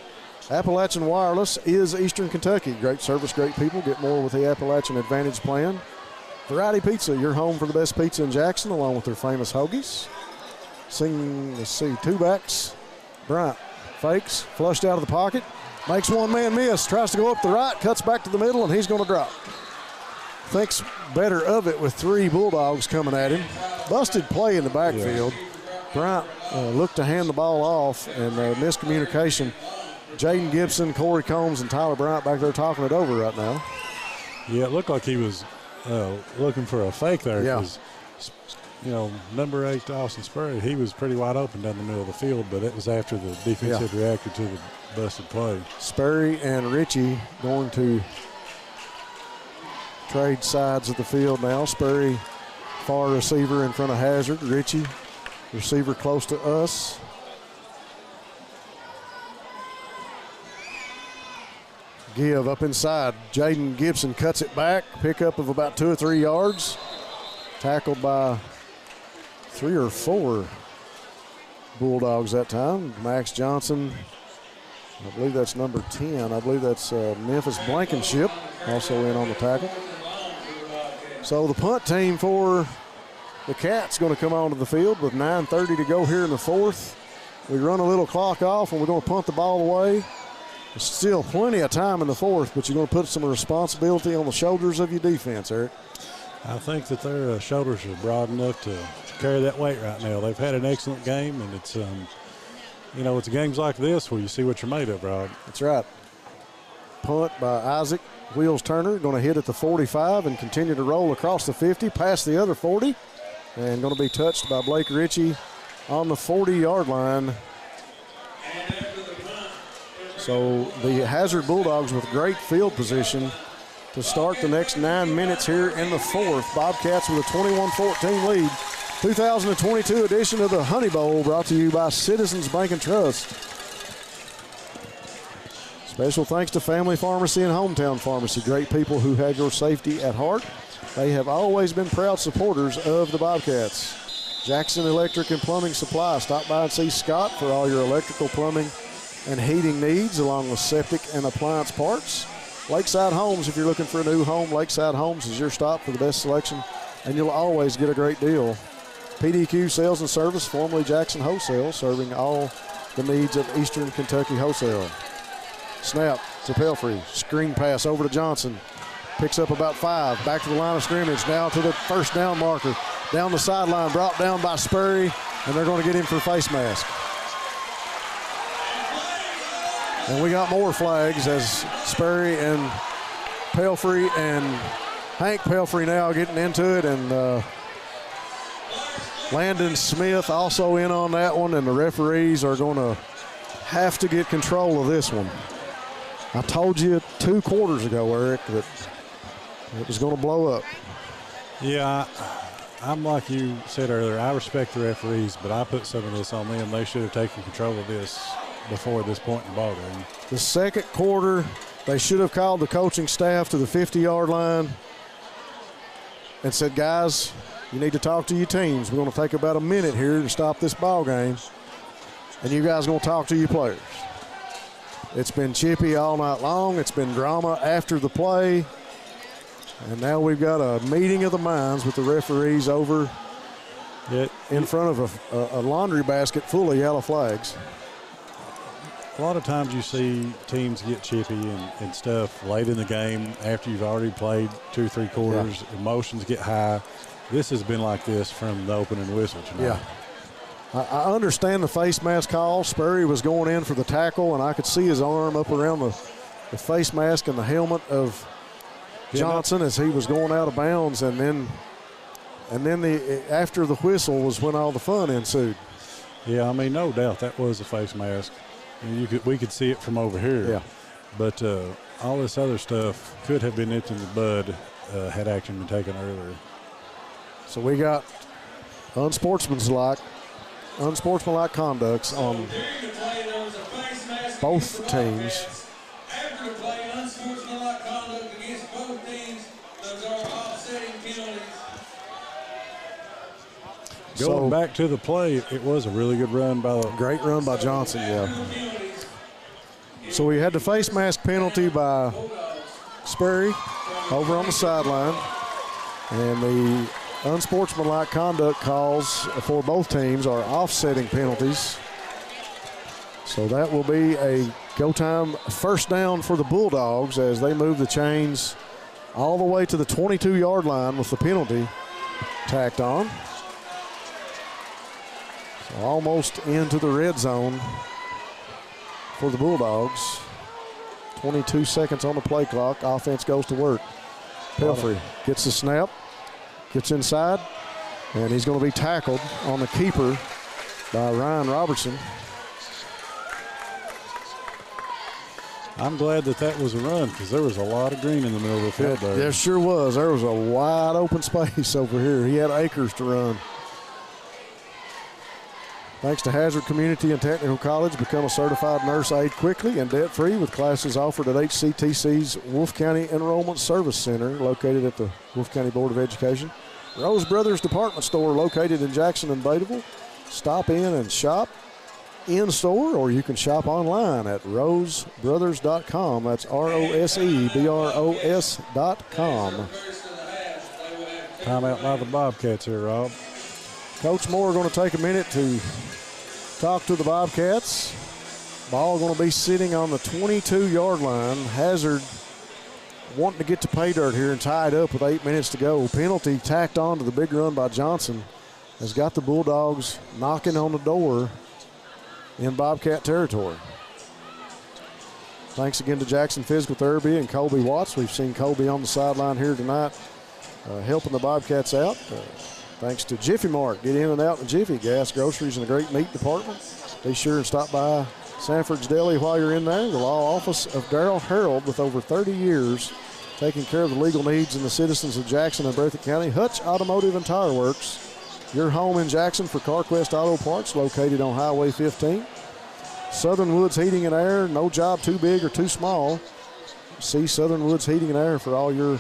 Appalachian Wireless is Eastern Kentucky. Great service, great people. Get more with the Appalachian Advantage plan. Variety Pizza, your home for the best pizza in Jackson, along with their famous hoagies. Let's see, two backs. Bryant fakes, flushed out of the pocket, makes one man miss, tries to go up the right, cuts back to the middle, and he's going to drop. Thinks better of it with three Bulldogs coming at him. Busted play in the backfield. Bryant looked to hand the ball off, and miscommunication. Jaden Gibson, Corey Combs, and Tyler Bryant back there talking it over right now. Yeah, it looked like he was looking for a fake there. Yeah. Number 8, Austin Sperry, he was pretty wide open down the middle of the field, but it was after the defense had reacted to the busted play. Sperry and Ritchie going to trade sides of the field now. Sperry, far receiver in front of Hazard. Ritchie, receiver close to us. Give up inside. Jaden Gibson cuts it back. Pickup of about 2 or 3 yards. Tackled by 3 or 4 Bulldogs that time. Max Johnson, I believe that's number 10. I believe that's Memphis Blankenship, also in on the tackle. So the punt team for the Cats going to come onto the field with 9:30 to go here in the fourth. We run a little clock off, and we're going to punt the ball away. There's still plenty of time in the fourth, but you're going to put some responsibility on the shoulders of your defense, Eric. I think that their shoulders are broad enough to carry that weight right now. They've had an excellent game, and it's, it's games like this where you see what you're made of, Rod. That's right. Punt by Isaac Wheels Turner, going to hit at the 45 and continue to roll across the 50, past the other 40, and going to be touched by Blake Ritchie on the 40-yard line. So the Hazard Bulldogs with great field position to start the next 9 minutes here in the fourth. Bobcats with a 21-14 lead. 2022 edition of the Honey Bowl brought to you by Citizens Bank and Trust. Special thanks to Family Pharmacy and Hometown Pharmacy, great people who have your safety at heart. They have always been proud supporters of the Bobcats. Jackson Electric and Plumbing Supply. Stop by and see Scott for all your electrical, plumbing, and heating needs, along with septic and appliance parts. Lakeside Homes, if you're looking for a new home, Lakeside Homes is your stop for the best selection, and you'll always get a great deal. PDQ Sales and Service, formerly Jackson Wholesale, serving all the needs of Eastern Kentucky wholesale. Snap to Pelfrey, screen pass over to Johnson. Picks up about 5, back to the line of scrimmage, now to the first down marker. Down the sideline, brought down by Sperry, and they're going to get him for face mask. And we got more flags as Sperry and Pelfrey and Hank Pelfrey now getting into it, and Landon Smith also in on that one, and the referees are going to have to get control of this one. I told you 2 quarters ago, Eric, that it was going to blow up. Yeah, I'm like you said earlier, I respect the referees, but I put some of this on them. They should have taken control of this before this point in the ball game. The second quarter, they should have called the coaching staff to the 50-yard line and said, guys, you need to talk to your teams. We're going to take about a minute here to stop this ball game, and you guys are going to talk to your players. It's been chippy all night long. It's been drama after the play. And now we've got a meeting of the minds with the referees over in front of a laundry basket full of yellow flags. A lot of times you see teams get chippy and stuff late in the game after you've already played 2-3 quarters. Yeah. Emotions get high. This has been like this from the opening whistle tonight. Yeah. I understand the face mask call. Spurry was going in for the tackle, and I could see his arm up around the face mask and the helmet of Johnson as he was going out of bounds, and then after the whistle was when all the fun ensued. Yeah, I mean, no doubt that was a face mask. And we could see it from over here. Yeah. But all this other stuff could have been nipped in the bud had action been taken earlier. So we got unsportsmanlike conducts on both teams. After the play, unsportsmanlike conduct against both teams. Those are offsetting penalties. Going back to the play, it was a really good run by great run by Johnson, yeah. So we had the face mask penalty by Sperry over on the sideline, and the unsportsmanlike conduct calls for both teams are offsetting penalties. So that will be a go time first down for the Bulldogs as they move the chains all the way to the 22-yard line with the penalty tacked on. So almost into the red zone for the Bulldogs. 22 seconds on the play clock. Offense goes to work. Pelfrey gets the snap, gets inside, and he's going to be tackled on the keeper by Ryan Robertson. I'm glad that was a run because there was a lot of green in the middle of the field there. There sure was. There was a wide open space over here. He had acres to run. Thanks to Hazard Community and Technical College, become a certified nurse aide quickly and debt-free with classes offered at HCTC's Wolfe County Enrollment Service Center located at the Wolfe County Board of Education. Rose Brothers Department Store located in Jackson and Bateville. Stop in and shop in-store, or you can shop online at rosebrothers.com. That's ROSEBROS.com. Timeout by the Bobcats here, Rob. Coach Moore going to take a minute to talk to the Bobcats. Ball going to be sitting on the 22-yard line. Hazard wanting to get to pay dirt here and tie it up with 8 minutes to go. Penalty tacked on to the big run by Johnson has got the Bulldogs knocking on the door in Bobcat territory. Thanks again to Jackson Physical Therapy and Colby Watts. We've seen Colby on the sideline here tonight helping the Bobcats out. Thanks to Jiffy Mart. Get in and out in Jiffy. Gas, groceries, and a great meat department. Be sure and stop by Sanford's Deli while you're in there. The law office of Darrell Harold with over 30 years taking care of the legal needs and the citizens of Jackson and Breathitt County. Hutch Automotive and Tire Works. Your home in Jackson for CarQuest Auto Parts located on Highway 15. Southern Woods Heating and Air. No job too big or too small. See Southern Woods Heating and Air for all your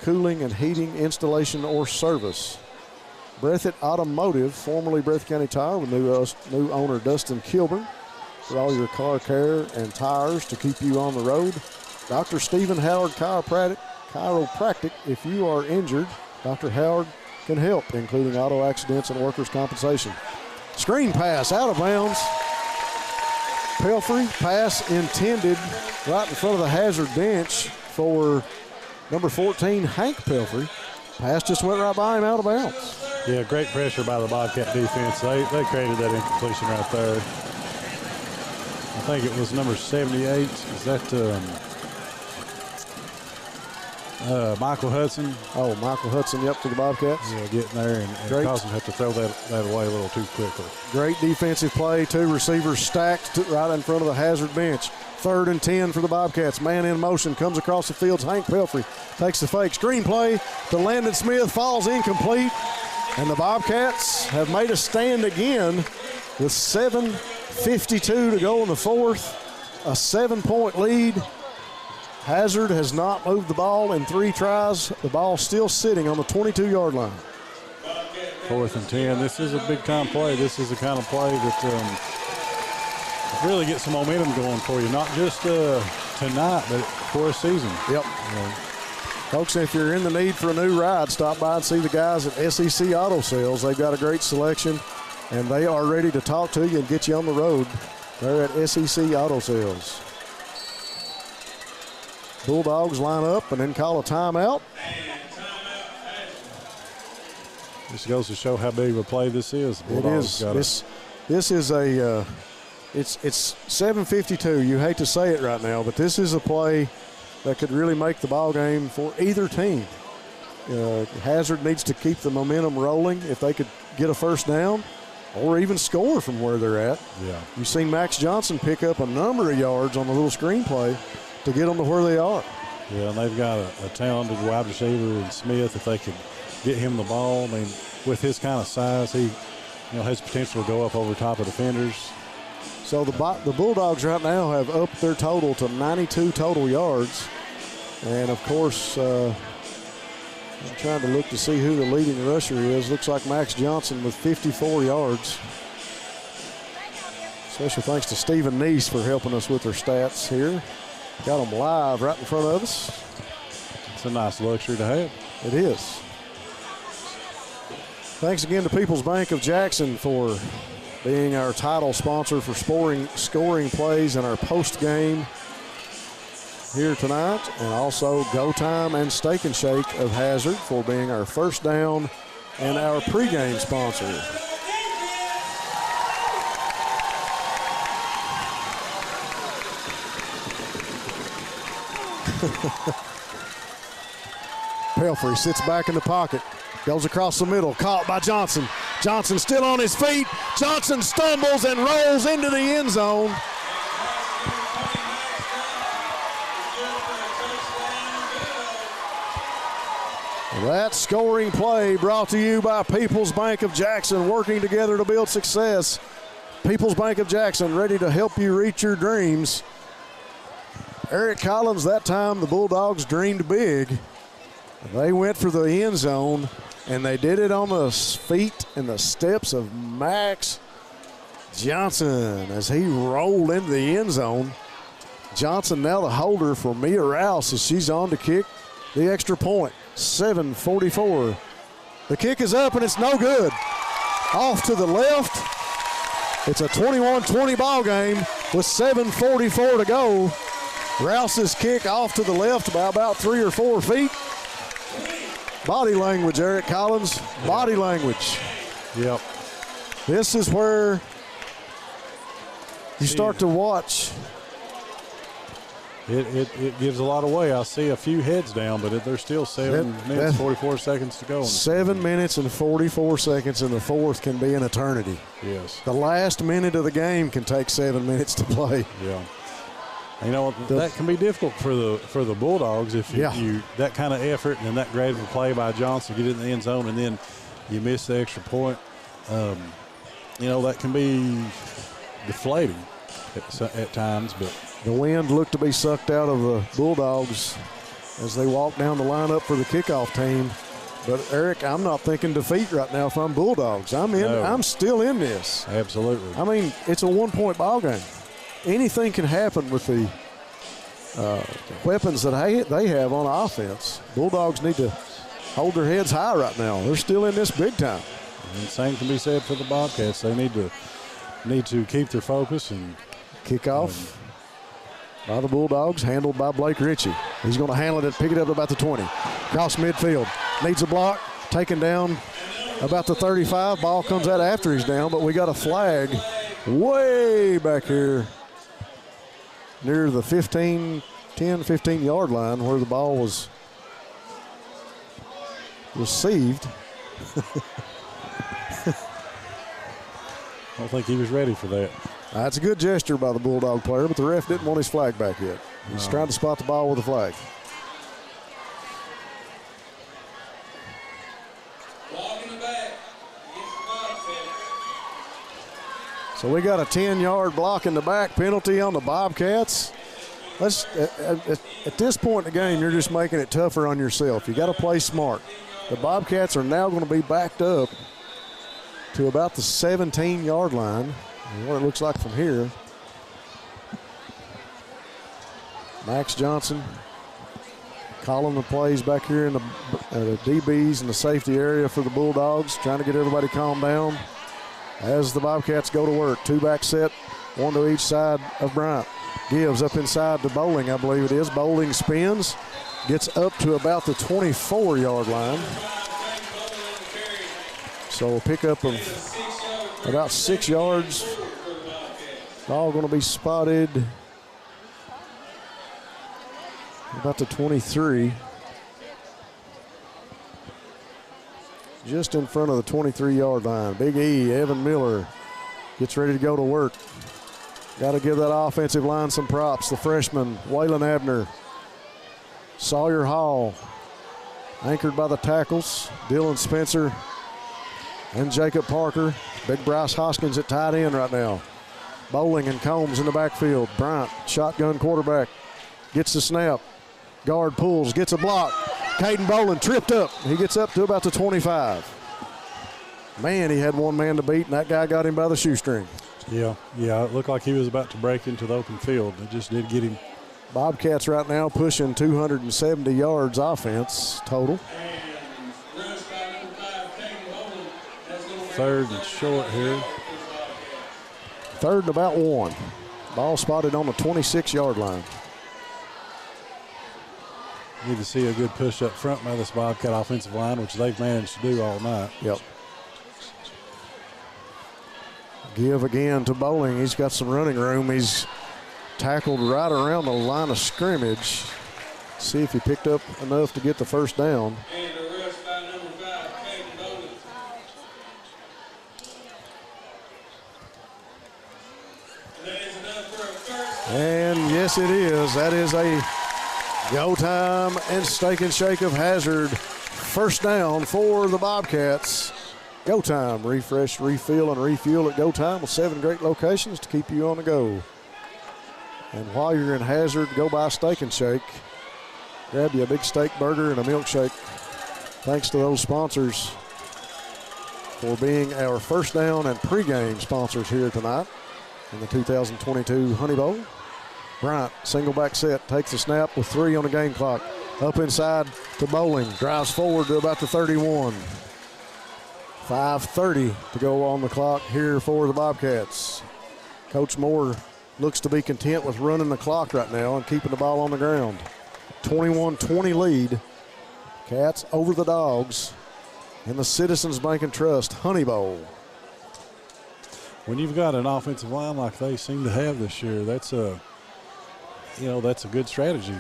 cooling and heating installation or service. Breathitt Automotive, formerly Breathitt County Tire, with new owner Dustin Kilburn, for all your car care and tires to keep you on the road. Dr. Stephen Howard Chiropractic. If you are injured, Dr. Howard can help, including auto accidents and workers' compensation. Screen pass out of bounds. Pelfrey, pass intended right in front of the Hazard bench for number 14, Hank Pelfrey. Pass just went right by him out of bounds. Yeah, great pressure by the Bobcat defense. They created that incompletion right there. I think it was number 78. Is that Michael Hudson? Oh, Michael Hudson, yep, to the Bobcats. Yeah, getting there and caused them to have to throw that away a little too quickly. Great defensive play. Two receivers stacked right in front of the Hazard bench. 3rd and 10 for the Bobcats. Man in motion, comes across the field. Hank Pelfrey takes the fake. Screen play to Landon Smith, falls incomplete. And the Bobcats have made a stand again with 7:52 to go in the fourth. A 7-point lead. Hazard has not moved the ball in 3 tries. The ball still sitting on the 22-yard line. 4th and 10. This is a big-time play. This is the kind of play that really gets some momentum going for you, not just tonight, but for a season. Yep. Folks, if you're in the need for a new ride, stop by and see the guys at SEC Auto Sales. They've got a great selection, and they are ready to talk to you and get you on the road. They're at SEC Auto Sales. Bulldogs line up and then call a timeout. This goes to show how big of a play this is. It is. This is a it's 7:52. You hate to say it right now, but this is a play that could really make the ball game for either team. Hazard needs to keep the momentum rolling if they could get a first down or even score from where they're at. Yeah. You've seen Max Johnson pick up a number of yards on the little screenplay to get them to where they are. Yeah, and they've got a talented wide receiver in Smith. If they could get him the ball, I mean, with his kind of size, he has potential to go up over top of defenders. So the Bulldogs right now have upped their total to 92 total yards. And, of course, I'm trying to look to see who the leading rusher is. Looks like Max Johnson with 54 yards. Special thanks to Stephen Neese for helping us with their stats here. Got them live right in front of us. It's a nice luxury to have. It is. Thanks again to People's Bank of Jackson for being our title sponsor for scoring plays in our post game here tonight, and also Go Time and Steak and Shake of Hazard for being our first down and our pregame sponsor. Pelfrey sits back in the pocket, goes across the middle, caught by Johnson. Johnson still on his feet. Johnson stumbles and rolls into the end zone. That scoring play brought to you by People's Bank of Jackson, working together to build success. People's Bank of Jackson, ready to help you reach your dreams. Eric Collins, that time the Bulldogs dreamed big. They went for the end zone, and they did it on the feet and the steps of Max Johnson as he rolled into the end zone. Johnson now the holder for Mia Rouse as she's on to kick the extra point. 7:44. The kick is up, and it's no good. Off to the left. It's a 21-20 ball game with 7:44 to go. Rouse's kick off to the left by about 3 or 4 feet. Body language, Eric Collins. Body language. Yep. This is where you start to watch. It gives a lot away. I see a few heads down, but there's still 7 minutes, 44 seconds to go. 7 minutes and 44 seconds in the fourth can be an eternity. Yes. The last minute of the game can take 7 minutes to play. Yeah. You know, that can be difficult for the Bulldogs if you that kind of effort and that great of a play by Johnson, get in the end zone, and then you miss the extra point. That can be deflating at times. But the wind looked to be sucked out of the Bulldogs as they walk down the lineup for the kickoff team. But, Eric, I'm not thinking defeat right now if I'm Bulldogs. I'm still in this. Absolutely. I mean, it's a one-point ball game. Anything can happen with the weapons that they have on offense. Bulldogs need to hold their heads high right now. They're still in this big time. And the same can be said for the Bobcats. They need to keep their focus and kickoff by the Bulldogs, handled by Blake Ritchie. He's going to handle it and pick it up about the 20. Cross midfield. Needs a block. Taken down about the 35. Ball comes out after he's down, but we got a flag way back here near the 10-15 yard line where the ball was received. I don't think he was ready for that. That's a good gesture by the Bulldog player, but the ref didn't want his flag back yet. He's trying to spot the ball with a flag. So we got a 10-yard block in the back penalty on the Bobcats. At this point in the game, you're just making it tougher on yourself. You got to play smart. The Bobcats are now going to be backed up to about the 17-yard line. And what it looks like from here. Max Johnson calling the plays back here in the DBs in the safety area for the Bulldogs, trying to get everybody calmed down as the Bobcats go to work. 2-back set, one to each side of Bryant. Gives up inside to Bowling, I believe it is. Bowling spins, gets up to about the 24-yard line. So a pickup of about 6 yards. All going to be spotted about the 23. Just in front of the 23-yard line. Big E, Evan Miller, gets ready to go to work. Got to give that offensive line some props. The freshman, Waylon Abner. Sawyer Hall, anchored by the tackles, Dylan Spencer and Jacob Parker. Big Bryce Hoskins at tight end right now. Bowling and Combs in the backfield. Bryant, shotgun quarterback, gets the snap. Guard pulls, gets a block. Caden Bowling tripped up. He gets up to about the 25. Man, he had one man to beat, and that guy got him by the shoestring. Yeah, it looked like he was about to break into the open field. It just did get him. Bobcats right now pushing 270 yards offense total. Third and short here. Third and about 1. Ball spotted on the 26-yard line. Need to see a good push up front by this Bobcat offensive line, which they've managed to do all night. Yep. Give again to Bowling. He's got some running room. He's tackled right around the line of scrimmage. See if he picked up enough to get the first down. And yes, it is. That is a go time and Steak and Shake of Hazard. First down for the Bobcats. Go time. Refresh, refill, and refuel at Go Time with 7 great locations to keep you on the go. And while you're in Hazard, go buy Steak and Shake. Grab you a big steak burger and a milkshake. Thanks to those sponsors for being our first down and pregame sponsors here tonight in the 2022 Honey Bowl. Bryant, single back set, takes the snap with 3 on the game clock. Up inside to Bowling, drives forward to about the 31. 5:30 to go on the clock here for the Bobcats. Coach Moore looks to be content with running the clock right now and keeping the ball on the ground. 21-20 lead. Cats over the Dogs in the Citizens Bank and Trust Honey Bowl. When you've got an offensive line like they seem to have this year, that's a good strategy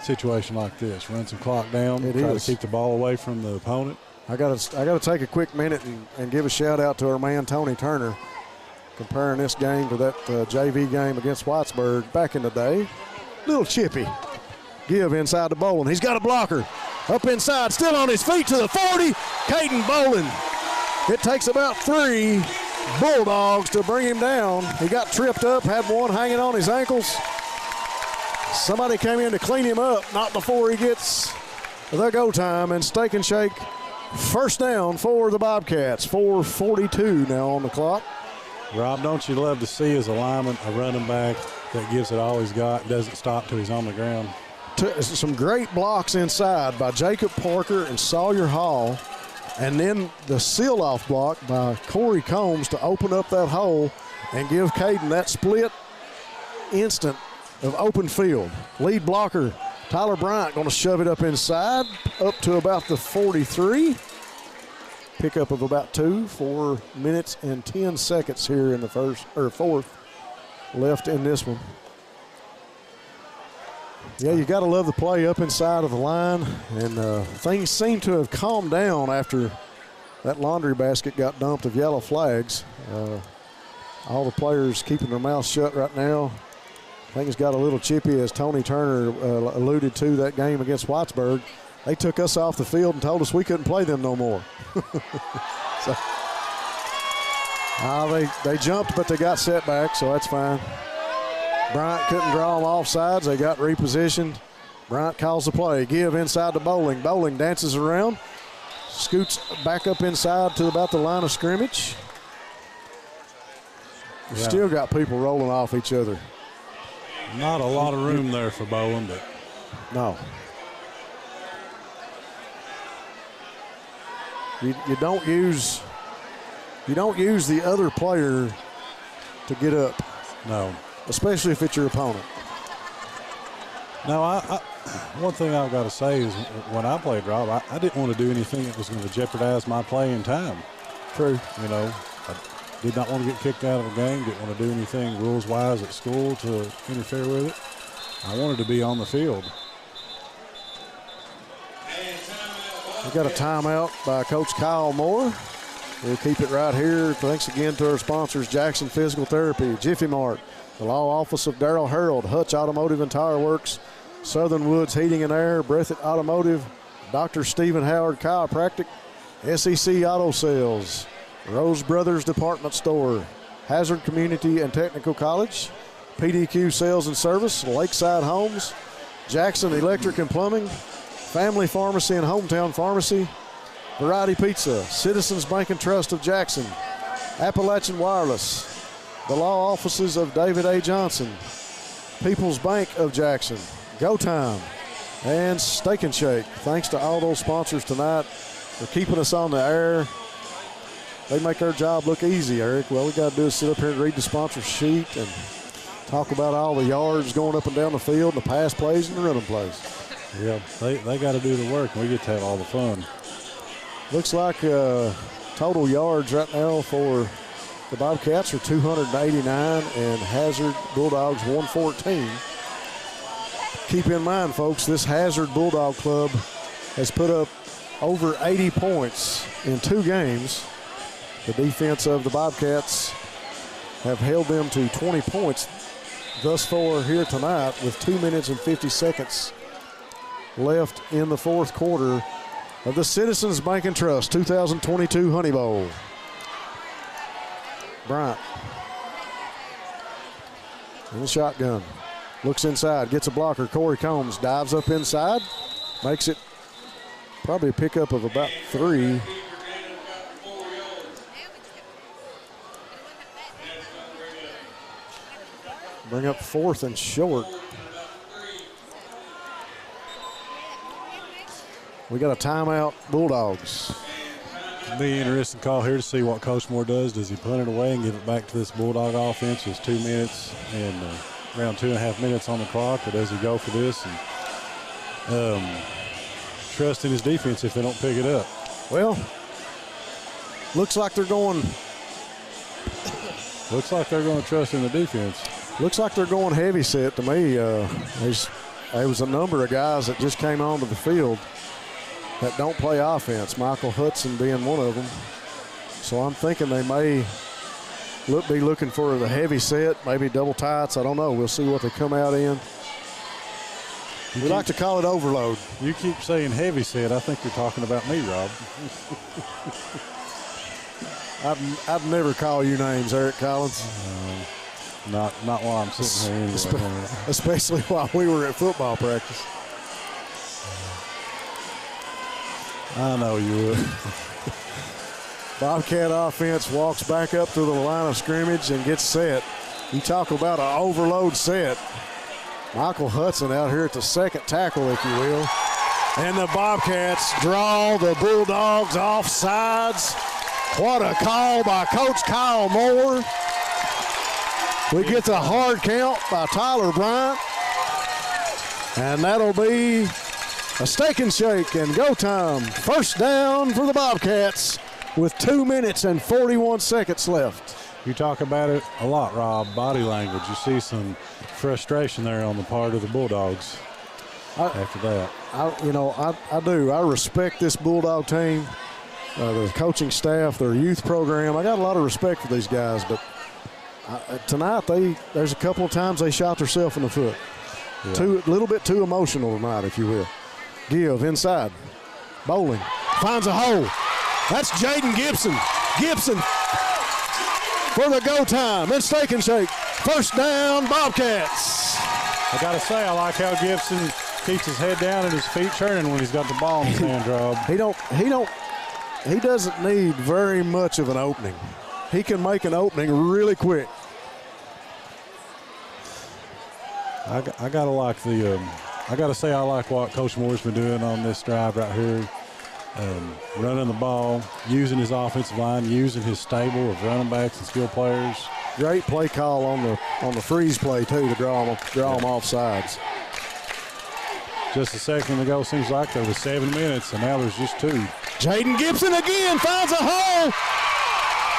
situation like this. Run some clock down, try to keep the ball away from the opponent. I got to take a quick minute and give a shout out to our man Tony Turner, comparing this game to that JV game against Whitesburg back in the day. Little chippy. Give inside to Bowling. He's got a blocker. Up inside, still on his feet to the 40. Caden Bowling. It takes about 3 Bulldogs to bring him down. He got tripped up, had one hanging on his ankles. Somebody came in to clean him up, not before he gets the go time. And Steak and Shake, first down for the Bobcats. 4:42 now on the clock. Rob, don't you love to see as a lineman, a running back that gives it all he's got, doesn't stop till he's on the ground? Some great blocks inside by Jacob Parker and Sawyer Hall. And then the seal-off block by Corey Combs to open up that hole and give Caden that split instant of open field. Lead blocker Tyler Bryant going to shove it up inside, up to about the 43. Pickup of about 2, 4 minutes and 10 seconds here in the fourth left in this one. Yeah, you got to love the play up inside of the line, and things seem to have calmed down after that laundry basket got dumped of yellow flags. All the players keeping their mouths shut right now. Things got a little chippy, as Tony Turner alluded to that game against Whitesburg. They took us off the field and told us we couldn't play them no more. So, they jumped, but they got set back, so that's fine. Bryant couldn't draw them off sides. They got repositioned. Bryant calls the play. Give inside to Bowling. Bowling dances around, scoots back up inside to about the line of scrimmage. We've still got people rolling off each other. Not a lot of room there for Bowling, but no. You don't use the other player to get up. No. Especially if it's your opponent. No, one thing I've got to say is when I played, Rob, I didn't want to do anything that was going to jeopardize my playing time. True. You know, I did not want to get kicked out of a game, didn't want to do anything rules-wise at school to interfere with it. I wanted to be on the field. We got a timeout by Coach Kyle Moore. We'll keep it right here. Thanks again to our sponsors, Jackson Physical Therapy, Jiffy Mart, the Law Office of Darrell Harold, Hutch Automotive and Tire Works, Southern Woods Heating and Air, Breathitt Automotive, Dr. Stephen Howard Chiropractic, SEC Auto Sales, Rose Brothers Department Store, Hazard Community and Technical College, PDQ Sales and Service, Lakeside Homes, Jackson Electric and Plumbing, Family Pharmacy and Hometown Pharmacy, Variety Pizza, Citizens Bank and Trust of Jackson, Appalachian Wireless, the law offices of David A. Johnson, People's Bank of Jackson, Go Time, and Steak and Shake. Thanks to all those sponsors tonight for keeping us on the air. They make our job look easy, Eric. Well, we got to do is sit up here and read the sponsor sheet and talk about all the yards going up and down the field, and the pass plays and the running plays. Yeah, they got to do the work, and we get to have all the fun. Looks like total yards right now for the Bobcats are 289 and Hazard Bulldogs 114. Keep in mind, folks, this Hazard Bulldog Club has put up over 80 points in 2 games. The defense of the Bobcats have held them to 20 points thus far here tonight with 2 minutes and 50 seconds left in the fourth quarter of the Citizens Bank and Trust 2022 Honey Bowl. Bryant in the shotgun. Looks inside, gets a blocker. Corey Combs dives up inside, makes it probably a pickup of about 3. Bring up 4th and short. We got a timeout, Bulldogs. It'll be an interesting call here to see what Coach Moore does. Does he punt it away and give it back to this Bulldog offense? It's 2 minutes and around 2.5 minutes on the clock, or does he go for this and trust in his defense if they don't pick it up? Well, looks like they're going. Looks like they're going to trust in the defense. Looks like they're going heavy set to me. There was a number of guys that just came onto the field that don't play offense, Michael Hudson being one of them. So I'm thinking they may be looking for the heavy set, maybe double tights. I don't know. We'll see what they come out in. We like to call it overload. You keep saying heavy set. I think you're talking about me, Rob. I'd never call you names, Eric Collins. Not while I'm sitting here anyway. Especially while we were at football practice. I know you would. Bobcat offense walks back up to the line of scrimmage and gets set. You talk about an overload set. Michael Hudson out here at the second tackle, if you will. And the Bobcats draw the Bulldogs off sides. What a call by Coach Kyle Moore. We get the hard count by Tyler Bryant. And that'll be a Steak and Shake and go time. First down for the Bobcats with 2 minutes and 41 seconds left. You talk about it a lot, Rob, body language. You see some frustration there on the part of the Bulldogs after that. I do. I respect this Bulldog team, the coaching staff, their youth program. I got a lot of respect for these guys, but tonight there's a couple of times they shot themselves in the foot. Yeah. A little bit too emotional tonight, if you will. Give inside. Bowling. Finds a hole. That's Jaden Gibson. Gibson for the go time. And Steak and Shake. First down, Bobcats. I got to say, I like how Gibson keeps his head down and his feet turning when he's got the ball in his hand, Rob. He doesn't need very much of an opening. He can make an opening really quick. I gotta like I gotta say I like what Coach Moore's been doing on this drive right here. running the ball, using his offensive line, using his stable of running backs and skill players. Great play call on the freeze play too to draw them off sides. Just a second ago, seems like there was 7 minutes, and now there's just 2. Jaden Gibson again finds a hole,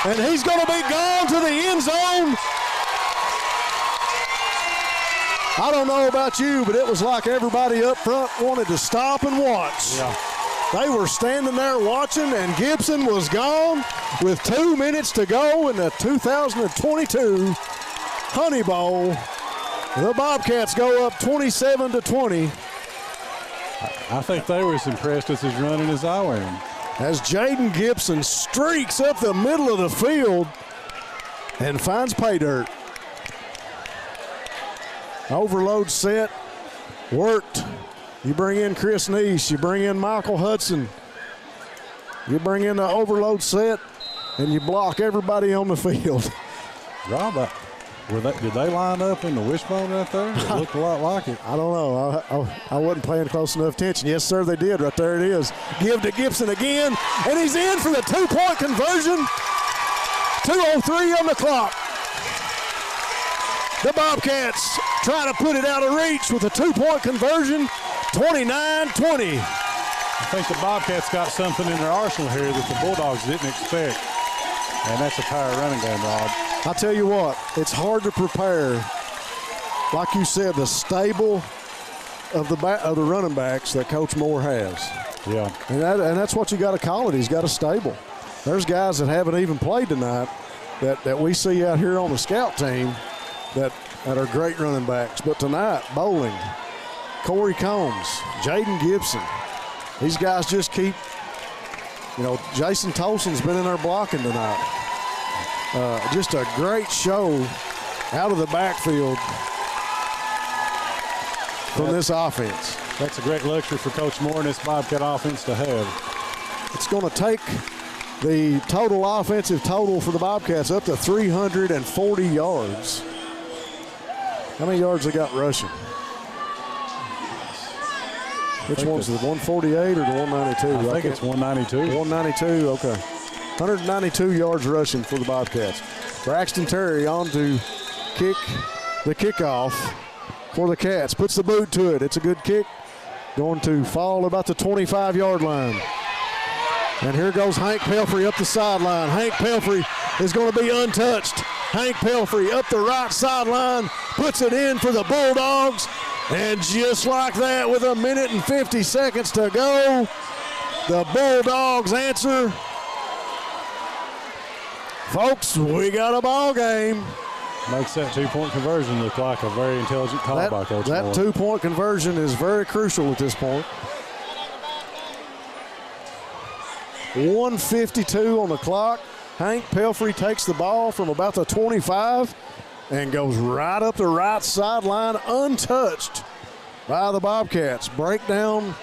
and he's going to be gone to the end zone. I don't know about you, but it was like everybody up front wanted to stop and watch. Yeah. They were standing there watching, and Gibson was gone with 2 minutes to go in the 2022 Honey Bowl. The Bobcats go up 27-20. I think they were as impressed as his running as I am. As Jaden Gibson streaks up the middle of the field and finds pay dirt. Overload set, worked. You bring in Chris Neese, you bring in Michael Hudson, you bring in the overload set, and you block everybody on the field. Rob, did they line up in the wishbone right there? It looked a lot like it. I don't know. I wasn't paying close enough attention. Yes, sir, they did. Right there it is. Give to Gibson again, and he's in for the 2-point conversion. 2:03 on the clock. The Bobcats try to put it out of reach with a 2-point conversion, 29-20. I think the Bobcats got something in their arsenal here that the Bulldogs didn't expect, and that's a power running game, Rob. I'll tell you what, it's hard to prepare, like you said, the stable of the running backs that Coach Moore has. Yeah. And that's what you got to call it. He's got a stable. There's guys that haven't even played tonight that we see out here on the scout team that are great running backs. But tonight, Bowling, Corey Combs, Jaden Gibson, these guys just keep, Jason Tolson's been in there blocking tonight. Just a great show out of the backfield from this offense. That's a great luxury for Coach Moore and this Bobcat offense to have. It's going to take the total offensive total for the Bobcats up to 340 yards. How many yards they got rushing? Which one's the 148 or the 192? I think it's 192. 192, okay. 192 yards rushing for the Bobcats. Braxton Terry on to kick the kickoff for the Cats. Puts the boot to it. It's a good kick. Going to fall about the 25-yard line. And here goes Hank Pelfrey up the sideline. Hank Pelfrey is going to be untouched. Hank Pelfrey up the right sideline, puts it in for the Bulldogs. And just like that, with 1 minute and 50 seconds to go, the Bulldogs answer. Folks, we got a ball game. Makes that 2-point conversion look like a very intelligent call by Coach Moore. That 2-point conversion is very crucial at this point. 1:52 on the clock. Hank Pelfrey takes the ball from about the 25 and goes right up the right sideline untouched by the Bobcats. Breakdown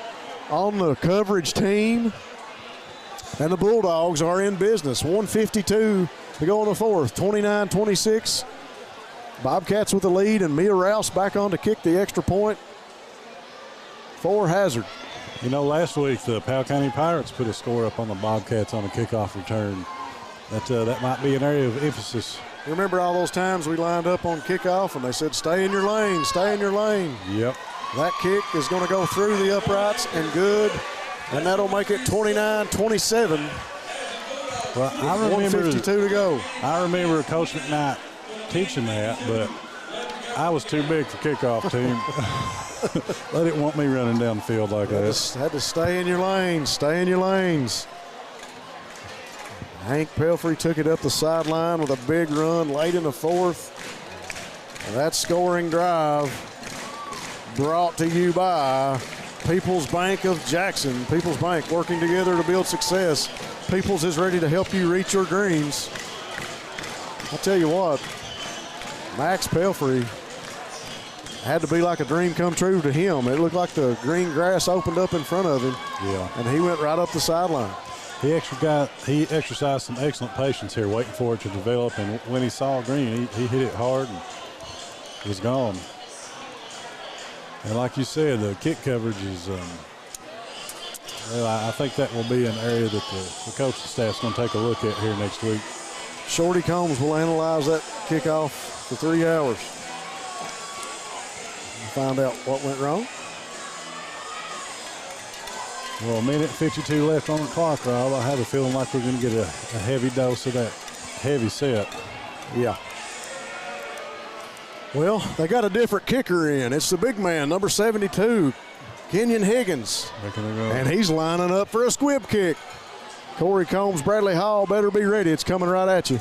on the coverage team. And the Bulldogs are in business. 1:52 to go in the fourth. 29-26. Bobcats with the lead, and Mia Rouse back on to kick the extra point for Hazard. Last week the Powell County Pirates put a score up on the Bobcats on a kickoff return. That might be an area of emphasis. Remember all those times we lined up on kickoff and they said, stay in your lane, stay in your lane. Yep. That kick is going to go through the uprights and good. And that'll make it 29-27. Well, I remember 1:52 to go. I remember Coach McKnight teaching that, but I was too big for kickoff team. They didn't want me running down the field like that. Had to stay in your lanes, stay in your lanes. Hank Pelfrey took it up the sideline with a big run late in the fourth. And that scoring drive brought to you by People's Bank of Jackson. People's Bank, working together to build success. People's is ready to help you reach your dreams. I'll tell you what, Max Pelfrey had to be like a dream come true to him. It looked like the green grass opened up in front of him. Yeah. And he went right up the sideline. He exercised some excellent patience here, waiting for it to develop. And when he saw green, he hit it hard and it was gone. And like you said, the kick coverage is Well, I think that will be an area that the coaching staff's going to take a look at here next week. Shorty Combs will analyze that kickoff for 3 hours. Find out what went wrong. Well, 1:52 left on the clock, Rob. I have a feeling like we're going to get a heavy dose of that heavy set. Yeah. Well, they got a different kicker in. It's the big man, number 72, Kenyon Higgins. And he's lining up for a squib kick. Corey Combs, Bradley Hall better be ready. It's coming right at you.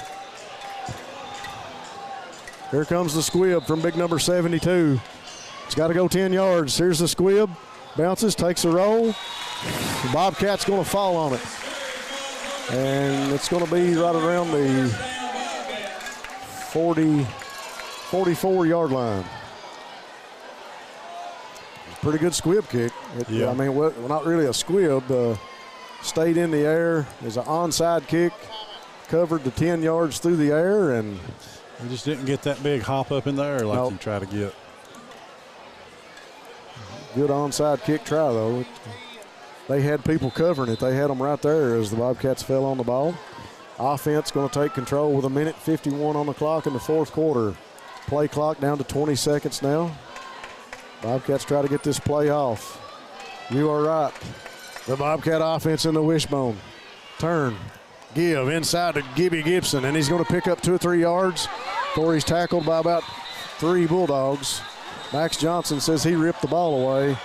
Here comes the squib from big number 72. It's got to go 10 yards. Here's the squib. Bounces, takes a roll. The Bobcat's going to fall on it. And it's going to be right around the 44-yard line. Pretty good squib kick. I mean, well, not really a squib. Stayed in the air. It's an onside kick. Covered the 10 yards through the air. And he just didn't get that big hop up in the air like you try to get. Good onside kick try, though. They had people covering it. They had them right there as the Bobcats fell on the ball. Offense going to take control with 1:51 on the clock in the fourth quarter. Play clock down to 20 seconds now. Bobcats try to get this play off. You are right. The Bobcat offense in the wishbone. Turn. Give inside to Gibby Gibson, and he's going to pick up 2 or 3 yards before he's tackled by about 3 Bulldogs. Max Johnson says he ripped the ball away.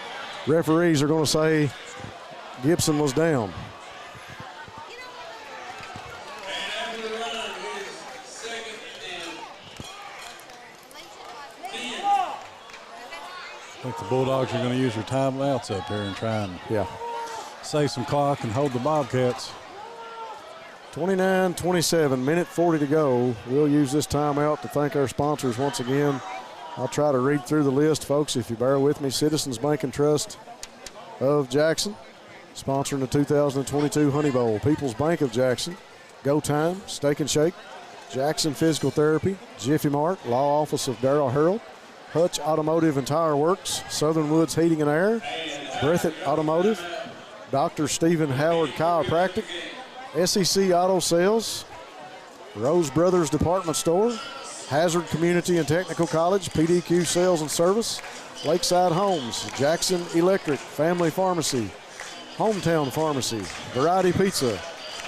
Referees are going to say Gibson was down. I think the Bulldogs are going to use their timeouts up here and try and save some clock and hold the Bobcats. 29-27, minute 40 to go. We'll use this timeout to thank our sponsors once again. I'll try to read through the list, folks, if you bear with me. Citizens Bank and Trust of Jackson, sponsoring the 2022 Honey Bowl. People's Bank of Jackson, Go Time, Steak and Shake, Jackson Physical Therapy, Jiffy Mart, Law Office of Darrell Harold, Hutch Automotive and Tire Works, Southern Woods Heating and Air, Breathitt Automotive, Dr. Stephen Howard Chiropractic, SEC Auto Sales, Rose Brothers Department Store, Hazard Community and Technical College, PDQ Sales and Service, Lakeside Homes, Jackson Electric, Family Pharmacy, Hometown Pharmacy, Variety Pizza,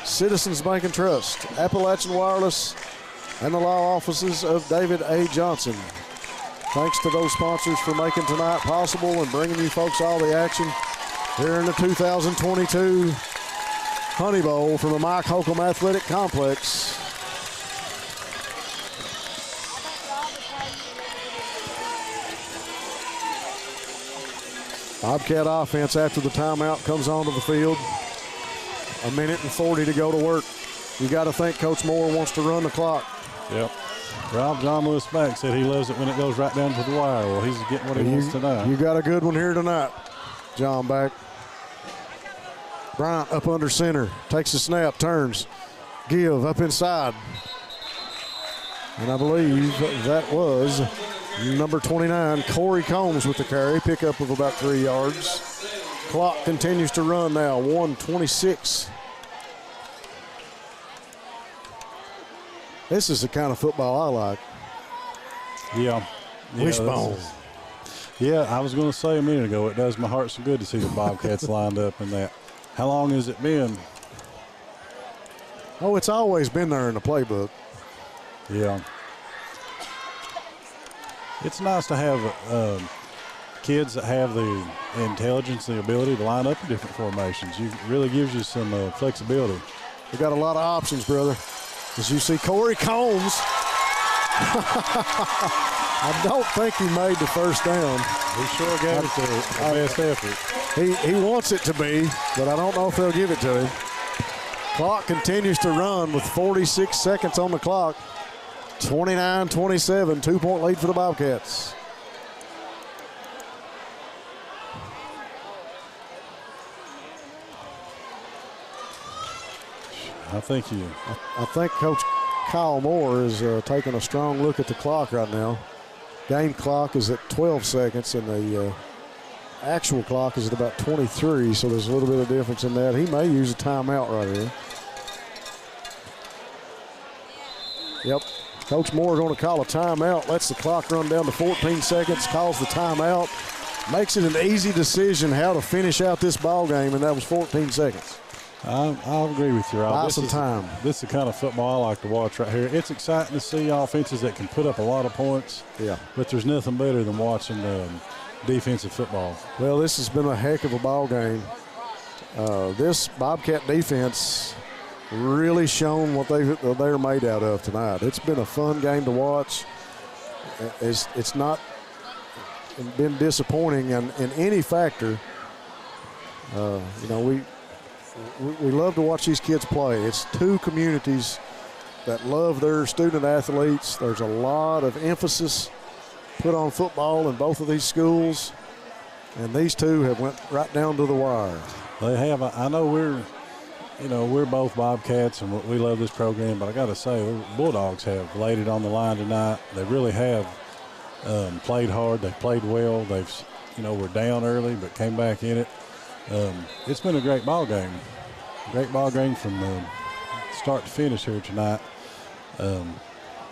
Citizens Bank and Trust, Appalachian Wireless, and the law offices of David A. Johnson. Thanks to those sponsors for making tonight possible and bringing you folks all the action here in the 2022 Honey Bowl from the Mike Holcomb Athletic Complex. Bobcat offense after the timeout comes onto the field. 1:40 to go to work. You got to think Coach Moore wants to run the clock. Yep. Rob John Lewis Beck said he loves it when it goes right down to the wire. Well, he's getting what he wants tonight. You got a good one here tonight, John Beck. Bryant up under center, takes a snap, turns, give up inside. And I believe that was number 29, Corey Combs with the carry, pickup of about 3 yards. Clock continues to run now, 1:26. This is the kind of football I like. Yeah. Wishbone. I was going to say a minute ago, it does my heart some good to see the Bobcats lined up in that. How long has it been? Oh, it's always been there in the playbook. Yeah. It's nice to have kids that have the intelligence, the ability to line up in different formations. It really gives you some flexibility. We got a lot of options, brother. As you see, Corey Combs. I don't think he made the first down. He sure gave it the best effort. He wants it to be, but I don't know if they'll give it to him. Clock continues to run with 46 seconds on the clock. 29-27, 2-point lead for the Bobcats. I think Coach Kyle Moore is taking a strong look at the clock right now. Game clock is at 12 seconds, and the actual clock is at about 23, so there's a little bit of difference in that. He may use a timeout right here. Yep. Coach Moore going to call a timeout, lets the clock run down to 14 seconds, calls the timeout, makes it an easy decision how to finish out this ball game, and that was 14 seconds. I'll agree with you, Rob. Buy some time. This is the kind of football I like to watch right here. It's exciting to see offenses that can put up a lot of points. Yeah. But there's nothing better than watching defensive football. Well, this has been a heck of a ball game. This Bobcat defense really shown what they're made out of tonight. It's been a fun game to watch. It's not been disappointing in any factor. We love to watch these kids play. It's two communities that love their student athletes. There's a lot of emphasis put on football in both of these schools, and these two have went right down to the wire. They have. I know we're both Bobcats and we love this program, but I got to say, the Bulldogs have laid it on the line tonight. They really have played hard. They played well. We're down early, but came back in it. It's been a great ball game. Great ball game from start to finish here tonight.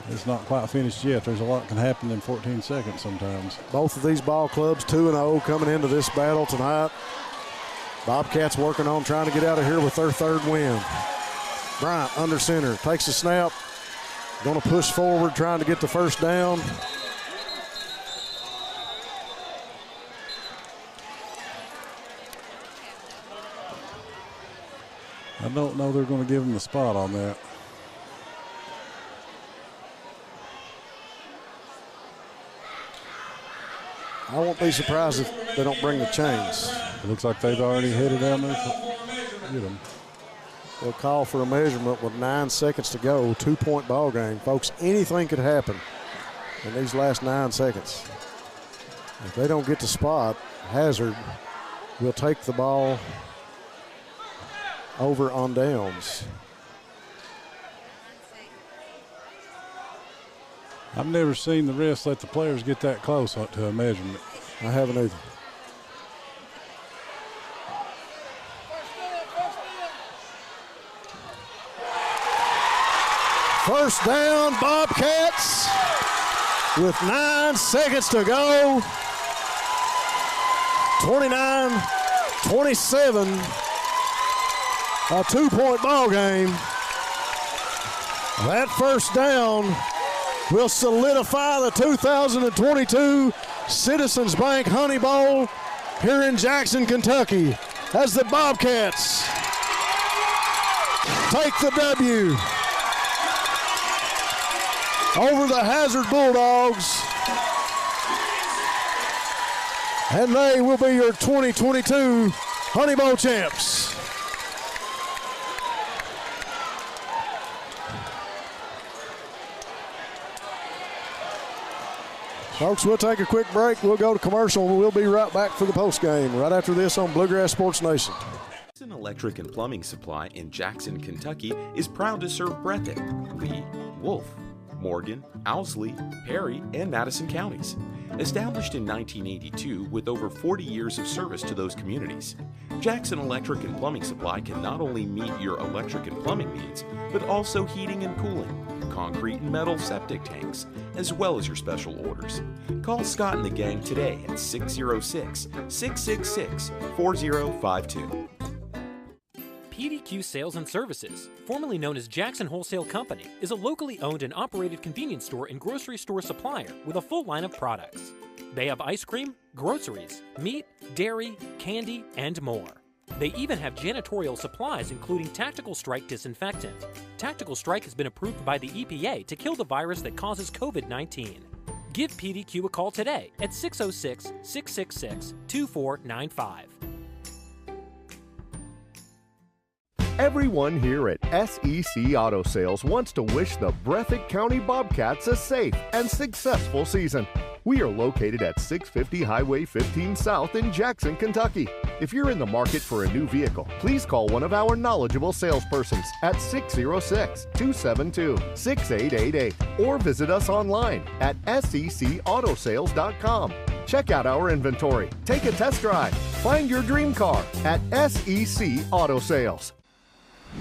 It's not quite finished yet. There's a lot can happen in 14 seconds sometimes. Both of these ball clubs 2-0 coming into this battle tonight. Bobcats working on trying to get out of here with their third win. Bryant under center, takes a snap, going to push forward, trying to get the first down. I don't know they're going to give him the spot on that. I won't be surprised if they don't bring the chains. It looks like they've already headed down there to get them. They'll call for a measurement with 9 seconds to go. 2-point ball game. Folks, anything could happen in these last 9 seconds. If they don't get the spot, Hazard will take the ball over on downs. I've never seen the refs let the players get that close to a measurement. I haven't either. First down, Bobcats with 9 seconds to go. 29-27, a 2-point ball game. That first down will solidify the 2022 Citizens Bank Honey Bowl here in Jackson, Kentucky, as the Bobcats take the W over the Hazard Bulldogs, and they will be your 2022 Honey Bowl champs. Folks, we'll take a quick break. We'll go to commercial, and we'll be right back for the postgame right after this on Bluegrass Sports Nation. Jackson Electric and Plumbing Supply in Jackson, Kentucky is proud to serve Breathitt, Lee, Wolf, Morgan, Owsley, Perry, and Madison counties. Established in 1982 with over 40 years of service to those communities, Jackson Electric and Plumbing Supply can not only meet your electric and plumbing needs, but also heating and cooling, concrete and metal septic tanks, as well as your special orders. Call Scott and the gang today at 606-666-4052. PDQ Sales and Services, formerly known as Jackson Wholesale Company, is a locally owned and operated convenience store and grocery store supplier with a full line of products. They have ice cream, groceries, meat, dairy, candy, and more. They even have janitorial supplies including Tactical Strike disinfectant. Tactical Strike has been approved by the EPA to kill the virus that causes COVID-19. Give PDQ a call today at 606-666-2495. Everyone here at SEC Auto Sales wants to wish the Breathitt County Bobcats a safe and successful season. We are located at 650 Highway 15 South in Jackson, Kentucky. If you're in the market for a new vehicle, please call one of our knowledgeable salespersons at 606-272-6888 or visit us online at secautosales.com. Check out our inventory. Take a test drive. Find your dream car at SEC Auto Sales.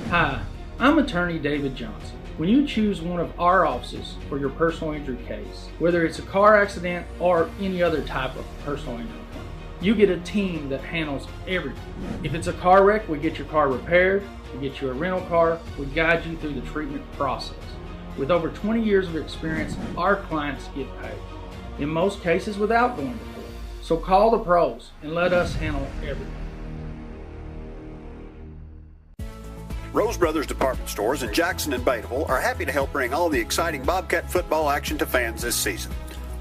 Hi, I'm attorney David Johnson. When you choose one of our offices for your personal injury case, whether it's a car accident or any other type of personal injury claim, you get a team that handles everything. If it's a car wreck, we get your car repaired, we get you a rental car, we guide you through the treatment process. With over 20 years of experience, our clients get paid, in most cases without going to court. So call the pros and let us handle everything. Rose Brothers Department Stores in Jackson and Bateville are happy to help bring all the exciting Bobcat football action to fans this season.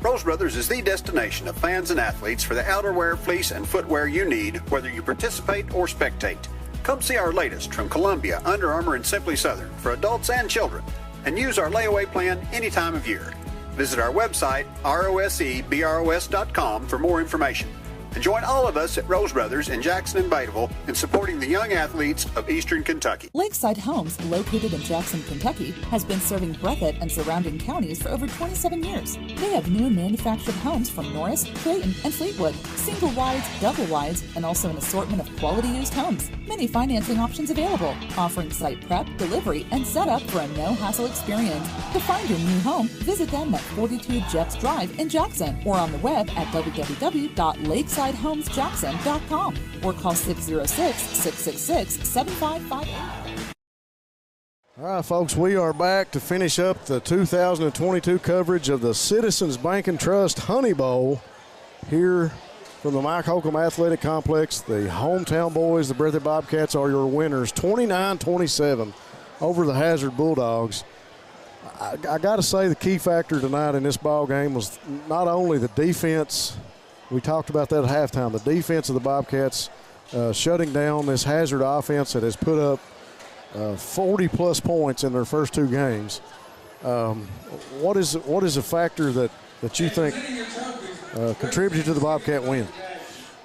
Rose Brothers is the destination of fans and athletes for the outerwear, fleece, and footwear you need, whether you participate or spectate. Come see our latest from Columbia, Under Armour, and Simply Southern for adults and children, and use our layaway plan any time of year. Visit our website, rosebros.com, for more information. And join all of us at Rose Brothers in Jackson and Bateville in supporting the young athletes of Eastern Kentucky. Lakeside Homes, located in Jackson, Kentucky, has been serving Breathitt and surrounding counties for over 27 years. They have new manufactured homes from Norris, Clayton, and Fleetwood, single wides, double wides, and also an assortment of quality used homes. Many financing options available, offering site prep, delivery, and setup for a no-hassle experience. To find your new home, visit them at 42 Jeffs Drive in Jackson or on the web at www.lakesidehomesjackson.com or call 606-666-7558. All right, folks, we are back to finish up the 2022 coverage of the Citizens Bank and Trust Honey Bowl here from the Mike Holcomb Athletic Complex. The hometown boys, the Breathitt Bobcats, are your winners, 29-27 over the Hazard Bulldogs. I got to say the key factor tonight in this ball game was not only the defense. We talked about that at halftime. The defense of the Bobcats shutting down this Hazard offense that has put up 40-plus points in their first two games. What is a factor that you think contributed to the Bobcat win?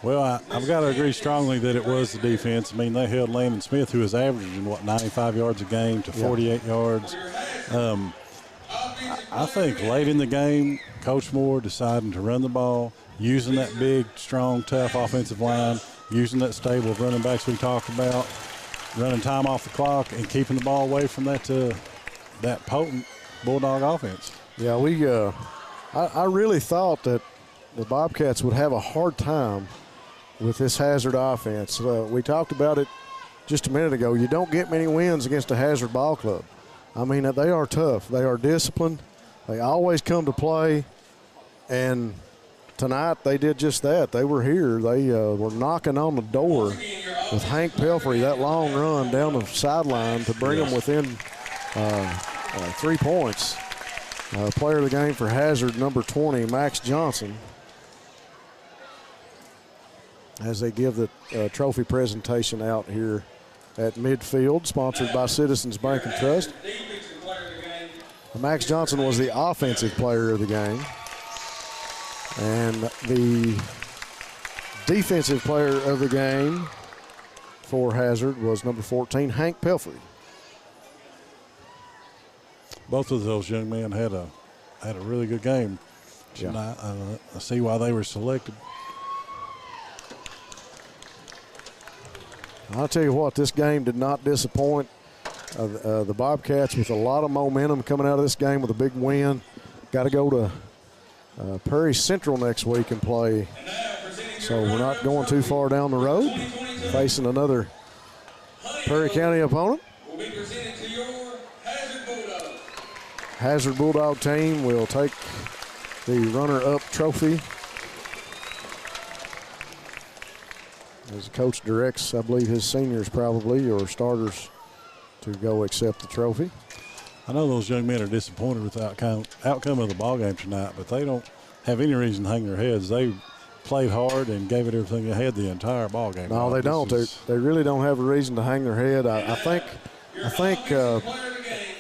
Well, I've got to agree strongly that it was the defense. I mean, they held Landon Smith, who was averaging, 95 yards a game to 48 yards. I think late in the game, Coach Moore deciding to run the ball, using that big, strong, tough offensive line, using that stable of running backs we talked about, running time off the clock, and keeping the ball away from that potent Bulldog offense. Yeah, I really thought that the Bobcats would have a hard time with this Hazard offense. We talked about it just a minute ago. You don't get many wins against a Hazard ball club. I mean, they are tough. They are disciplined. They always come to play. And tonight they did just that. They were here. They were knocking on the door with Hank Pelfrey, that long run down the sideline to bring them within 3 points. Player of the game for Hazard, number 20, Max Johnson, as they give the trophy presentation out here at midfield, sponsored by Citizens Bank and Trust. Max Johnson was the offensive player of the game. And the defensive player of the game for Hazard was number 14, Hank Pelfrey. Both of those young men had a really good game tonight. I see why they were selected. I'll tell you what, this game did not disappoint. The Bobcats with a lot of momentum coming out of this game with a big win. Got to go to Perry Central next week and play. So we're not going too far down the road, facing another Perry County opponent. Hazard Bulldog team will take the runner-up trophy as the coach directs, I believe, his seniors probably, or starters, to go accept the trophy. I know those young men are disappointed with the outcome of the ball game tonight, but they don't have any reason to hang their heads. They played hard and gave it everything they had the entire ball game. No, they don't. They really don't have a reason to hang their head. I think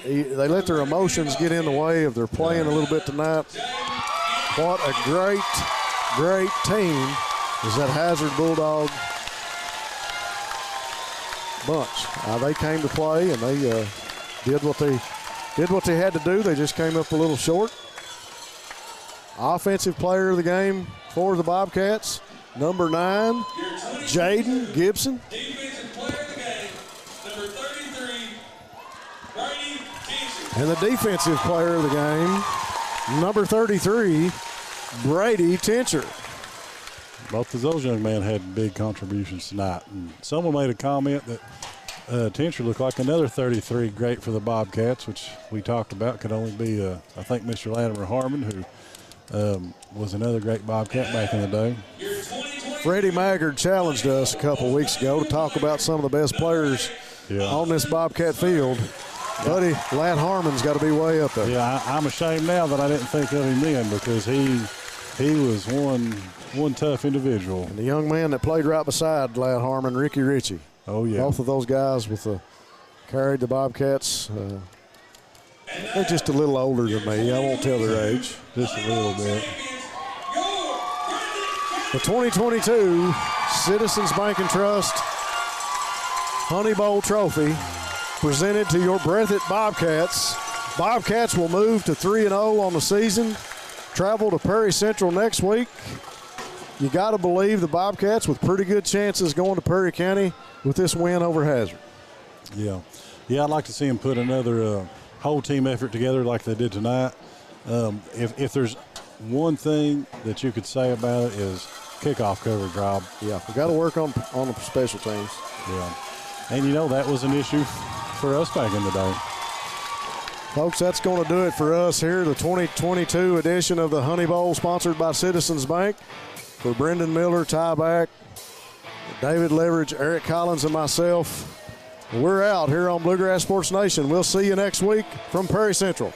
they let their emotions get in the way of their playing a little bit tonight. What a great team is that Hazard Bulldog bunch. They came to play and they did what they had to do. They just came up a little short. Offensive player of the game for the Bobcats, number 9, Jaden Gibson. Defensive player of the game, number 33, Brady Tincher. And the defensive player of the game, number 33, Brady Tincher. Both of those young men had big contributions tonight. And someone made a comment that Tincher looked like another 33 great for the Bobcats, which we talked about could only be, I think, Mr. Latimer Harmon, who was another great Bobcat back in the day. Freddie Maggard challenged us a couple weeks ago to talk about some of the best players on this Bobcat field. Buddy, Lat Harmon's got to be way up there. Yeah, I'm ashamed now that I didn't think of him then, because he was one tough individual. And the young man that played right beside Lat Harmon, Ricky Ritchie. Oh, yeah. Both of those guys carried the Bobcats. They're just a little older than me. I won't tell their age. Just a little bit. The 2022 Citizens Bank and Trust Honey Bowl Trophy presented to your Breathitt Bobcats. Bobcats will move to 3-0 on the season, travel to Perry Central next week. You got to believe the Bobcats with pretty good chances going to Perry County with this win over Hazard. Yeah, I'd like to see them put another whole team effort together like they did tonight. If there's one thing that you could say about it is kickoff coverage, Rob. Yeah, we got to work on the special teams. Yeah, and that was an issue for us back in the day. Folks, that's going to do it for us here, the 2022 edition of the Honey Bowl, sponsored by Citizens Bank. For Brendan Miller, Ty Back, David Leverage, Eric Collins, and myself, we're out here on Bluegrass Sports Nation. We'll see you next week from Perry Central.